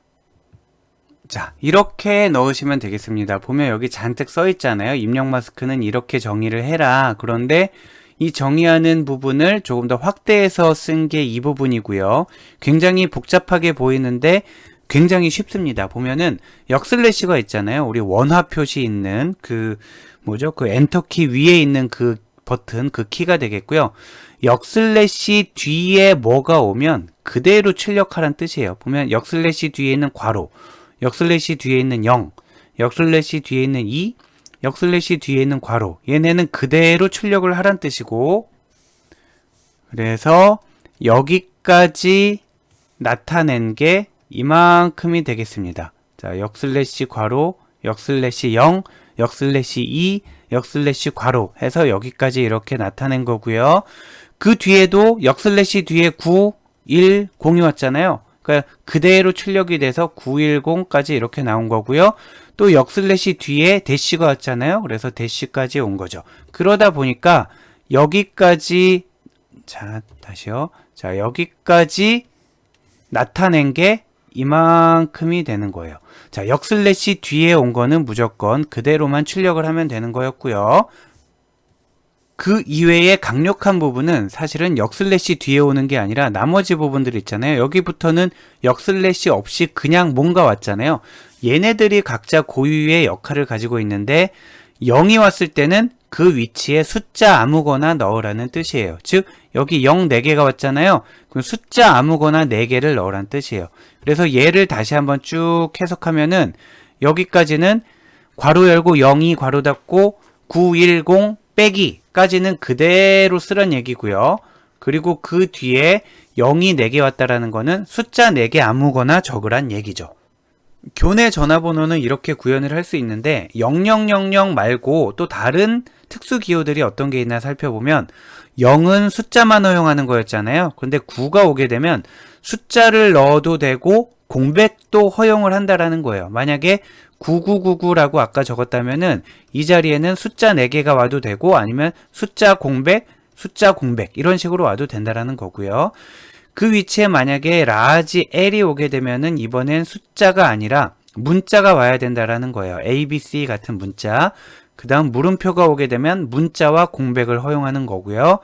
자, 이렇게 넣으시면 되겠습니다. 보면 여기 잔뜩 써 있잖아요. 입력 마스크는 이렇게 정의를 해라. 그런데 이 정의하는 부분을 조금 더 확대해서 쓴 게 이 부분이고요. 굉장히 복잡하게 보이는데 굉장히 쉽습니다. 보면은 역슬래시가 있잖아요. 우리 원화 표시 있는 그 엔터키 위에 있는 그 버튼, 그 키가 되겠고요. 역슬래시 뒤에 뭐가 오면 그대로 출력하라는 뜻이에요. 보면 역슬래시 뒤에 있는 괄호, 역슬래시 뒤에 있는 0, 역슬래시 뒤에 있는 2, 역슬래시 뒤에 있는 괄호, 얘네는 그대로 출력을 하란 뜻이고, 그래서 여기까지 나타낸 게 이만큼이 되겠습니다. 자, 역슬래시 괄호, 역슬래시 0, 역슬래시 2, 역슬래시 괄호 해서 여기까지 이렇게 나타낸 거고요. 그 뒤에도 역슬래시 뒤에 9, 1, 0이 왔잖아요. 그러니까 그대로 출력이 돼서 910까지 이렇게 나온 거고요. 또 역슬래시 뒤에 대시가 왔잖아요. 그래서 대시까지 온 거죠. 그러다 보니까 여기까지 자, 다시요. 자, 여기까지 나타낸 게 이만큼이 되는 거예요. 자, 역슬래시 뒤에 온 거는 무조건 그대로만 출력을 하면 되는 거였고요. 그 이외의 강력한 부분은 사실은 역슬래시 뒤에 오는 게 아니라 나머지 부분들 있잖아요. 여기부터는 역슬래시 없이 그냥 뭔가 왔잖아요. 얘네들이 각자 고유의 역할을 가지고 있는데 0이 왔을 때는 그 위치에 숫자 아무거나 넣으라는 뜻이에요. 즉 여기 0 4개가 왔잖아요. 그럼 숫자 아무거나 4개를 넣으라는 뜻이에요. 그래서 얘를 다시 한번 쭉 해석하면은 여기까지는 괄호 열고 02 괄호 닫고 910 빼기까지는 그대로 쓰란 얘기고요. 그리고 그 뒤에 0이 4개 왔다라는 거는 숫자 4개 아무거나 적으란 얘기죠. 교내 전화번호는 이렇게 구현을 할 수 있는데 0000 말고 또 다른 특수 기호들이 어떤 게 있나 살펴보면 0은 숫자만 허용하는 거였잖아요. 근데 9가 오게 되면 숫자를 넣어도 되고 공백도 허용을 한다라는 거예요. 만약에 9999라고 아까 적었다면은 이 자리에는 숫자 4개가 와도 되고 아니면 숫자 공백 이런 식으로 와도 된다라는 거고요. 그 위치에 만약에 라지 L이 오게 되면은 이번엔 숫자가 아니라 문자가 와야 된다라는 거예요. A, B, C 같은 문자. 그 다음 물음표가 오게 되면 문자와 공백을 허용하는 거고요.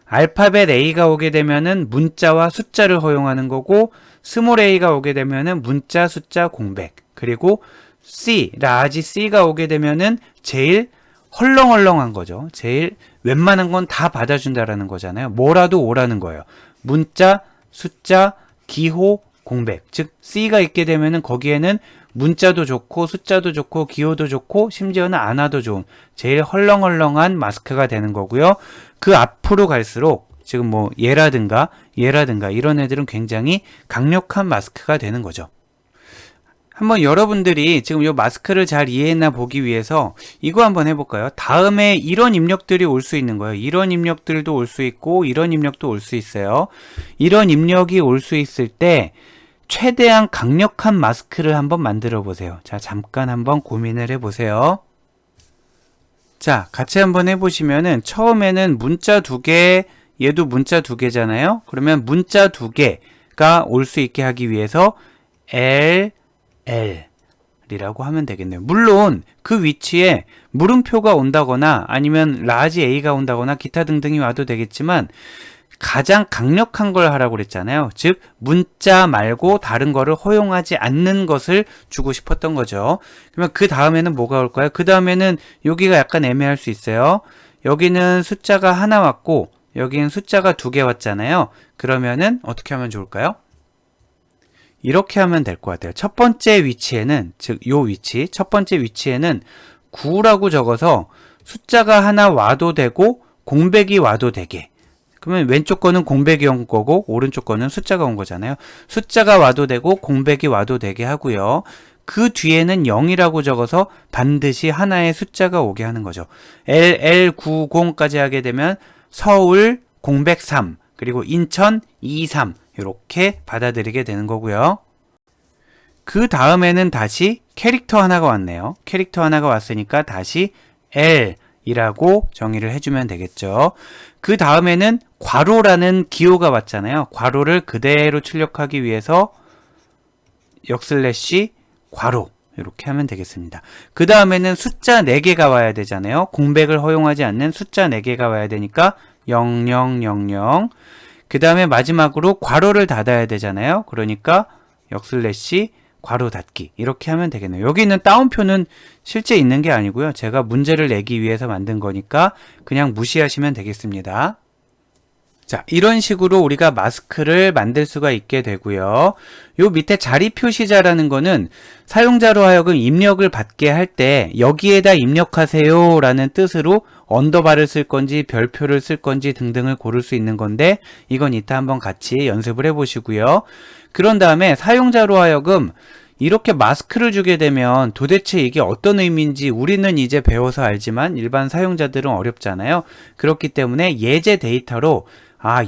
알파벳 A가 오게 되면은 문자와 숫자를 허용하는 거고, 스몰 a가 오게 되면은 문자, 숫자, 공백. 그리고 C, 라지 C가 오게 되면은 제일 헐렁헐렁한 거죠. 제일 웬만한 건 다 받아준다라는 거잖아요. 뭐라도 오라는 거예요. 문자, 숫자, 기호, 공백. 즉 C가 있게 되면은 거기에는 문자도 좋고 숫자도 좋고 기호도 좋고 심지어는 안 와도 좋은 제일 헐렁헐렁한 마스크가 되는 거고요. 그 앞으로 갈수록 지금 뭐 얘라든가 이런 애들은 굉장히 강력한 마스크가 되는 거죠. 한번 여러분들이 지금 이 마스크를 잘 이해했나 보기 위해서 이거 한번 해볼까요? 다음에 이런 입력들이 올 수 있는 거예요. 이런 입력들도 올 수 있고 이런 입력도 올 수 있어요. 이런 입력이 올 수 있을 때 최대한 강력한 마스크를 한번 만들어 보세요. 자, 잠깐 한번 고민을 해보세요. 자, 같이 한번 해보시면은 처음에는 문자 2개, 얘도 문자 2개잖아요. 그러면 문자 2개가 올 수 있게 하기 위해서 L이라고 하면 되겠네요. 물론 그 위치에 물음표가 온다거나 아니면 라지 A가 온다거나 기타 등등이 와도 되겠지만 가장 강력한 걸 하라고 그랬잖아요. 즉 문자 말고 다른 거를 허용하지 않는 것을 주고 싶었던 거죠. 그러면 그 다음에는 뭐가 올까요? 그 다음에는 여기가 약간 애매할 수 있어요. 여기는 숫자가 하나 왔고 여기는 숫자가 2개 왔잖아요. 그러면은 어떻게 하면 좋을까요? 이렇게 하면 될 것 같아요. 첫 번째 위치에는, 즉 요 위치, 첫 번째 위치에는 9라고 적어서 숫자가 하나 와도 되고 공백이 와도 되게. 그러면 왼쪽 거는 공백이 온 거고 오른쪽 거는 숫자가 온 거잖아요. 숫자가 와도 되고 공백이 와도 되게 하고요. 그 뒤에는 0이라고 적어서 반드시 하나의 숫자가 오게 하는 거죠. LL90까지 하게 되면 서울 공백 3 그리고 인천 23 이렇게 받아들이게 되는 거고요. 그 다음에는 다시 캐릭터 하나가 왔네요. 캐릭터 하나가 왔으니까 다시 L이라고 정의를 해주면 되겠죠. 그 다음에는 괄호라는 기호가 왔잖아요. 괄호를 그대로 출력하기 위해서 역슬래시 괄호 이렇게 하면 되겠습니다. 그 다음에는 숫자 4개가 와야 되잖아요. 공백을 허용하지 않는 숫자 4개가 와야 되니까 0000. 그 다음에 마지막으로 괄호를 닫아야 되잖아요. 그러니까 역슬래시 괄호 닫기 이렇게 하면 되겠네요. 여기 있는 따옴표는 실제 있는 게 아니고요. 제가 문제를 내기 위해서 만든 거니까 그냥 무시하시면 되겠습니다. 자, 이런 식으로 우리가 마스크를 만들 수가 있게 되고요. 요 밑에 자리 표시자라는 거는 사용자로 하여금 입력을 받게 할 때 여기에다 입력하세요 라는 뜻으로 언더바를 쓸 건지 별표를 쓸 건지 등등을 고를 수 있는 건데 이건 이따 한번 같이 연습을 해 보시고요. 그런 다음에 사용자로 하여금 이렇게 마스크를 주게 되면 도대체 이게 어떤 의미인지 우리는 이제 배워서 알지만 일반 사용자들은 어렵잖아요. 그렇기 때문에 예제 데이터로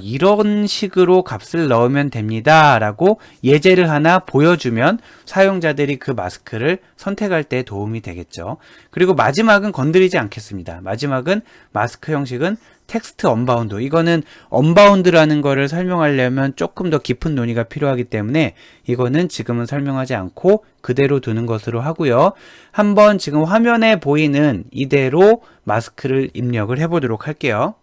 이런 식으로 값을 넣으면 됩니다 라고 예제를 하나 보여주면 사용자들이 그 마스크를 선택할 때 도움이 되겠죠. 그리고 마지막은 건드리지 않겠습니다. 마지막은 마스크 형식은 텍스트 언바운드. 이거는 언바운드라는 거를 설명하려면 조금 더 깊은 논의가 필요하기 때문에 이거는 지금은 설명하지 않고 그대로 두는 것으로 하고요. 한번 지금 화면에 보이는 이대로 마스크를 입력을 해보도록 할게요.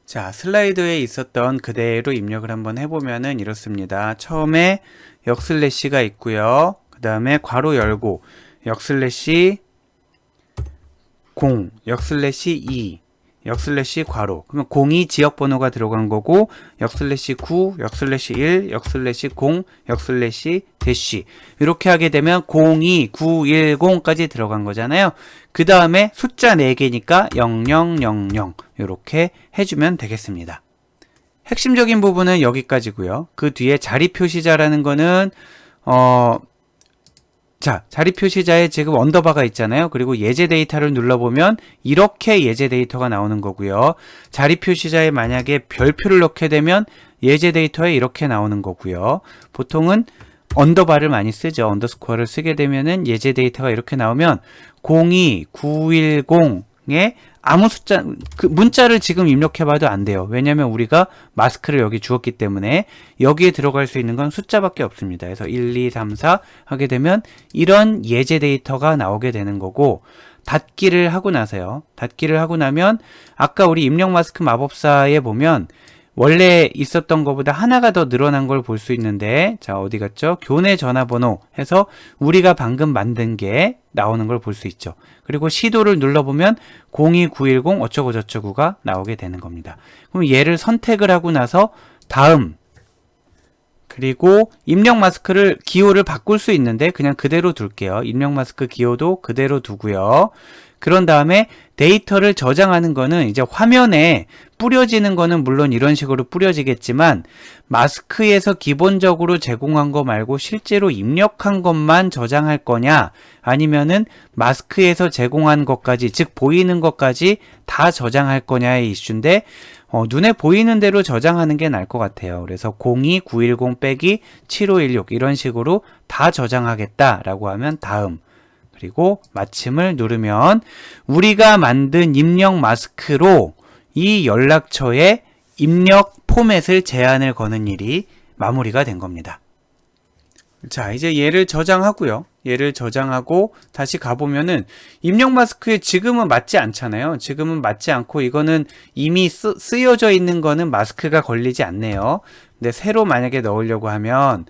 자, 슬라이드에 있었던 그대로 입력을 한번 해보면은 이렇습니다. 처음에 역슬래시가 있고요. 그 다음에 괄호 열고 역슬래시 0, 역/2, 역/, 괄호. 그러면 02 지역 번호가 들어간 거고, 역/9, 역/1, 역/0, 역/ 대쉬. 이렇게 하게 되면 02910까지 들어간 거잖아요. 그 다음에 숫자 4개니까 0000 이렇게 해주면 되겠습니다. 핵심적인 부분은 여기까지고요. 그 뒤에 자리 표시자라는 거는 자, 자리 표시자에 지금 언더바가 있잖아요. 그리고 예제 데이터를 눌러보면 이렇게 예제 데이터가 나오는 거고요. 자리 표시자에 만약에 별표를 넣게 되면 예제 데이터에 이렇게 나오는 거고요. 보통은 언더바를 많이 쓰죠. 언더스코어를 쓰게 되면은 예제 데이터가 이렇게 나오면 02910에 아무 숫자, 그 문자를 지금 입력해봐도 안 돼요. 왜냐면 우리가 마스크를 여기 주었기 때문에 여기에 들어갈 수 있는 건 숫자밖에 없습니다. 그래서 1, 2, 3, 4 하게 되면 이런 예제 데이터가 나오게 되는 거고, 닫기를 하고 나서요. 닫기를 하고 나면 아까 우리 입력 마스크 마법사에 보면 원래 있었던 것보다 하나가 더 늘어난 걸 볼 수 있는데, 자, 어디 갔죠? 교내 전화번호 해서 우리가 방금 만든 게 나오는 걸 볼 수 있죠. 그리고 시도를 눌러보면 02910 어쩌고저쩌고가 나오게 되는 겁니다. 그럼 얘를 선택을 하고 나서 다음, 그리고 입력 마스크를 기호를 바꿀 수 있는데 그냥 그대로 둘게요. 입력 마스크 기호도 그대로 두고요. 그런 다음에 데이터를 저장하는 거는 이제 화면에 뿌려지는 거는 물론 이런 식으로 뿌려지겠지만, 마스크에서 기본적으로 제공한 거 말고 실제로 입력한 것만 저장할 거냐, 아니면은 마스크에서 제공한 것까지, 즉 보이는 것까지 다 저장할 거냐의 이슈인데, 눈에 보이는 대로 저장하는 게 나을 것 같아요. 그래서 02910 빼기 7516 이런 식으로 다 저장하겠다라고 하면 다음, 그리고 마침을 누르면 우리가 만든 입력 마스크로 이 연락처에 입력 포맷을 제한을 거는 일이 마무리가 된 겁니다. 자, 이제 얘를 저장하고요. 얘를 저장하고 다시 가보면은 입력 마스크에 지금은 맞지 않잖아요. 지금은 맞지 않고 이거는 이미 쓰여져 있는 거는 마스크가 걸리지 않네요. 근데 새로 만약에 넣으려고 하면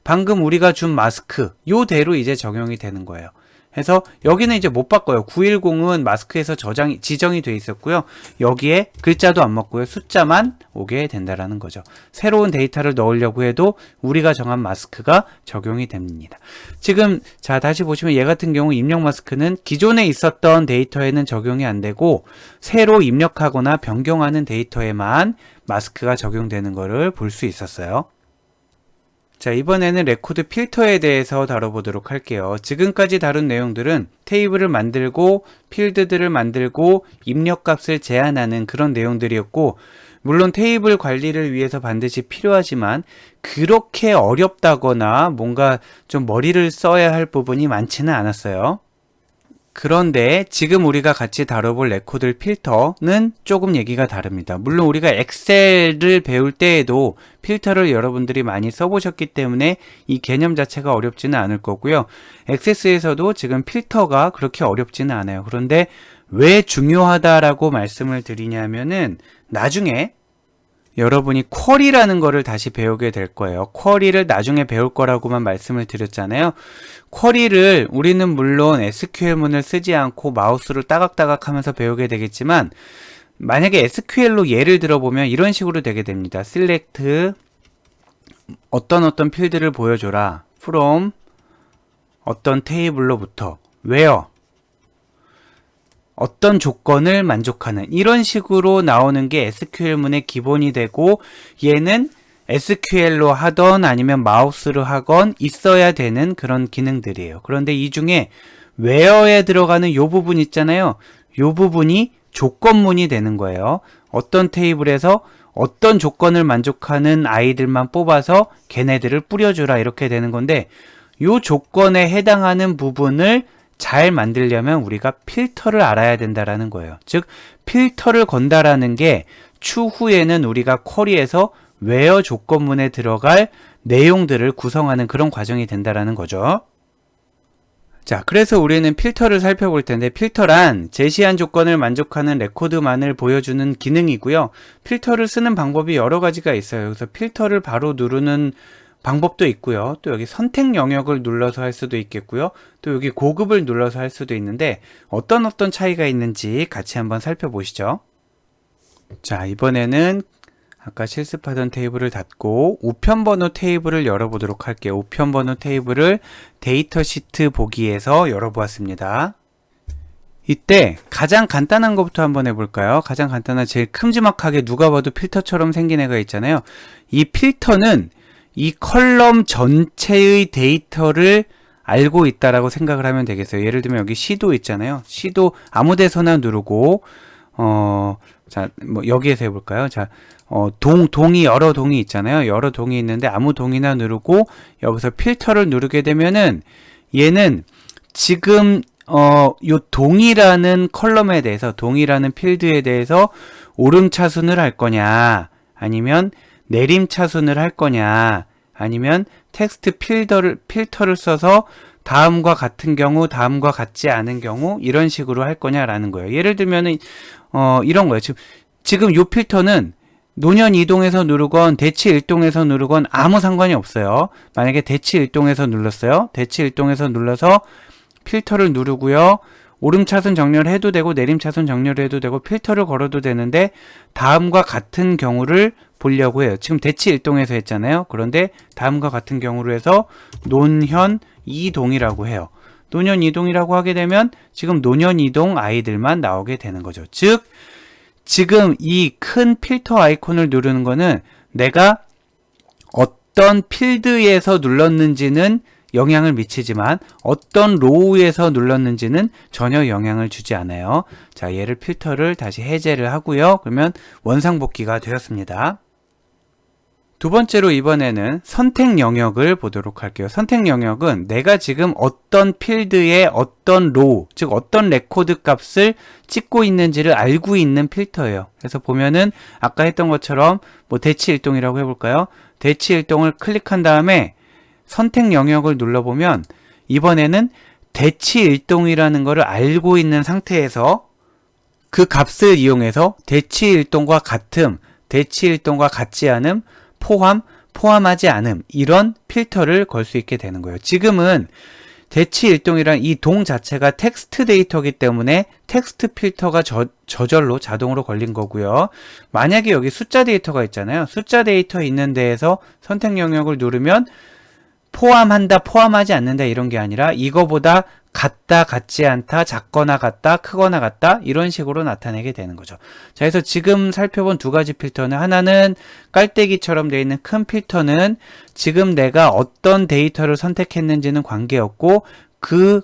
방금 우리가 준 마스크 요대로 이제 적용이 되는 거예요. 그래서 여기는 이제 못 바꿔요. 910은 마스크에서 지정이 돼 있었고요. 여기에 글자도 안 먹고요. 숫자만 오게 된다라는 거죠. 새로운 데이터를 넣으려고 해도 우리가 정한 마스크가 적용이 됩니다. 지금 자, 다시 보시면 얘 같은 경우 입력 마스크는 기존에 있었던 데이터에는 적용이 안 되고 새로 입력하거나 변경하는 데이터에만 마스크가 적용되는 것을 볼 수 있었어요. 자, 이번에는 레코드 필터에 대해서 다뤄보도록 할게요. 지금까지 다룬 내용들은 테이블을 만들고 필드들을 만들고 입력값을 제한하는 그런 내용들이었고, 물론 테이블 관리를 위해서 반드시 필요하지만 그렇게 어렵다거나 뭔가 좀 머리를 써야 할 부분이 많지는 않았어요. 그런데 지금 우리가 같이 다뤄볼 레코드 필터는 조금 얘기가 다릅니다. 물론 우리가 엑셀을 배울 때에도 필터를 여러분들이 많이 써보셨기 때문에 이 개념 자체가 어렵지는 않을 거고요. 액세스에서도 지금 필터가 그렇게 어렵지는 않아요. 그런데 왜 중요하다라고 말씀을 드리냐면은 나중에 여러분이 쿼리라는 거를 다시 배우게 될 거예요. 쿼리를 나중에 배울 거라고만 말씀을 드렸잖아요. 쿼리를 우리는 물론 SQL문을 쓰지 않고 마우스를 따각따각 하면서 배우게 되겠지만, 만약에 SQL로 예를 들어보면 이런 식으로 되게 됩니다. select 어떤 필드를 보여줘라. from 어떤 테이블로부터 where 어떤 조건을 만족하는, 이런 식으로 나오는 게 SQL문의 기본이 되고, 얘는 SQL로 하던 아니면 마우스로 하건 있어야 되는 그런 기능들이에요. 그런데 이 중에 where에 들어가는 요 부분 있잖아요. 요 부분이 조건문이 되는 거예요. 어떤 테이블에서 어떤 조건을 만족하는 아이들만 뽑아서 걔네들을 뿌려주라, 이렇게 되는 건데, 요 조건에 해당하는 부분을 잘 만들려면 우리가 필터를 알아야 된다라는 거예요. 즉 필터를 건다라는 게 추후에는 우리가 쿼리에서 where 조건문에 들어갈 내용들을 구성하는 그런 과정이 된다라는 거죠. 자, 그래서 우리는 필터를 살펴볼 텐데, 필터란 제시한 조건을 만족하는 레코드만을 보여주는 기능이고요. 필터를 쓰는 방법이 여러 가지가 있어요. 그래서 필터를 바로 누르는 방법도 있고요. 또 여기 선택 영역을 눌러서 할 수도 있겠고요. 또 여기 고급을 눌러서 할 수도 있는데 어떤 차이가 있는지 같이 한번 살펴보시죠. 자, 이번에는 아까 실습하던 테이블을 닫고 우편번호 테이블을 열어보도록 할게요. 우편번호 테이블을 데이터 시트 보기에서 열어보았습니다. 이때 가장 간단한 것부터 한번 해볼까요? 가장 간단한 제일 큼지막하게 누가 봐도 필터처럼 생긴 애가 있잖아요. 이 필터는 이 컬럼 전체의 데이터를 알고 있다라고 생각을 하면 되겠어요. 예를 들면 여기 시도 있잖아요. 시도 아무 데서나 누르고 자, 뭐 여기에서 해볼까요? 자, 동이 여러 동이 있잖아요. 여러 동이 있는데 아무 동이나 누르고 여기서 필터를 누르게 되면은 얘는 지금 요 동이라는 컬럼에 대해서 동이라는 필드에 대해서 오름차순을 할 거냐 아니면 내림차순을 할 거냐 아니면 텍스트 필터를 써서 다음과 같은 경우 다음과 같지 않은 경우 이런 식으로 할 거냐라는 거예요. 예를 들면은 이런 거예요. 지금 요 필터는 노년 이동해서 누르건 대치 일동해서 누르건 아무 상관이 없어요. 만약에 대치 일동해서 눌렀어요. 대치 일동해서 눌러서 필터를 누르고요. 오름차순 정렬 해도 되고 내림차순 정렬 해도 되고 필터를 걸어도 되는데 다음과 같은 경우를 보려고 해요. 지금 대치 일동해서 했잖아요. 그런데 다음과 같은 경우로 해서 논현 이동이라고 해요. 노년 이동이라고 하게 되면 지금 노년 이동 아이들만 나오게 되는 거죠. 즉 지금 이 큰 필터 아이콘을 누르는 거는 내가 어떤 필드에서 눌렀는지는 영향을 미치지만 어떤 로우에서 눌렀는지는 전혀 영향을 주지 않아요. 자, 얘를 필터를 다시 해제를 하고요. 그러면 원상복귀가 되었습니다. 두 번째로 이번에는 선택 영역을 보도록 할게요. 선택 영역은 내가 지금 어떤 필드에 어떤 로우, 즉 어떤 레코드 값을 찍고 있는지를 알고 있는 필터예요. 그래서 보면은 아까 했던 것처럼 뭐 대치 일동이라고 해볼까요? 대치 일동을 클릭한 다음에 선택 영역을 눌러보면 이번에는 대치 일동이라는 것을 알고 있는 상태에서 그 값을 이용해서 대치 일동과 같음, 대치 일동과 같지 않음, 포함하지 않음 이런 필터를 걸 수 있게 되는 거예요. 지금은 대치 일동이란 이 동 자체가 텍스트 데이터이기 때문에 텍스트 필터가 저절로 자동으로 걸린 거고요. 만약에 여기 숫자 데이터가 있잖아요. 숫자 데이터 있는 데에서 선택 영역을 누르면 포함한다, 포함하지 않는다 이런 게 아니라 이거보다 같다, 같지 않다, 작거나 같다, 크거나 같다 이런 식으로 나타내게 되는 거죠. 자, 그래서 지금 살펴본 두 가지 필터는 하나는 깔때기처럼 되어 있는 큰 필터는 지금 내가 어떤 데이터를 선택했는지는 관계없고 그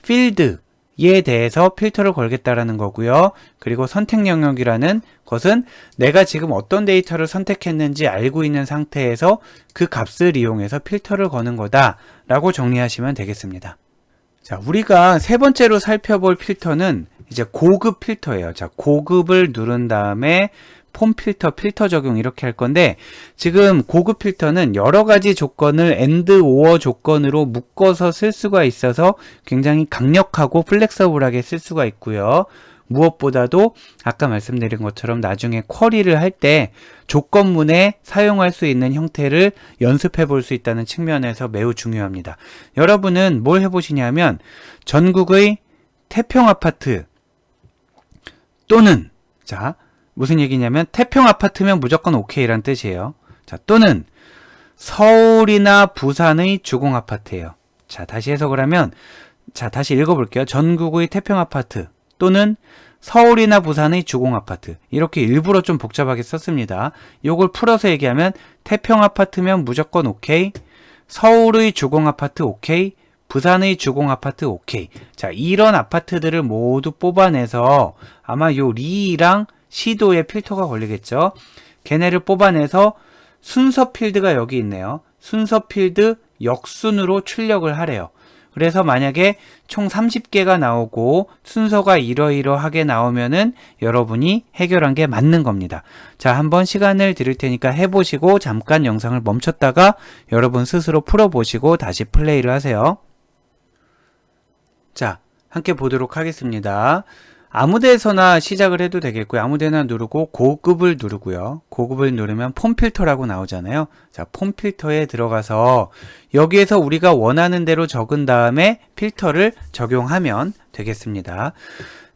필드에 대해서 필터를 걸겠다라는 거고요. 그리고 선택 영역이라는 것은 내가 지금 어떤 데이터를 선택했는지 알고 있는 상태에서 그 값을 이용해서 필터를 거는 거다라고 정리하시면 되겠습니다. 자, 우리가 세 번째로 살펴볼 필터는 이제 고급 필터예요. 자, 고급을 누른 다음에 폼 필터 적용 이렇게 할 건데 지금 고급 필터는 여러 가지 조건을 AND OR 조건으로 묶어서 쓸 수가 있어서 굉장히 강력하고 플렉서블하게 쓸 수가 있고요. 무엇보다도 아까 말씀드린 것처럼 나중에 쿼리를 할 때 조건문에 사용할 수 있는 형태를 연습해 볼 수 있다는 측면에서 매우 중요합니다. 여러분은 뭘 해보시냐면 전국의 태평아파트 또는 자 무슨 얘기냐면 태평아파트면 무조건 OK라는 뜻이에요. 자, 또는 서울이나 부산의 주공아파트예요. 자, 다시 해석을 하면 자, 다시 읽어볼게요. 전국의 태평아파트 또는 서울이나 부산의 주공아파트 이렇게 일부러 좀 복잡하게 썼습니다. 이걸 풀어서 얘기하면 태평아파트면 무조건 오케이, 서울의 주공아파트 오케이, 부산의 주공아파트 오케이. 자, 이런 아파트들을 모두 뽑아내서 아마 요 리랑 시도에 필터가 걸리겠죠. 걔네를 뽑아내서 순서 필드가 여기 있네요. 순서 필드 역순으로 출력을 하래요. 그래서 만약에 총 30개가 나오고 순서가 이러이러하게 나오면은 여러분이 해결한 게 맞는 겁니다. 자, 한번 시간을 드릴 테니까 해보시고 잠깐 영상을 멈췄다가 여러분 스스로 풀어보시고 다시 플레이를 하세요. 자, 함께 보도록 하겠습니다. 아무 데서나 시작을 해도 되겠고요. 아무 데나 누르고 고급을 누르고요. 고급을 누르면 폼 필터라고 나오잖아요. 자, 폼 필터에 들어가서 여기에서 우리가 원하는 대로 적은 다음에 필터를 적용하면 되겠습니다.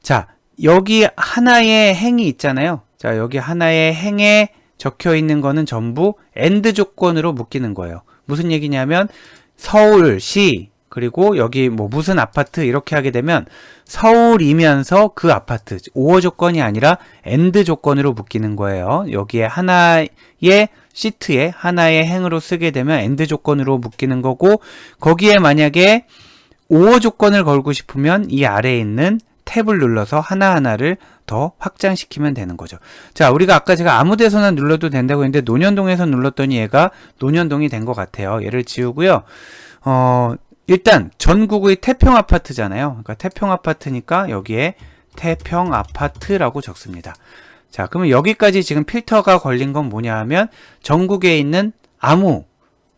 자, 여기 하나의 행이 있잖아요. 자, 여기 하나의 행에 적혀 있는 거는 전부 AND 조건으로 묶이는 거예요. 무슨 얘기냐면 서울시 그리고 여기 뭐 무슨 아파트 이렇게 하게 되면 서울이면서 그 아파트 오어 조건이 아니라 AND 조건으로 묶이는 거예요. 여기에 하나의 시트에 하나의 행으로 쓰게 되면 AND 조건으로 묶이는 거고, 거기에 만약에 오어 조건을 걸고 싶으면 이 아래에 있는 탭을 눌러서 하나하나를 더 확장시키면 되는 거죠. 자, 우리가 아까 제가 아무 데서나 눌러도 된다고 했는데 논현동에서 눌렀더니 얘가 논현동이 된 것 같아요. 얘를 지우고요. 일단 전국의 태평 아파트잖아요. 그러니까 태평 아파트니까 여기에 태평 아파트라고 적습니다. 자, 그러면 여기까지 지금 필터가 걸린 건 뭐냐 하면 전국에 있는 아무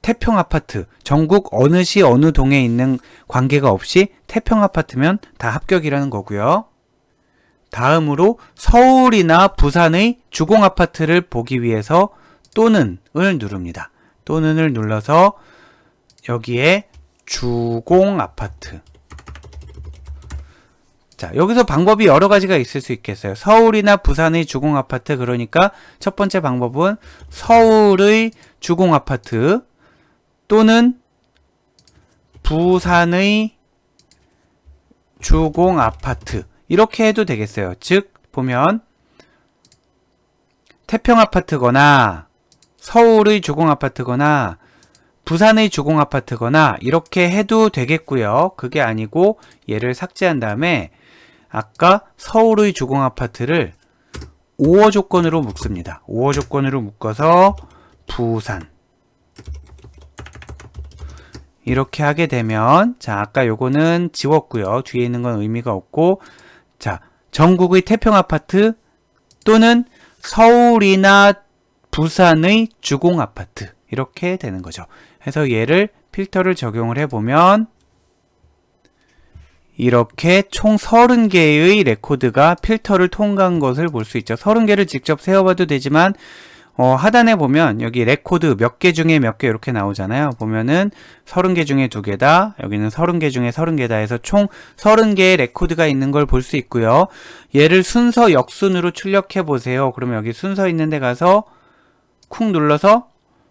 태평 아파트, 전국 어느 시 어느 동에 있는 관계가 없이 태평 아파트면 다 합격이라는 거고요. 다음으로 서울이나 부산의 주공 아파트를 보기 위해서 또는을 누릅니다. 또는을 눌러서 여기에 주공 아파트. 자, 여기서 방법이 여러 가지가 있을 수 있겠어요. 서울이나 부산의 주공 아파트, 그러니까 첫 번째 방법은 서울의 주공 아파트 또는 부산의 주공 아파트 이렇게 해도 되겠어요. 즉 보면 태평 아파트거나 서울의 주공 아파트거나 부산의 주공 아파트거나 이렇게 해도 되겠고요. 그게 아니고 얘를 삭제한 다음에 아까 서울의 주공 아파트를 오어 조건으로 묶습니다. 오어 조건으로 묶어서 부산 이렇게 하게 되면, 자, 아까 요거는 지웠고요. 뒤에 있는 건 의미가 없고, 자, 전국의 태평 아파트 또는 서울이나 부산의 주공 아파트 이렇게 되는 거죠. 그래서 얘를 필터를 적용을 해보면 이렇게 총 30개의 레코드가 필터를 통과한 것을 볼 수 있죠. 30개를 직접 세어봐도 되지만 하단에 보면 여기 레코드 몇 개 중에 몇 개 이렇게 나오잖아요. 보면은 30개 중에 2개다. 여기는 30개 중에 30개다 해서 총 30개의 레코드가 있는 걸 볼 수 있고요. 얘를 순서 역순으로 출력해 보세요. 그러면 여기 순서 있는 데 가서 쿵 눌러서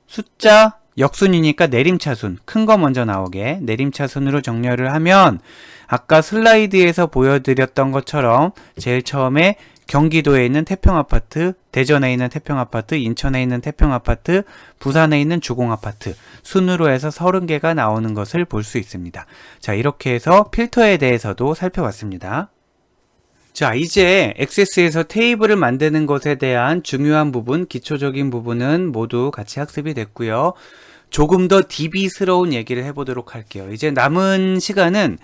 숫자 역순이니까 내림차순, 큰 거 먼저 나오게 내림차순으로 정렬을 하면 아까 슬라이드에서 보여드렸던 것처럼 제일 처음에 경기도에 있는 태평아파트, 대전에 있는 태평아파트, 인천에 있는 태평아파트, 부산에 있는 주공아파트 순으로 해서 30개가 나오는 것을 볼 수 있습니다. 자, 이렇게 해서 필터에 대해서도 살펴봤습니다. 자, 이제 액세스에서 테이블을 만드는 것에 대한 중요한 부분, 기초적인 부분은 모두 같이 학습이 됐고요. 조금 더 DB스러운 얘기를 해보도록 할게요. 이제 남은 시간은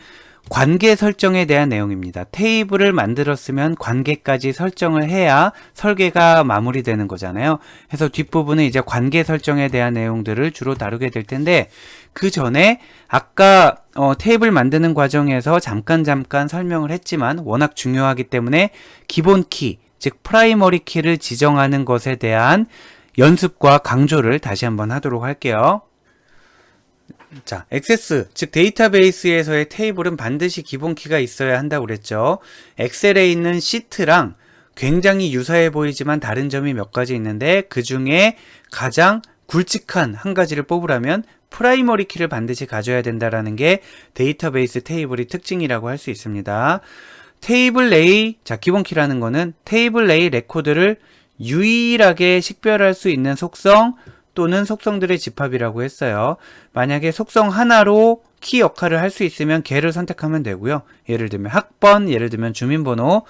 관계 설정에 대한 내용입니다. 테이블을 만들었으면 관계까지 설정을 해야 설계가 마무리되는 거잖아요. 그래서 뒷부분은 이제 관계 설정에 대한 내용들을 주로 다루게 될 텐데, 그 전에 아까 테이블 만드는 과정에서 잠깐 설명을 했지만 워낙 중요하기 때문에 기본 키, 즉 프라이머리 키를 지정하는 것에 대한 연습과 강조를 다시 한번 하도록 할게요. 자, 액세스, 즉 데이터베이스에서의 테이블은 반드시 기본키가 있어야 한다고 그랬죠. 엑셀에 있는 시트랑 굉장히 유사해 보이지만 다른 점이 몇 가지 있는데, 그 중에 가장 굵직한 한 가지를 뽑으라면 프라이머리 키를 반드시 가져야 된다라는 게 데이터베이스 테이블의 특징이라고 할 수 있습니다. 테이블 내의, 자, 기본키라는 거는 테이블 내의 레코드를 유일하게 식별할 수 있는 속성 또는 속성들의 집합이라고 했어요. 만약에 속성 하나로 키 역할을 할 수 있으면 걔를 선택하면 되고요. 예를 들면 학번, 예를 들면 주민번호.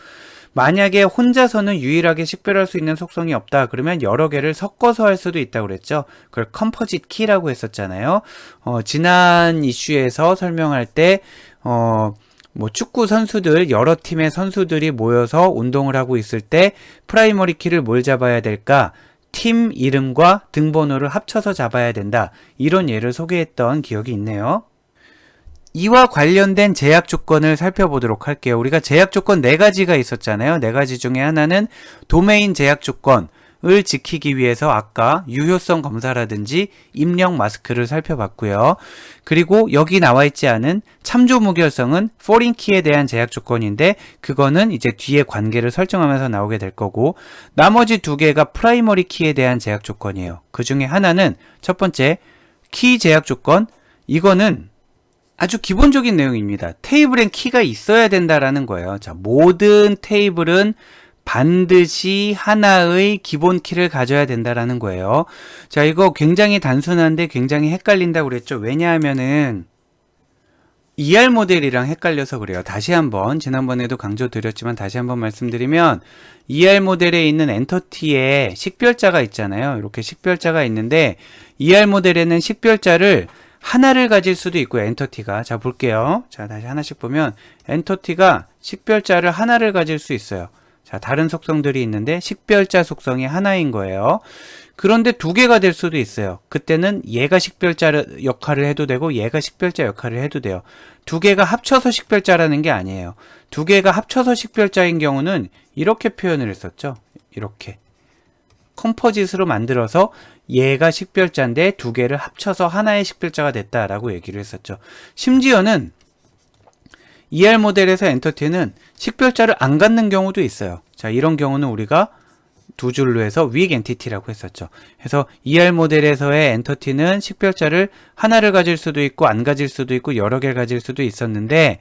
만약에 혼자서는 유일하게 식별할 수 있는 속성이 없다 그러면 여러 개를 섞어서 할 수도 있다고 그랬죠. 그걸 컴포짓 키라고 했었잖아요. 지난 이슈에서 설명할 때 뭐 축구 선수들, 여러 팀의 선수들이 모여서 운동을 하고 있을 때 프라이머리 키를 뭘 잡아야 될까? 팀 이름과 등번호를 합쳐서 잡아야 된다. 이런 예를 소개했던 기억이 있네요. 이와 관련된 제약 조건을 살펴보도록 할게요. 우리가 제약 조건 4가지가 있었잖아요. 4가지 중에 하나는 도메인 제약 조건을 지키기 위해서 아까 유효성 검사라든지 입력 마스크를 살펴봤고요. 그리고 여기 나와 있지 않은 참조 무결성은 포린 키에 대한 제약 조건인데 그거는 이제 뒤에 관계를 설정하면서 나오게 될 거고, 나머지 2개가 프라이머리 키에 대한 제약 조건이에요. 그 중에 하나는 첫 번째 키 제약 조건, 이거는 아주 기본적인 내용입니다. 테이블엔 키가 있어야 된다라는 거예요. 자, 모든 테이블은 반드시 하나의 기본 키를 가져야 된다라는 거예요. 자, 이거 굉장히 단순한데 굉장히 헷갈린다고 그랬죠. 왜냐하면은 ER 모델이랑 헷갈려서 그래요. 다시 한번, 지난번에도 강조드렸지만 다시 한번 말씀드리면, ER 모델에 있는 엔터티에 식별자가 있잖아요. 이렇게 식별자가 있는데 ER 모델에는 식별자를 하나를 가질 수도 있고요. 엔터티가. 자, 볼게요. 자, 다시 하나씩 보면 엔터티가 식별자를 하나를 가질 수 있어요. 자, 다른 속성들이 있는데 식별자 속성이 하나인 거예요. 그런데 2개가 될 수도 있어요. 그때는 얘가 식별자 역할을 해도 되고 얘가 식별자 역할을 해도 돼요. 2개가 합쳐서 식별자라는 게 아니에요. 2개가 합쳐서 식별자인 경우는 이렇게 표현을 했었죠. 이렇게 컴포짓으로 만들어서 얘가 식별자인데 2개를 합쳐서 하나의 식별자가 됐다라고 얘기를 했었죠. 심지어는 ER 모델에서 엔터티는 식별자를 안 갖는 경우도 있어요. 자, 이런 경우는 우리가 2줄로 해서 weak entity라고 했었죠. 그래서 ER 모델에서의 엔터티는 식별자를 하나를 가질 수도 있고 안 가질 수도 있고 여러 개를 가질 수도 있었는데,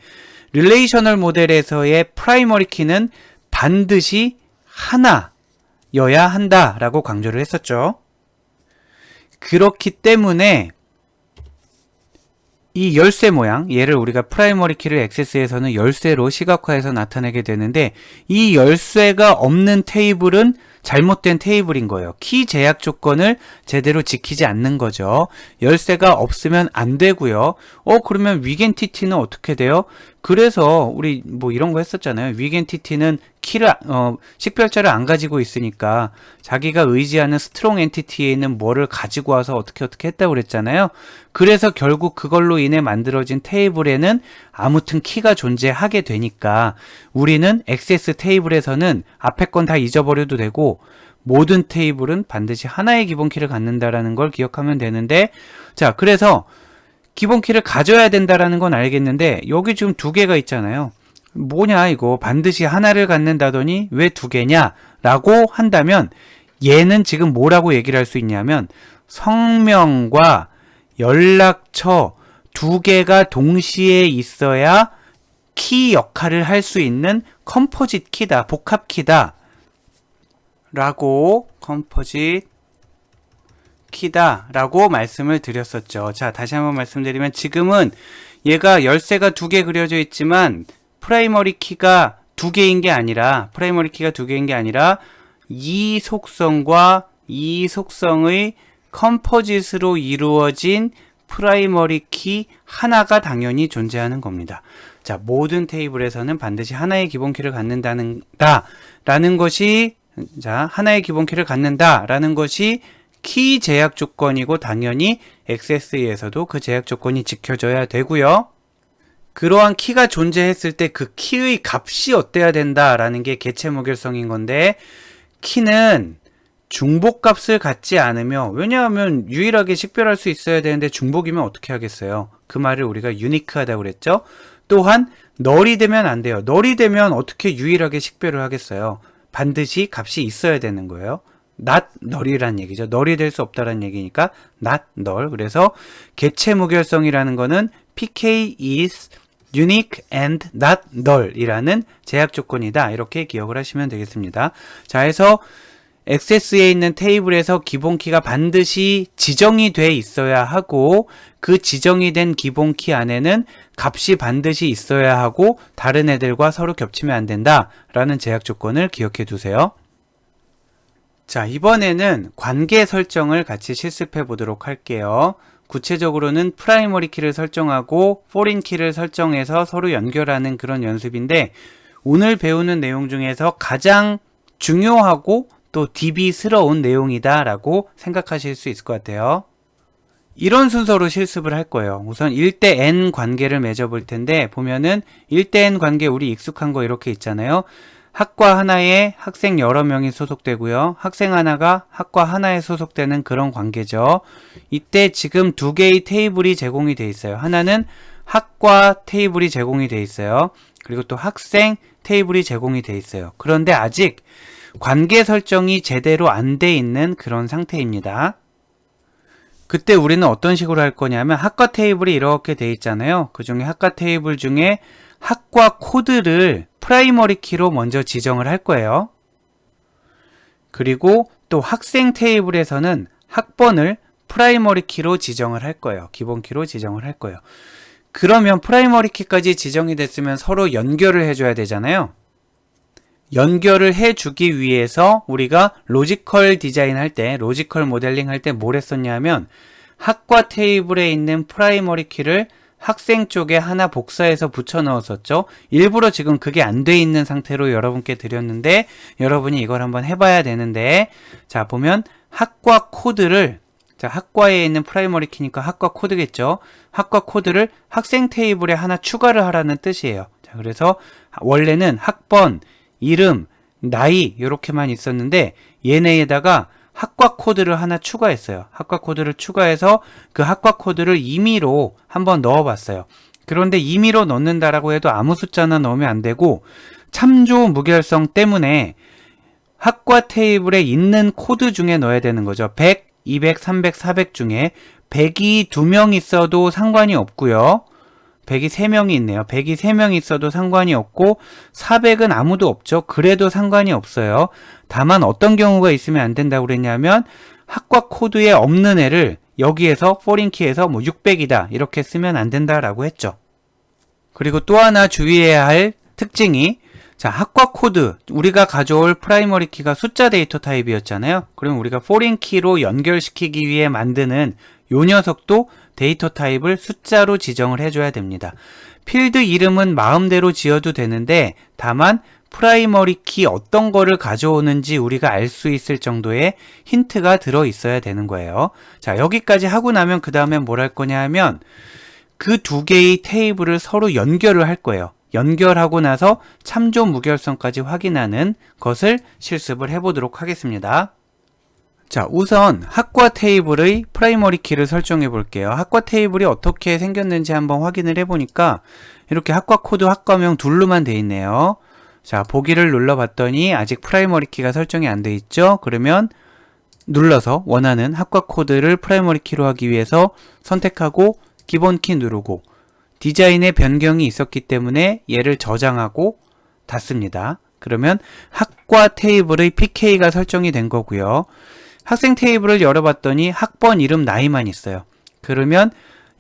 릴레이셔널 모델에서의 프라이머리 키는 반드시 하나여야 한다라고 강조를 했었죠. 그렇기 때문에 이 열쇠 모양, 얘를 우리가 프라이머리 키를 액세스에서는 열쇠로 시각화해서 나타내게 되는데, 이 열쇠가 없는 테이블은 잘못된 테이블인 거예요. 키 제약 조건을 제대로 지키지 않는 거죠. 열쇠가 없으면 안 되고요. 그러면 weak entity는 어떻게 돼요? 그래서 우리 뭐 이런 거 했었잖아요. weak entity는 키를 식별자를 안 가지고 있으니까 자기가 의지하는 스트롱 엔티티에 있는 뭐를 가지고 와서 어떻게 했다고 그랬잖아요. 그래서 결국 그걸로 인해 만들어진 테이블에는 아무튼 키가 존재하게 되니까 우리는 액세스 테이블에서는 앞에 건 다 잊어버려도 되고 모든 테이블은 반드시 하나의 기본 키를 갖는다라는 걸 기억하면 되는데, 자, 그래서 기본 키를 가져야 된다라는 건 알겠는데 여기 지금 2개가 있잖아요. 뭐냐 이거, 반드시 하나를 갖는다더니 왜 2개냐 라고 한다면, 얘는 지금 뭐라고 얘기를 할 수 있냐면 성명과 연락처 2개가 동시에 있어야 키 역할을 할 수 있는 컴포짓 키다, 복합 키다 라고, 컴포짓 키다 라고 말씀을 드렸었죠. 자, 다시 한번 말씀드리면 지금은 얘가 열쇠가 2개 그려져 있지만 프라이머리 키가 2개인 게 아니라, 이 속성과 이 속성의 컴포짓으로 이루어진 프라이머리 키 하나가 당연히 존재하는 겁니다. 자, 모든 테이블에서는 반드시 하나의 기본 키를 갖는다라는 것이, 자, 하나의 기본 키를 갖는다라는 것이 키 제약 조건이고, 당연히 XSE에서도 그 제약 조건이 지켜져야 되고요. 그러한 키가 존재했을 때 그 키의 값이 어때야 된다라는 게 개체 무결성인 건데, 키는 중복값을 갖지 않으며, 왜냐하면 유일하게 식별할 수 있어야 되는데 중복이면 어떻게 하겠어요? 그 말을 우리가 유니크하다고 그랬죠. 또한 널이 되면 안 돼요. 널이 되면 어떻게 유일하게 식별을 하겠어요? 반드시 값이 있어야 되는 거예요. not null이란 얘기죠. null이 될 수 없다는 얘기니까 not null. 그래서 개체 무결성이라는 거는 PK is unique and not null 이라는 제약 조건이다. 이렇게 기억을 하시면 되겠습니다. 자, 해서 XS에 있는 테이블에서 기본키가 반드시 지정이 돼 있어야 하고, 그 지정이 된 기본키 안에는 값이 반드시 있어야 하고 다른 애들과 서로 겹치면 안 된다라는 제약 조건을 기억해 두세요. 자, 이번에는 관계 설정을 같이 실습해 보도록 할게요. 구체적으로는 프라이머리 키를 설정하고 포린 키를 설정해서 서로 연결하는 그런 연습인데, 오늘 배우는 내용 중에서 가장 중요하고 또 DB스러운 내용이다 라고 생각하실 수 있을 것 같아요. 이런 순서로 실습을 할 거예요. 우선 1대 n 관계를 맺어 볼 텐데, 보면은 1대 n 관계 우리 익숙한 거 이렇게 있잖아요. 학과 하나에 학생 여러 명이 소속되고요. 학생 하나가 학과 하나에 소속되는 그런 관계죠. 이때 지금 두 개의 테이블이 제공이 돼 있어요. 하나는 학과 테이블이 제공이 돼 있어요. 그리고 또 학생 테이블이 제공이 돼 있어요. 그런데 아직 관계 설정이 제대로 안 돼 있는 그런 상태입니다. 그때 우리는 어떤 식으로 할 거냐면, 학과 테이블이 이렇게 돼 있잖아요. 그 중에 학과 테이블 중에 학과 코드를 프라이머리 키로 먼저 지정을 할 거예요. 그리고 또 학생 테이블에서는 학번을 프라이머리 키로 지정을 할 거예요. 기본 키로 지정을 할 거예요. 그러면 프라이머리 키까지 지정이 됐으면 서로 연결을 해줘야 되잖아요. 연결을 해주기 위해서 우리가 로지컬 디자인 할 때, 로지컬 모델링 할 때 뭘 했었냐면, 학과 테이블에 있는 프라이머리 키를 학생 쪽에 하나 복사해서 붙여 넣었었죠. 일부러 지금 그게 안 돼 있는 상태로 여러분께 드렸는데, 여러분이 이걸 한번 해봐야 되는데, 자, 보면 학과 코드를, 자, 학과에 있는 프라이머리 키니까 학과 코드겠죠. 학과 코드를 학생 테이블에 하나 추가를 하라는 뜻이에요. 자, 그래서 원래는 학번, 이름, 나이 이렇게만 있었는데, 얘네에다가 학과 코드를 하나 추가했어요. 학과 코드를 추가해서 그 학과 코드를 임의로 한번 넣어봤어요. 그런데 임의로 넣는다라고 해도 아무 숫자나 넣으면 안 되고, 참조 무결성 때문에 학과 테이블에 있는 코드 중에 넣어야 되는 거죠. 100, 200, 300, 400 중에 100이 2명 있어도 상관이 없고요. 100이 3명이 있네요. 100이 3명이 있어도 상관이 없고, 400은 아무도 없죠. 그래도 상관이 없어요. 다만 어떤 경우가 있으면 안 된다고 그랬냐면, 학과 코드에 없는 애를 여기에서 포린키에서 뭐 600이다 이렇게 쓰면 안 된다라고 했죠. 그리고 또 하나 주의해야 할 특징이, 자, 학과 코드, 우리가 가져올 프라이머리 키가 숫자 데이터 타입이었잖아요. 그럼 우리가 포린키로 연결시키기 위해 만드는 요 녀석도 데이터 타입을 숫자로 지정을 해줘야 됩니다. 필드 이름은 마음대로 지어도 되는데, 다만 프라이머리 키 어떤 거를 가져오는지 우리가 알 수 있을 정도의 힌트가 들어 있어야 되는 거예요. 자, 여기까지 하고 나면 그 다음에 뭘 할 거냐 하면, 그 두 개의 테이블을 서로 연결을 할 거예요. 연결하고 나서 참조 무결성까지 확인하는 것을 실습을 해보도록 하겠습니다. 자, 우선 학과 테이블의 프라이머리 키를 설정해 볼게요. 학과 테이블이 어떻게 생겼는지 한번 확인을 해보니까 이렇게 학과 코드 학과명 둘로만 돼 있네요. 자, 보기를 눌러봤더니 아직 프라이머리 키가 설정이 안 돼 있죠. 그러면 눌러서 원하는 학과 코드를 프라이머리 키로 하기 위해서 선택하고 기본 키 누르고, 디자인에 변경이 있었기 때문에 얘를 저장하고 닫습니다. 그러면 학과 테이블의 PK가 설정이 된 거고요. 학생 테이블을 열어봤더니 학번, 이름, 나이만 있어요. 그러면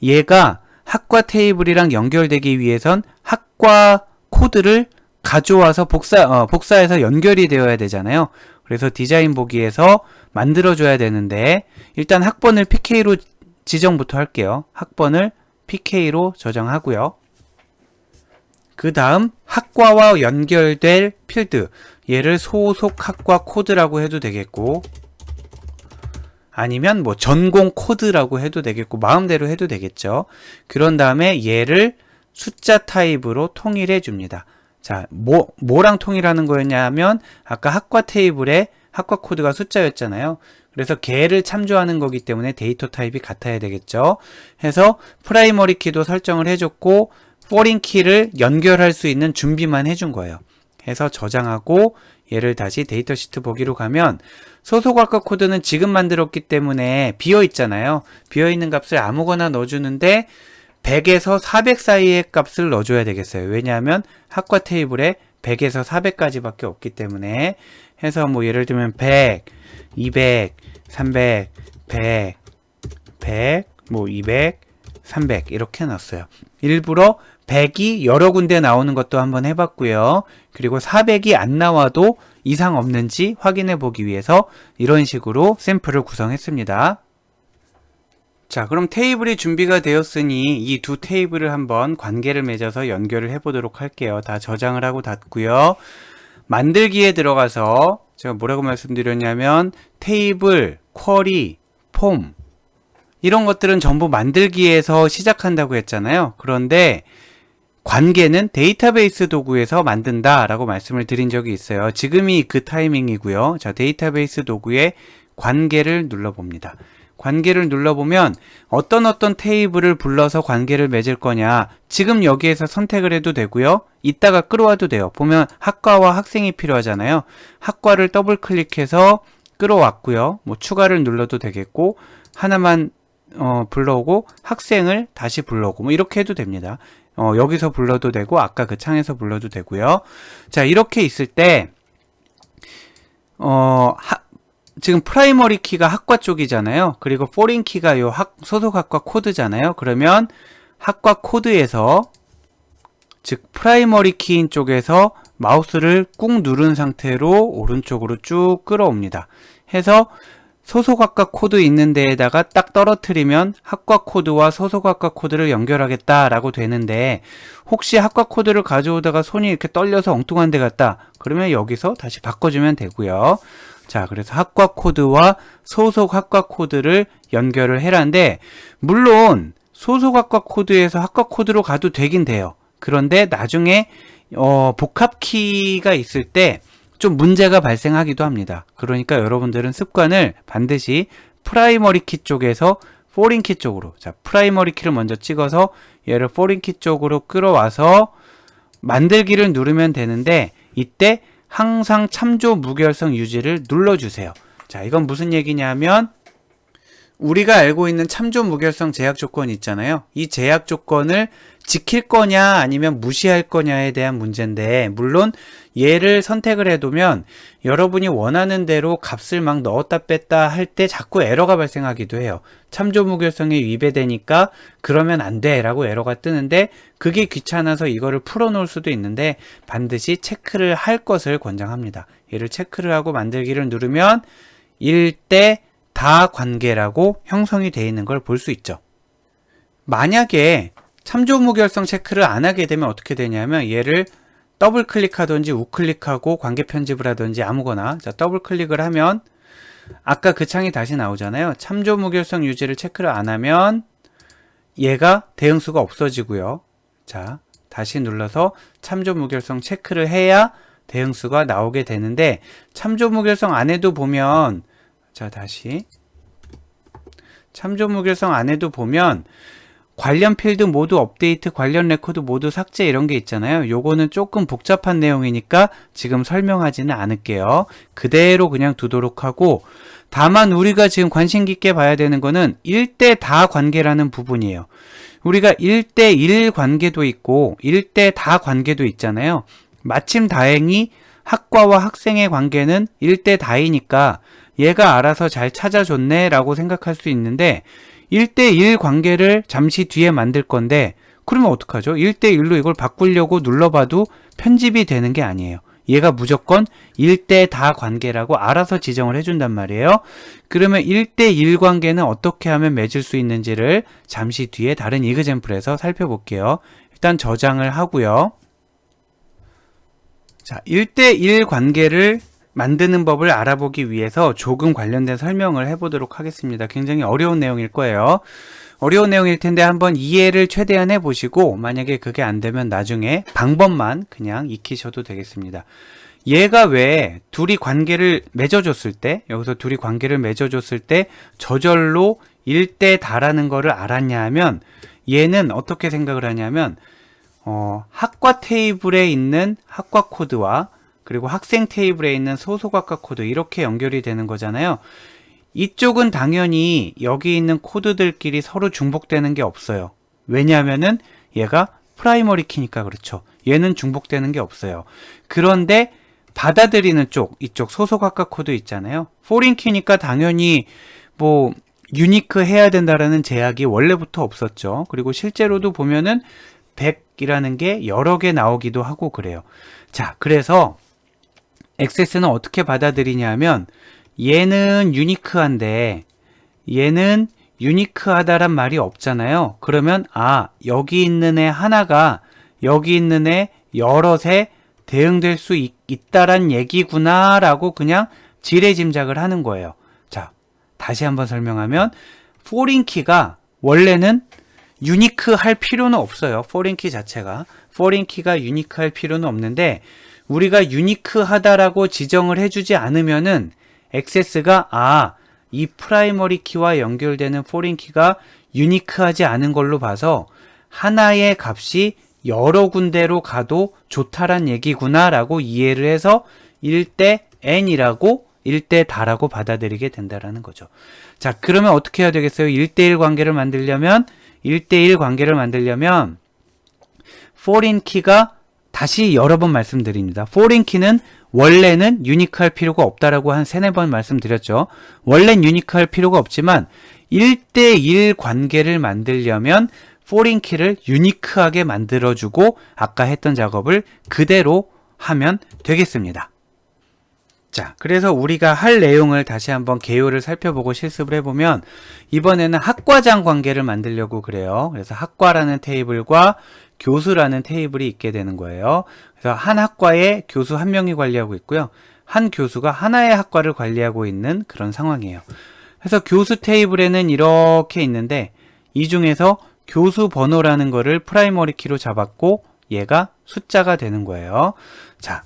얘가 학과 테이블이랑 연결되기 위해선 학과 코드를 가져와서 복사해서 연결이 되어야 되잖아요. 그래서 디자인 보기에서 만들어줘야 되는데, 일단 학번을 PK로 지정부터 할게요. 학번을 PK로 저장하고요. 그 다음 학과와 연결될 필드, 얘를 소속 학과 코드라고 해도 되겠고, 아니면 뭐 전공 코드라고 해도 되겠고, 마음대로 해도 되겠죠. 그런 다음에 얘를 숫자 타입으로 통일해 줍니다. 자, 뭐랑 통일하는 거였냐면, 아까 학과 테이블에 학과 코드가 숫자였잖아요. 그래서 걔를 참조하는 거기 때문에 데이터 타입이 같아야 되겠죠. 해서 프라이머리 키도 설정을 해줬고, 포린 키를 연결할 수 있는 준비만 해준 거예요. 해서 저장하고 얘를 다시 데이터 시트 보기로 가면, 소속 학과 코드는 지금 만들었기 때문에 비어 있잖아요. 비어 있는 값을 아무거나 넣어주는데 100에서 400 사이의 값을 넣어줘야 되겠어요. 왜냐하면 학과 테이블에 100에서 400까지 밖에 없기 때문에. 해서 뭐 예를 들면 100, 200, 300, 100, 100, 뭐 200, 300 이렇게 넣었어요. 일부러 100이 여러 군데 나오는 것도 한번 해봤고요. 그리고 400이 안 나와도 이상 없는지 확인해 보기 위해서 이런 식으로 샘플을 구성했습니다. 자, 그럼 테이블이 준비가 되었으니 이 두 테이블을 한번 관계를 맺어서 연결을 해 보도록 할게요. 다 저장을 하고 닫고요. 만들기에 들어가서 제가 뭐라고 말씀드렸냐면, 테이블, 쿼리, 폼 이런 것들은 전부 만들기에서 시작한다고 했잖아요. 그런데 관계는 데이터베이스 도구에서 만든다라고 말씀을 드린 적이 있어요. 지금이 그 타이밍이고요. 자, 데이터베이스 도구에 관계를 눌러봅니다. 관계를 눌러보면 어떤 테이블을 불러서 관계를 맺을 거냐, 지금 여기에서 선택을 해도 되고요. 이따가 끌어와도 돼요. 보면 학과와 학생이 필요하잖아요. 학과를 더블 클릭해서 끌어왔고요. 뭐 추가를 눌러도 되겠고, 하나만 불러오고 학생을 다시 불러오고 뭐 이렇게 해도 됩니다. 여기서 불러도 되고 아까 그 창에서 불러도 되고요. 자, 이렇게 있을 때 지금 프라이머리 키가 학과 쪽이잖아요. 그리고 포린 키가 요 소속 학과 코드잖아요. 그러면 학과 코드에서, 즉 프라이머리 키인 쪽에서 마우스를 꾹 누른 상태로 오른쪽으로 쭉 끌어옵니다. 해서 소속학과 코드 있는 데에다가 딱 떨어뜨리면 학과 코드와 소속학과 코드를 연결하겠다라고 되는데, 혹시 학과 코드를 가져오다가 손이 이렇게 떨려서 엉뚱한 데 갔다 그러면 여기서 다시 바꿔주면 되고요. 자, 그래서 학과 코드와 소속 학과 코드를 연결을 해라는데, 물론 소속 학과 코드에서 학과 코드로 가도 되긴 돼요. 그런데 나중에 복합 키가 있을 때 좀 문제가 발생하기도 합니다. 그러니까 여러분들은 습관을 반드시 프라이머리 키 쪽에서 포린 키 쪽으로, 자, 프라이머리 키를 먼저 찍어서 얘를 포린 키 쪽으로 끌어와서 만들기를 누르면 되는데, 이때 항상 참조 무결성 유지를 눌러주세요. 자, 이건 무슨 얘기냐면 우리가 알고 있는 참조 무결성 제약 조건이 있잖아요. 이 제약 조건을 지킬 거냐 아니면 무시할 거냐에 대한 문제인데, 물론 얘를 선택을 해두면 여러분이 원하는 대로 값을 막 넣었다 뺐다 할 때 자꾸 에러가 발생하기도 해요. 참조 무결성이 위배되니까 그러면 안 돼 라고 에러가 뜨는데, 그게 귀찮아서 이거를 풀어놓을 수도 있는데 반드시 체크를 할 것을 권장합니다. 얘를 체크를 하고 만들기를 누르면 1대 다 관계라고 형성이 되어 있는 걸 볼 수 있죠. 만약에 참조 무결성 체크를 안 하게 되면 어떻게 되냐면, 얘를 더블 클릭하든지 우클릭하고 관계 편집을 하든지 아무거나, 자, 더블 클릭을 하면 아까 그 창이 다시 나오잖아요. 참조 무결성 유지를 체크를 안 하면 얘가 대응수가 없어지고요. 자, 다시 눌러서 참조 무결성 체크를 해야 대응수가 나오게 되는데, 참조 무결성 안 해도 보면, 자, 다시 참조 무결성 안 해도 보면 관련 필드 모두 업데이트, 관련 레코드 모두 삭제 이런 게 있잖아요. 요거는 조금 복잡한 내용이니까 지금 설명하지는 않을게요. 그대로 그냥 두도록 하고, 다만 우리가 지금 관심 깊게 봐야 되는 거는 1대 다 관계라는 부분이에요. 우리가 1대1 관계도 있고 1대 다 관계도 있잖아요. 마침 다행히 학과와 학생의 관계는 1대 다이니까 얘가 알아서 잘 찾아줬네 라고 생각할 수 있는데, 1대1 관계를 잠시 뒤에 만들 건데, 그러면 어떡하죠? 1대1로 이걸 바꾸려고 눌러봐도 편집이 되는 게 아니에요. 얘가 무조건 1대 다 관계라고 알아서 지정을 해준단 말이에요. 그러면 1대1 관계는 어떻게 하면 맺을 수 있는지를 잠시 뒤에 다른 이그젬플에서 살펴볼게요. 일단 저장을 하고요. 자, 1대1 관계를 만드는 법을 알아보기 위해서 조금 관련된 설명을 해보도록 하겠습니다. 굉장히 어려운 내용일 거예요. 어려운 내용일 텐데 한번 이해를 최대한 해보시고, 만약에 그게 안 되면 나중에 방법만 그냥 익히셔도 되겠습니다. 얘가 왜 둘이 관계를 맺어줬을 때, 여기서 둘이 관계를 맺어줬을 때 저절로 1대 다라는 거를 알았냐 하면, 얘는 어떻게 생각을 하냐면 학과 테이블에 있는 학과 코드와 그리고 학생 테이블에 있는 소속학과 코드, 이렇게 연결이 되는 거잖아요. 이쪽은 당연히 여기 있는 코드들끼리 서로 중복되는 게 없어요. 왜냐하면은 얘가 프라이머리 키니까 그렇죠. 얘는 중복되는 게 없어요. 그런데 받아들이는 쪽, 이쪽 소속학과 코드 있잖아요. 포린 키니까 당연히 뭐 유니크 해야 된다라는 제약이 원래부터 없었죠. 그리고 실제로도 보면은 100이라는 게 여러 개 나오기도 하고 그래요. 자, 그래서 액세스는 어떻게 받아들이냐면, 얘는 유니크한데 얘는 유니크하다란 말이 없잖아요. 그러면 여기 있는 애 하나가 여기 있는 애 여럿에 대응될 수 있다란 얘기구나 라고 그냥 지레짐작을 하는 거예요. 자, 다시 한번 설명하면, foreign key가 원래는 유니크 할 필요는 없어요. foreign key 자체가. foreign key가 유니크 할 필요는 없는데 우리가 유니크 하다라고 지정을 해주지 않으면은 액세스가 이 프라이머리 키와 연결되는 foreign key가 유니크하지 않은 걸로 봐서 하나의 값이 여러 군데로 가도 좋다란 얘기구나 라고 이해를 해서 1대 n이라고 1대 다라고 받아들이게 된다라는 거죠. 자, 그러면 어떻게 해야 되겠어요? 1대1 관계를 만들려면 foreign key가 다시 여러 번 말씀드립니다. foreign key는 원래는 유니크할 필요가 없다라고 한 3-4번 말씀드렸죠. 원래는 유니크할 필요가 없지만 1대1 관계를 만들려면 foreign key를 유니크하게 만들어주고 아까 했던 작업을 그대로 하면 되겠습니다. 자, 그래서 우리가 할 내용을 다시 한번 개요를 살펴보고 실습을 해보면 이번에는 학과장 관계를 만들려고 그래요. 그래서 학과라는 테이블과 교수라는 테이블이 있게 되는 거예요. 그래서 한 학과에 교수 한 명이 관리하고 있고요. 한 교수가 하나의 학과를 관리하고 있는 그런 상황이에요. 그래서 교수 테이블에는 이렇게 있는데 이 중에서 교수 번호라는 거를 프라이머리 키로 잡았고 얘가 숫자가 되는 거예요. 자,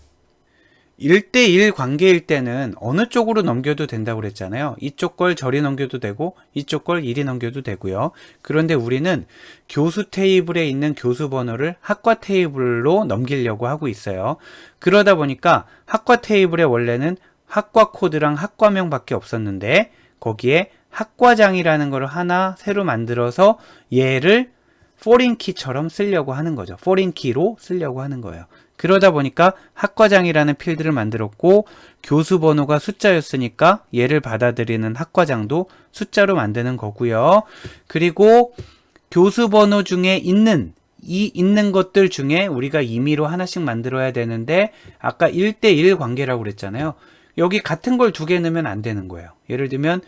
1대1 관계일 때는 어느 쪽으로 넘겨도 된다고 그랬잖아요. 이쪽 걸 저리 넘겨도 되고 이쪽 걸 이리 넘겨도 되고요. 그런데 우리는 교수 테이블에 있는 교수 번호를 학과 테이블로 넘기려고 하고 있어요. 그러다 보니까 학과 테이블에 원래는 학과 코드랑 학과명밖에 없었는데 거기에 학과장이라는 걸 하나 새로 만들어서 얘를 foreign key처럼 쓰려고 하는 거죠. foreign key로 쓰려고 하는 거예요. 그러다 보니까 학과장이라는 필드를 만들었고 교수 번호가 숫자였으니까 얘를 받아들이는 학과장도 숫자로 만드는 거고요. 그리고 교수 번호 중에 있는 것들 중에 우리가 임의로 하나씩 만들어야 되는데 아까 1대1 관계라고 그랬잖아요. 여기 같은 걸 2개 넣으면 안 되는 거예요. 예를 들면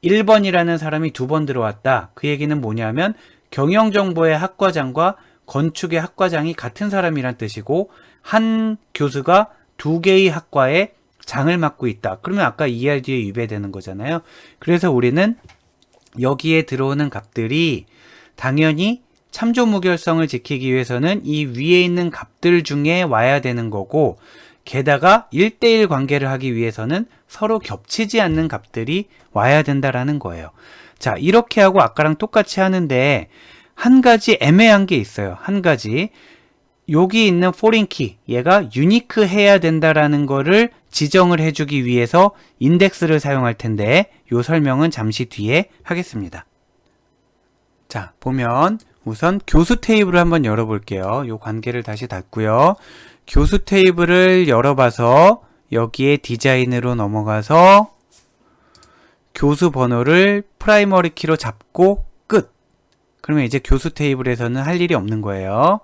1번이라는 사람이 2번 들어왔다. 그 얘기는 뭐냐면 경영정보의 학과장과 건축의 학과장이 같은 사람이란 뜻이고 한 교수가 2개의 학과에 장을 맡고 있다. 그러면 아까 ERD에 위배되는 거잖아요. 그래서 우리는 여기에 들어오는 값들이 당연히 참조 무결성을 지키기 위해서는 이 위에 있는 값들 중에 와야 되는 거고 게다가 1대1 관계를 하기 위해서는 서로 겹치지 않는 값들이 와야 된다라는 거예요. 자, 이렇게 하고 아까랑 똑같이 하는데 한 가지 애매한 게 있어요. 한 가지. 여기 있는 foreign key, 얘가 유니크 해야 된다라는 거를 지정을 해주기 위해서 인덱스를 사용할 텐데 이 설명은 잠시 뒤에 하겠습니다. 자, 보면 우선 교수 테이블을 한번 열어볼게요. 이 관계를 다시 닫고요. 교수 테이블을 열어봐서 여기에 디자인으로 넘어가서 교수 번호를 프라이머리 키로 잡고 끝. 그러면 이제 교수 테이블에서는 할 일이 없는 거예요.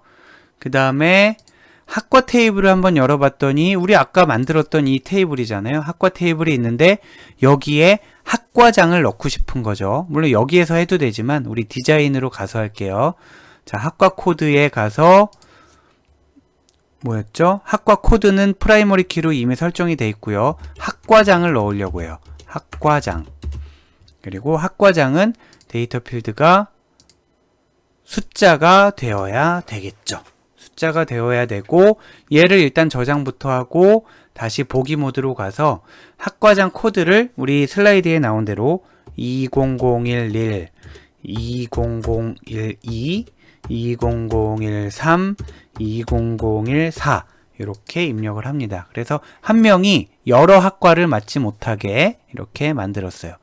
그 다음에 학과 테이블을 한번 열어봤더니 우리 아까 만들었던 이 테이블이잖아요. 학과 테이블이 있는데 여기에 학과장을 넣고 싶은 거죠. 물론 여기에서 해도 되지만 우리 디자인으로 가서 할게요. 자, 학과 코드에 가서 뭐였죠? 학과 코드는 프라이머리 키로 이미 설정이 돼 있고요. 학과장을 넣으려고 해요. 학과장. 그리고 학과장은 데이터 필드가 숫자가 되어야 되겠죠. 숫자가 되어야 되고 얘를 일단 저장부터 하고 다시 보기 모드로 가서 학과장 코드를 우리 슬라이드에 나온 대로 20011, 20012, 20013, 20014 이렇게 입력을 합니다. 그래서 한 명이 여러 학과를 맡지 못하게 이렇게 만들었어요.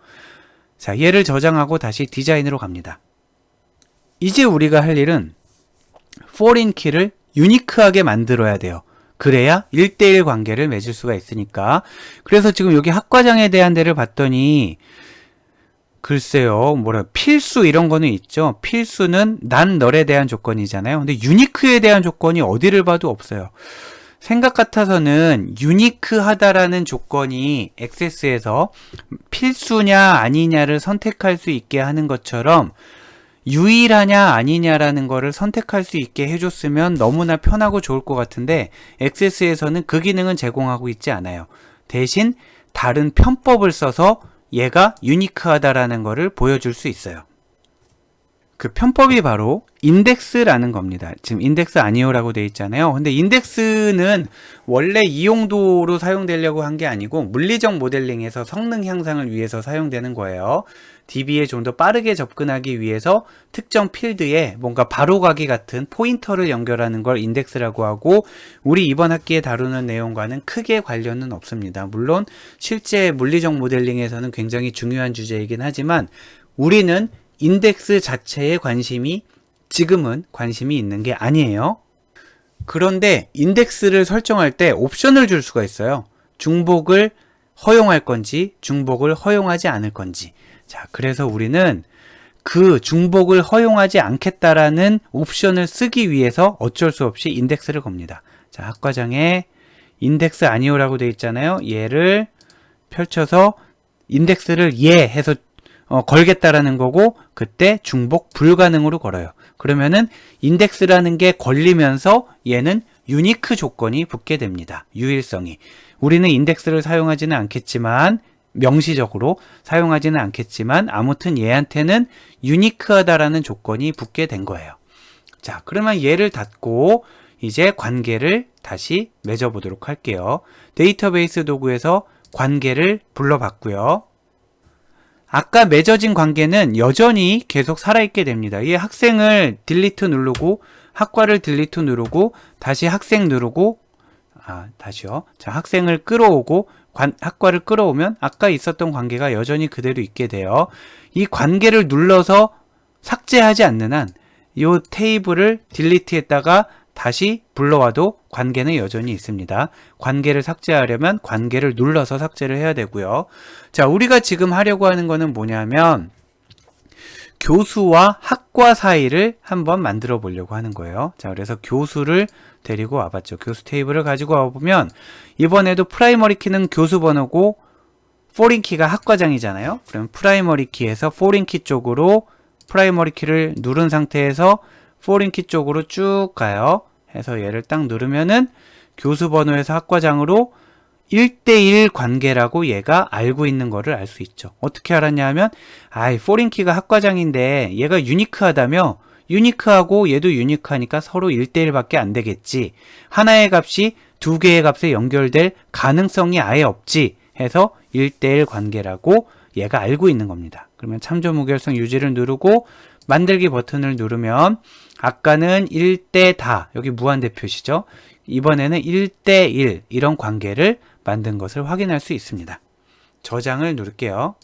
자, 얘를 저장하고 다시 디자인으로 갑니다. 이제 우리가 할 일은 foreign key를 유니크하게 만들어야 돼요. 그래야 1대1 관계를 맺을 수가 있으니까. 그래서 지금 여기 학과장에 대한 데를 봤더니 글쎄요, 필수 이런 거는 있죠. 필수는 난 널에 대한 조건이잖아요. 근데 유니크에 대한 조건이 어디를 봐도 없어요. 생각 같아서는 유니크하다라는 조건이 액세스에서 필수냐 아니냐를 선택할 수 있게 하는 것처럼 유일하냐 아니냐라는 거를 선택할 수 있게 해줬으면 너무나 편하고 좋을 것 같은데 액세스에서는 그 기능은 제공하고 있지 않아요. 대신 다른 편법을 써서 얘가 유니크하다라는 거를 보여줄 수 있어요. 그 편법이 바로 인덱스라는 겁니다. 지금 인덱스 아니오라고 되어 있잖아요. 근데 인덱스는 원래 이 용도로 사용되려고 한 게 아니고 물리적 모델링에서 성능 향상을 위해서 사용되는 거예요. DB에 좀 더 빠르게 접근하기 위해서 특정 필드에 뭔가 바로가기 같은 포인터를 연결하는 걸 인덱스라고 하고, 우리 이번 학기에 다루는 내용과는 크게 관련은 없습니다. 물론 실제 물리적 모델링에서는 굉장히 중요한 주제이긴 하지만 우리는 인덱스 자체에 지금은 관심이 있는 게 아니에요. 그런데 인덱스를 설정할 때 옵션을 줄 수가 있어요. 중복을 허용할 건지 중복을 허용하지 않을 건지. 자, 그래서 우리는 그 중복을 허용하지 않겠다라는 옵션을 쓰기 위해서 어쩔 수 없이 인덱스를 겁니다. 자, 학과장에 인덱스 아니오라고 되어 있잖아요. 얘를 펼쳐서 인덱스를 해서 걸겠다라는 거고, 그때 중복 불가능으로 걸어요. 그러면은 인덱스라는 게 걸리면서 얘는 유니크 조건이 붙게 됩니다. 유일성이. 우리는 인덱스를 사용하지는 않겠지만, 명시적으로 사용하지는 않겠지만 아무튼 얘한테는 유니크하다라는 조건이 붙게 된 거예요. 자, 그러면 얘를 닫고 이제 관계를 다시 맺어보도록 할게요. 데이터베이스 도구에서 관계를 불러봤고요. 아까 맺어진 관계는 여전히 계속 살아있게 됩니다. 이 학생을 딜리트 누르고 학과를 딜리트 누르고 다시 학생 누르고 다시요. 자, 학생을 끌어오고 학과를 끌어오면 아까 있었던 관계가 여전히 그대로 있게 돼요. 이 관계를 눌러서 삭제하지 않는 한 이 테이블을 딜리트했다가 다시 불러와도 관계는 여전히 있습니다. 관계를 삭제하려면 관계를 눌러서 삭제를 해야 되고요. 자, 우리가 지금 하려고 하는 거는 뭐냐면 교수와 학과 사이를 한번 만들어 보려고 하는 거예요. 자, 그래서 교수를 데리고 와봤죠. 교수 테이블을 가지고 와보면 이번에도 프라이머리 키는 교수 번호고 포린 키가 학과장이잖아요. 그럼 프라이머리 키에서 포린 키 쪽으로 프라이머리 키를 누른 상태에서 포린 키 쪽으로 쭉 가요. 해서 얘를 딱 누르면은 교수 번호에서 학과장으로 1대1 관계라고 얘가 알고 있는 거를 알 수 있죠. 어떻게 알았냐 하면 포린 키가 학과장인데 얘가 유니크하다며, 유니크하고 얘도 유니크하니까 서로 1대1 밖에 안 되겠지. 하나의 값이 두 개의 값에 연결될 가능성이 아예 없지 해서 1대1 관계라고 얘가 알고 있는 겁니다. 그러면 참조 무결성 유지를 누르고 만들기 버튼을 누르면 아까는 1대 다, 여기 무한대 표시죠. 이번에는 1대1 이런 관계를 만든 것을 확인할 수 있습니다. 저장을 누를게요.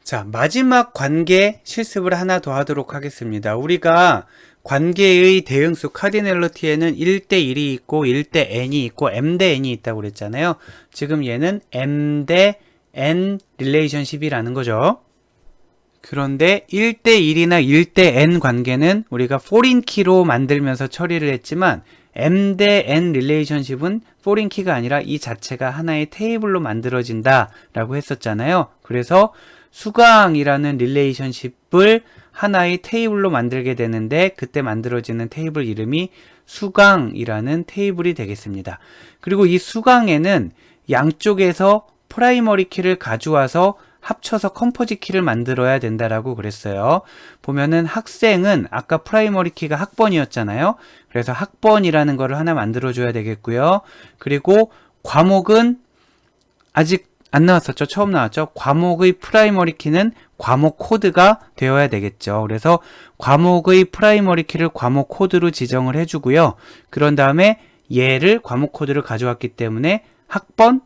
자, 마지막 관계 실습을 하나 더 하도록 하겠습니다. 우리가 관계의 대응수 카디널리티에는 1대1이 있고 1대 n이 있고 m대 n이 있다고 그랬잖아요. 지금 얘는 m대 n 릴레이션십이라는 거죠. 그런데 1대1이나 1대 n 관계는 우리가 포린 키로 만들면서 처리를 했지만 m 대 n 릴레이션십은 포린 키가 아니라 이 자체가 하나의 테이블로 만들어진다 라고 했었잖아요. 그래서 수강이라는 릴레이션십을 하나의 테이블로 만들게 되는데 그때 만들어지는 테이블 이름이 수강이라는 테이블이 되겠습니다. 그리고 이 수강에는 양쪽에서 프라이머리 키를 가져와서 합쳐서 컴포짓 키를 만들어야 된다라고 그랬어요. 보면은 학생은 아까 프라이머리 키가 학번이었잖아요. 그래서 학번이라는 거를 하나 만들어줘야 되겠고요. 그리고 과목은 아직 안 나왔었죠. 처음 나왔죠. 과목의 프라이머리 키는 과목 코드가 되어야 되겠죠. 그래서 과목의 프라이머리 키를 과목 코드로 지정을 해주고요. 그런 다음에 얘를 과목 코드를 가져왔기 때문에 학번,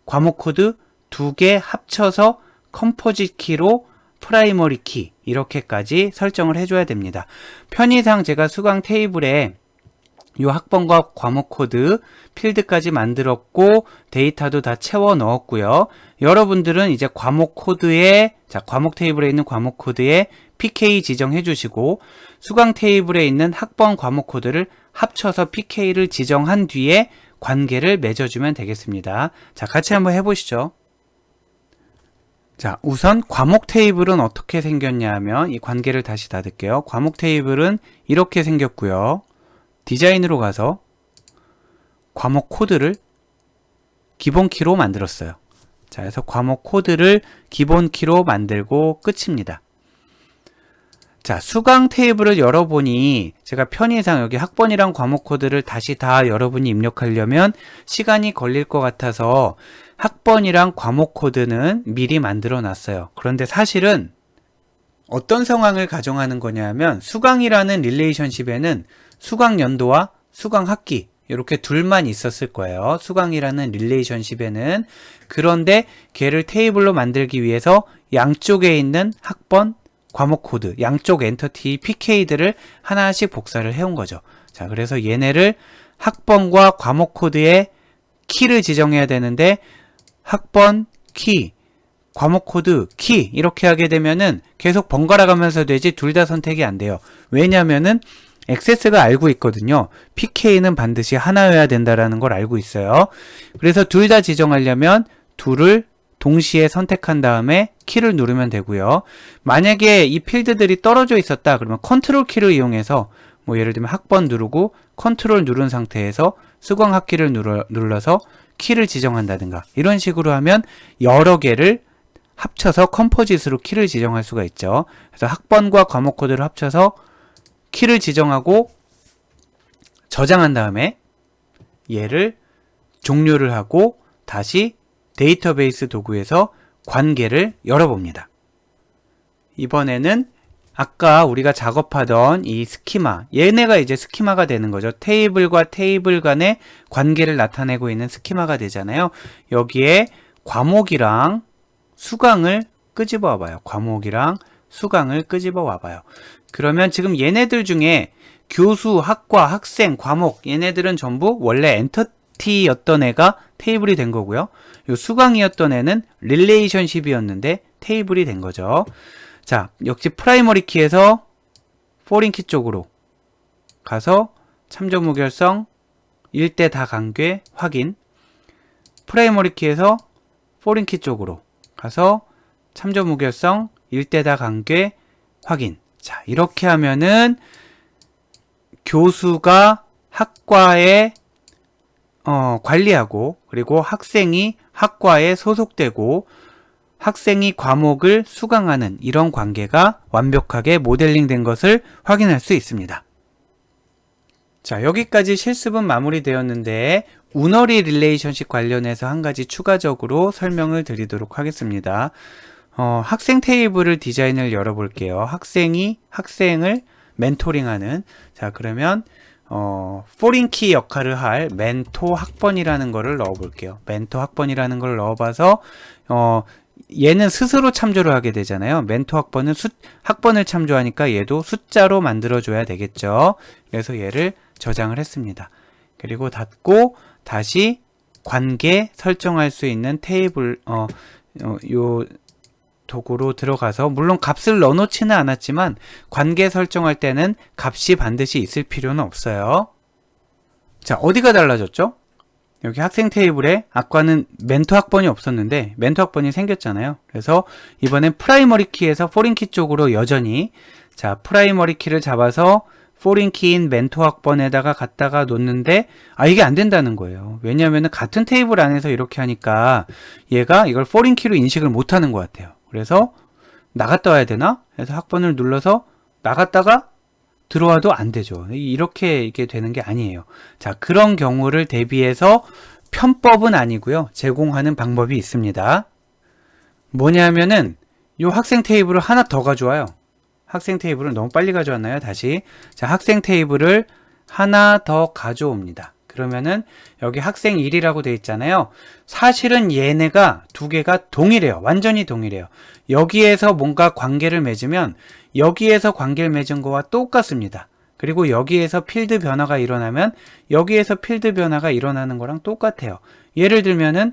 과목 코드 두 개 합쳐서 컴포짓 키로 프라이머리 키 이렇게까지 설정을 해줘야 됩니다. 편의상 제가 수강 테이블에 이 학번과 과목 코드 필드까지 만들었고 데이터도 다 채워 넣었고요. 여러분들은 이제 과목 코드에 과목 테이블에 있는 과목 코드에 PK 지정해 주시고 수강 테이블에 있는 학번 과목 코드를 합쳐서 PK를 지정한 뒤에 관계를 맺어주면 되겠습니다. 자, 같이 한번 해보시죠. 자, 우선 과목 테이블은 어떻게 생겼냐 하면 이 관계를 다시 닫을게요. 과목 테이블은 이렇게 생겼고요. 디자인으로 가서 과목 코드를 기본 키로 만들었어요. 자, 그래서 과목 코드를 기본 키로 만들고 끝입니다. 자, 수강 테이블을 열어보니 제가 편의상 여기 학번이랑 과목 코드를 다시 다 여러분이 입력하려면 시간이 걸릴 것 같아서 학번이랑 과목 코드는 미리 만들어 놨어요. 그런데 사실은 어떤 상황을 가정하는 거냐면 수강이라는 릴레이션십에는 수강 연도와 수강 학기 이렇게 둘만 있었을 거예요. 수강이라는 릴레이션십에는. 그런데 걔를 테이블로 만들기 위해서 양쪽에 있는 학번, 과목 코드, 양쪽 엔터티 PK들을 하나씩 복사를 해온 거죠. 자, 그래서 얘네를 학번과 과목 코드의 키를 지정해야 되는데 학번 키, 과목 코드 키 이렇게 하게 되면은 계속 번갈아 가면서 되지 둘 다 선택이 안 돼요. 왜냐면은 액세스가 알고 있거든요. PK는 반드시 하나여야 된다라는 걸 알고 있어요. 그래서 둘 다 지정하려면 둘을 동시에 선택한 다음에 키를 누르면 되고요. 만약에 이 필드들이 떨어져 있었다 그러면 컨트롤 키를 이용해서 뭐 예를 들면 학번 누르고 컨트롤 누른 상태에서 수강 학기를 눌러서 키를 지정한다든가 이런 식으로 하면 여러 개를 합쳐서 컴포짓으로 키를 지정할 수가 있죠. 그래서 학번과 과목 코드를 합쳐서 키를 지정하고 저장한 다음에 얘를 종료를 하고 다시 데이터베이스 도구에서 관계를 열어봅니다. 이번에는 아까 우리가 작업하던 이 스키마, 얘네가 이제 스키마가 되는 거죠. 테이블과 테이블 간의 관계를 나타내고 있는 스키마가 되잖아요. 여기에 과목이랑 수강을 끄집어 와봐요. 과목이랑 수강을 끄집어 와봐요. 그러면 지금 얘네들 중에 교수, 학과, 학생, 과목 얘네들은 전부 원래 엔터티였던 애가 테이블이 된 거고요. 요 수강이었던 애는 릴레이션십이었는데 테이블이 된 거죠. 자, 역시 프라이머리 키에서 포린 키 쪽으로 가서 참조 무결성 1대 다 관계 확인. 프라이머리 키에서 포린 키 쪽으로 가서 참조 무결성 1대 다 관계 확인. 자, 이렇게 하면은 교수가 학과에 관리하고 그리고 학생이 학과에 소속되고 학생이 과목을 수강하는 이런 관계가 완벽하게 모델링 된 것을 확인할 수 있습니다. 자, 여기까지 실습은 마무리되었는데 운어리 릴레이션십 관련해서 한 가지 추가적으로 설명을 드리도록 하겠습니다. 학생 테이블을 디자인을 열어볼게요. 학생이 학생을 멘토링하는. 자, 그러면 포린키 역할을 할 멘토 학번이라는 거를 넣어볼게요. 멘토 학번이라는 걸 넣어봐서 얘는 스스로 참조를 하게 되잖아요. 멘토 학번은 학번을 참조하니까 얘도 숫자로 만들어줘야 되겠죠. 그래서 얘를 저장을 했습니다. 그리고 닫고 다시 관계 설정할 수 있는 테이블 요 도구로 들어가서 물론 값을 넣어놓지는 않았지만 관계 설정할 때는 값이 반드시 있을 필요는 없어요. 자, 어디가 달라졌죠? 여기 학생 테이블에 아까는 멘토 학번이 없었는데 멘토 학번이 생겼잖아요. 그래서 이번엔 프라이머리 키에서 포린 키 쪽으로 여전히 자, 프라이머리 키를 잡아서 포린 키인 멘토 학번에다가 갖다가 놓는데 이게 안 된다는 거예요. 왜냐하면 같은 테이블 안에서 이렇게 하니까 얘가 이걸 포린 키로 인식을 못 하는 것 같아요. 그래서 나갔다 와야 되나? 그래서 학번을 눌러서 나갔다가 들어와도 안 되죠. 이렇게 되는 게 아니에요. 자, 그런 경우를 대비해서 편법은 아니고요. 제공하는 방법이 있습니다. 뭐냐면은 이 학생 테이블을 하나 더 가져와요. 학생 테이블을 너무 빨리 가져왔나요? 다시. 자, 학생 테이블을 하나 더 가져옵니다. 그러면은 여기 학생 1이라고 되어 있잖아요. 사실은 얘네가 두 개가 동일해요. 완전히 동일해요. 여기에서 뭔가 관계를 맺으면 여기에서 관계를 맺은 거와 똑같습니다. 그리고 여기에서 필드 변화가 일어나면 여기에서 필드 변화가 일어나는 거랑 똑같아요. 예를 들면은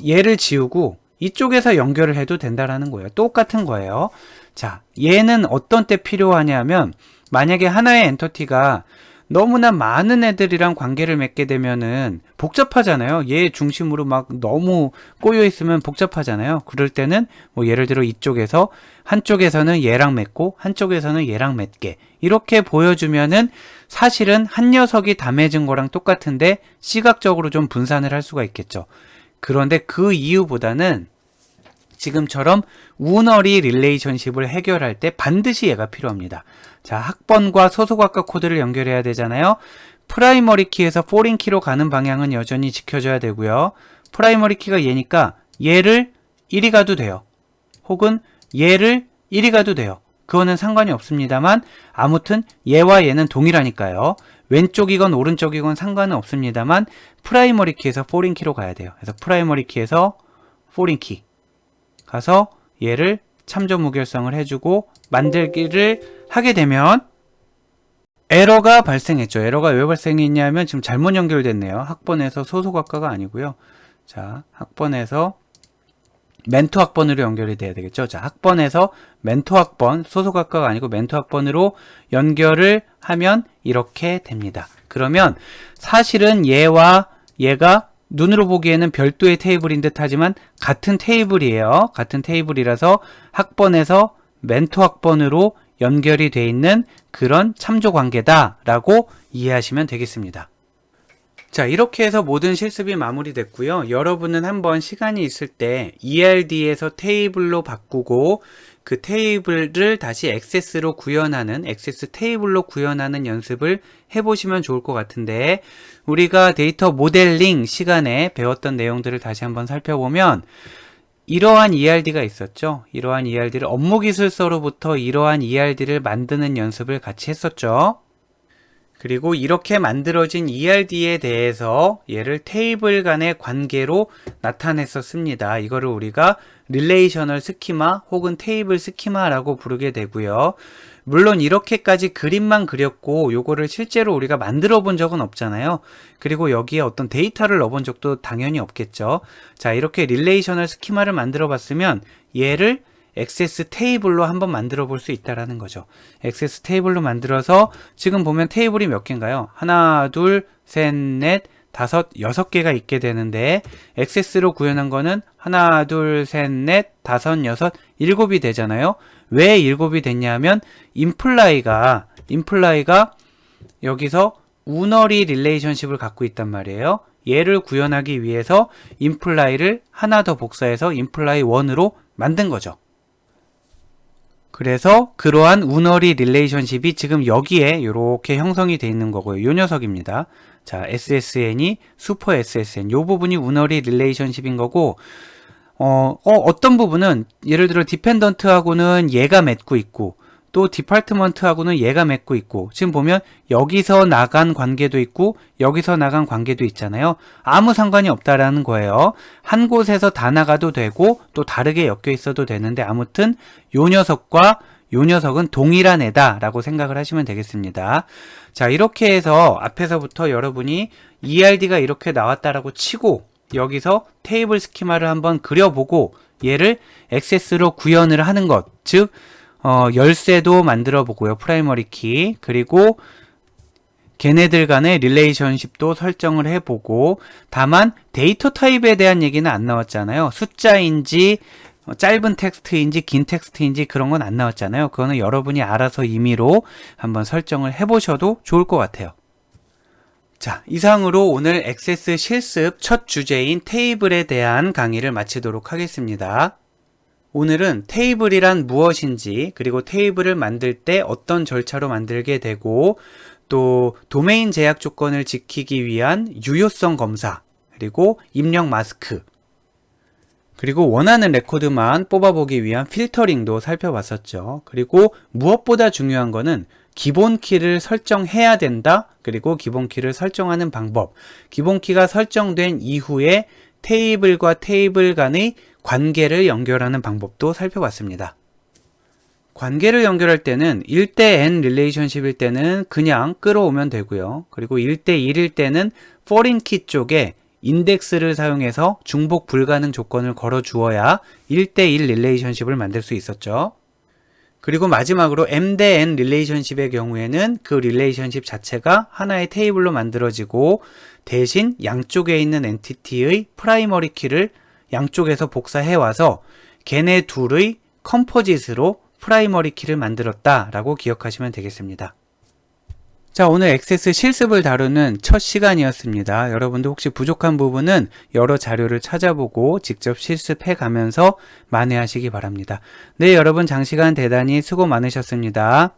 얘를 지우고 이쪽에서 연결을 해도 된다라는 거예요. 똑같은 거예요. 자, 얘는 어떤 때 필요하냐면 만약에 하나의 엔터티가 너무나 많은 애들이랑 관계를 맺게 되면은 복잡하잖아요. 얘 중심으로 막 너무 꼬여 있으면 복잡하잖아요. 그럴 때는 뭐 예를 들어 이쪽에서 한쪽에서는 얘랑 맺고 한쪽에서는 얘랑 맺게 이렇게 보여주면은 사실은 한 녀석이 다 맺은 거랑 똑같은데 시각적으로 좀 분산을 할 수가 있겠죠. 그런데 그 이유보다는 지금처럼 우너리 릴레이션십을 해결할 때 반드시 얘가 필요합니다. 자, 학번과 소속학과 코드를 연결해야 되잖아요. 프라이머리 키에서 포린 키로 가는 방향은 여전히 지켜줘야 되고요. 프라이머리 키가 얘니까 얘를 이리 가도 돼요. 혹은 얘를 이리 가도 돼요. 그거는 상관이 없습니다만 아무튼 얘와 얘는 동일하니까요. 왼쪽이건 오른쪽이건 상관은 없습니다만 프라이머리 키에서 포린 키로 가야 돼요. 그래서 프라이머리 키에서 포린 키 가서 얘를 참조 무결성을 해주고 만들기를 하게 되면 에러가 발생했죠. 에러가 왜 발생했냐면 지금 잘못 연결됐네요. 학번에서 소속학과가 아니고요. 자, 학번에서 멘토 학번으로 연결이 돼야 되겠죠. 자, 학번에서 멘토 학번, 소속학과가 아니고 멘토 학번으로 연결을 하면 이렇게 됩니다. 그러면 사실은 얘와 얘가 눈으로 보기에는 별도의 테이블인 듯 하지만 같은 테이블이에요. 같은 테이블이라서 학번에서 멘토 학번으로 연결이 돼 있는 그런 참조 관계다라고 이해하시면 되겠습니다. 자, 이렇게 해서 모든 실습이 마무리됐고요. 여러분은 한번 시간이 있을 때 ERD에서 테이블로 바꾸고 그 테이블을 다시 액세스로 구현하는, 액세스 테이블로 구현하는 연습을 해보시면 좋을 것 같은데, 우리가 데이터 모델링 시간에 배웠던 내용들을 다시 한번 살펴보면 이러한 ERD가 있었죠. 이러한 ERD를 업무기술서로부터 이러한 ERD를 만드는 연습을 같이 했었죠. 그리고 이렇게 만들어진 ERD에 대해서 얘를 테이블 간의 관계로 나타냈었습니다. 이거를 우리가 릴레이셔널 스키마 혹은 테이블 스키마라고 부르게 되고요. 물론 이렇게까지 그림만 그렸고 요거를 실제로 우리가 만들어 본 적은 없잖아요. 그리고 여기에 어떤 데이터를 넣어 본 적도 당연히 없겠죠. 자, 이렇게 릴레이셔널 스키마를 만들어 봤으면 얘를 액세스 테이블로 한번 만들어 볼 수 있다라는 거죠. 액세스 테이블로 만들어서 지금 보면 테이블이 몇 개인가요? 하나, 둘, 셋, 넷, 다섯, 6개가 있게 되는데 액세스로 구현한 거는 하나, 둘, 셋, 넷, 다섯, 여섯, 7이 되잖아요. 왜 7이 됐냐면 임플라이가 여기서 우너리 릴레이션십을 갖고 있단 말이에요. 얘를 구현하기 위해서 임플라이를 하나 더 복사해서 임플라이 1으로 만든 거죠. 그래서 그러한 우너리 릴레이션십이 지금 여기에 이렇게 형성이 되어 있는 거고요. 요 녀석입니다. 자, SSN이 슈퍼 SSN. 요 부분이 우너리 릴레이션십인 거고, 어떤 부분은 예를 들어 디펜던트하고는 얘가 맺고 있고, 또 디파트먼트하고는 얘가 맺고 있고, 지금 보면 여기서 나간 관계도 있고 여기서 나간 관계도 있잖아요. 아무 상관이 없다라는 거예요. 한 곳에서 다 나가도 되고 또 다르게 엮여 있어도 되는데 아무튼 요 녀석과 요 녀석은 동일한 애다 라고 생각을 하시면 되겠습니다. 자, 이렇게 해서 앞에서부터 여러분이 ERD가 이렇게 나왔다라고 치고 여기서 테이블 스키마를 한번 그려보고 얘를 액세스로 구현을 하는 것, 즉 열쇠도 만들어 보고요. 프라이머리 키. 그리고 걔네들 간의 릴레이션십도 설정을 해보고, 다만 데이터 타입에 대한 얘기는 안 나왔잖아요. 숫자인지 짧은 텍스트인지 긴 텍스트인지 그런 건 안 나왔잖아요. 그거는 여러분이 알아서 임의로 한번 설정을 해보셔도 좋을 것 같아요. 자, 이상으로 오늘 액세스 실습 첫 주제인 테이블에 대한 강의를 마치도록 하겠습니다. 오늘은 테이블이란 무엇인지, 그리고 테이블을 만들 때 어떤 절차로 만들게 되고, 또 도메인 제약 조건을 지키기 위한 유효성 검사, 그리고 입력 마스크, 그리고 원하는 레코드만 뽑아보기 위한 필터링도 살펴봤었죠. 그리고 무엇보다 중요한 거는 기본 키를 설정해야 된다. 그리고 기본 키를 설정하는 방법, 기본 키가 설정된 이후에 테이블과 테이블 간의 관계를 연결하는 방법도 살펴봤습니다. 관계를 연결할 때는 1대_n 릴레이션십일 때는 그냥 끌어오면 되고요. 그리고 1대1일 때는 foreign key 쪽에 인덱스를 사용해서 중복 불가능 조건을 걸어 주어야 1대1 릴레이션십을 만들 수 있었죠. 그리고 마지막으로 m_n 릴레이션십의 경우에는 그 릴레이션십 자체가 하나의 테이블로 만들어지고 대신 양쪽에 있는 엔티티의 프라이머리 키를 양쪽에서 복사해 와서 걔네 둘의 컴포짓으로 프라이머리 키를 만들었다 라고 기억하시면 되겠습니다. 자, 오늘 액세스 실습을 다루는 첫 시간이었습니다. 여러분도 혹시 부족한 부분은 여러 자료를 찾아보고 직접 실습해 가면서 만회하시기 바랍니다. 네, 여러분 장시간 대단히 수고 많으셨습니다.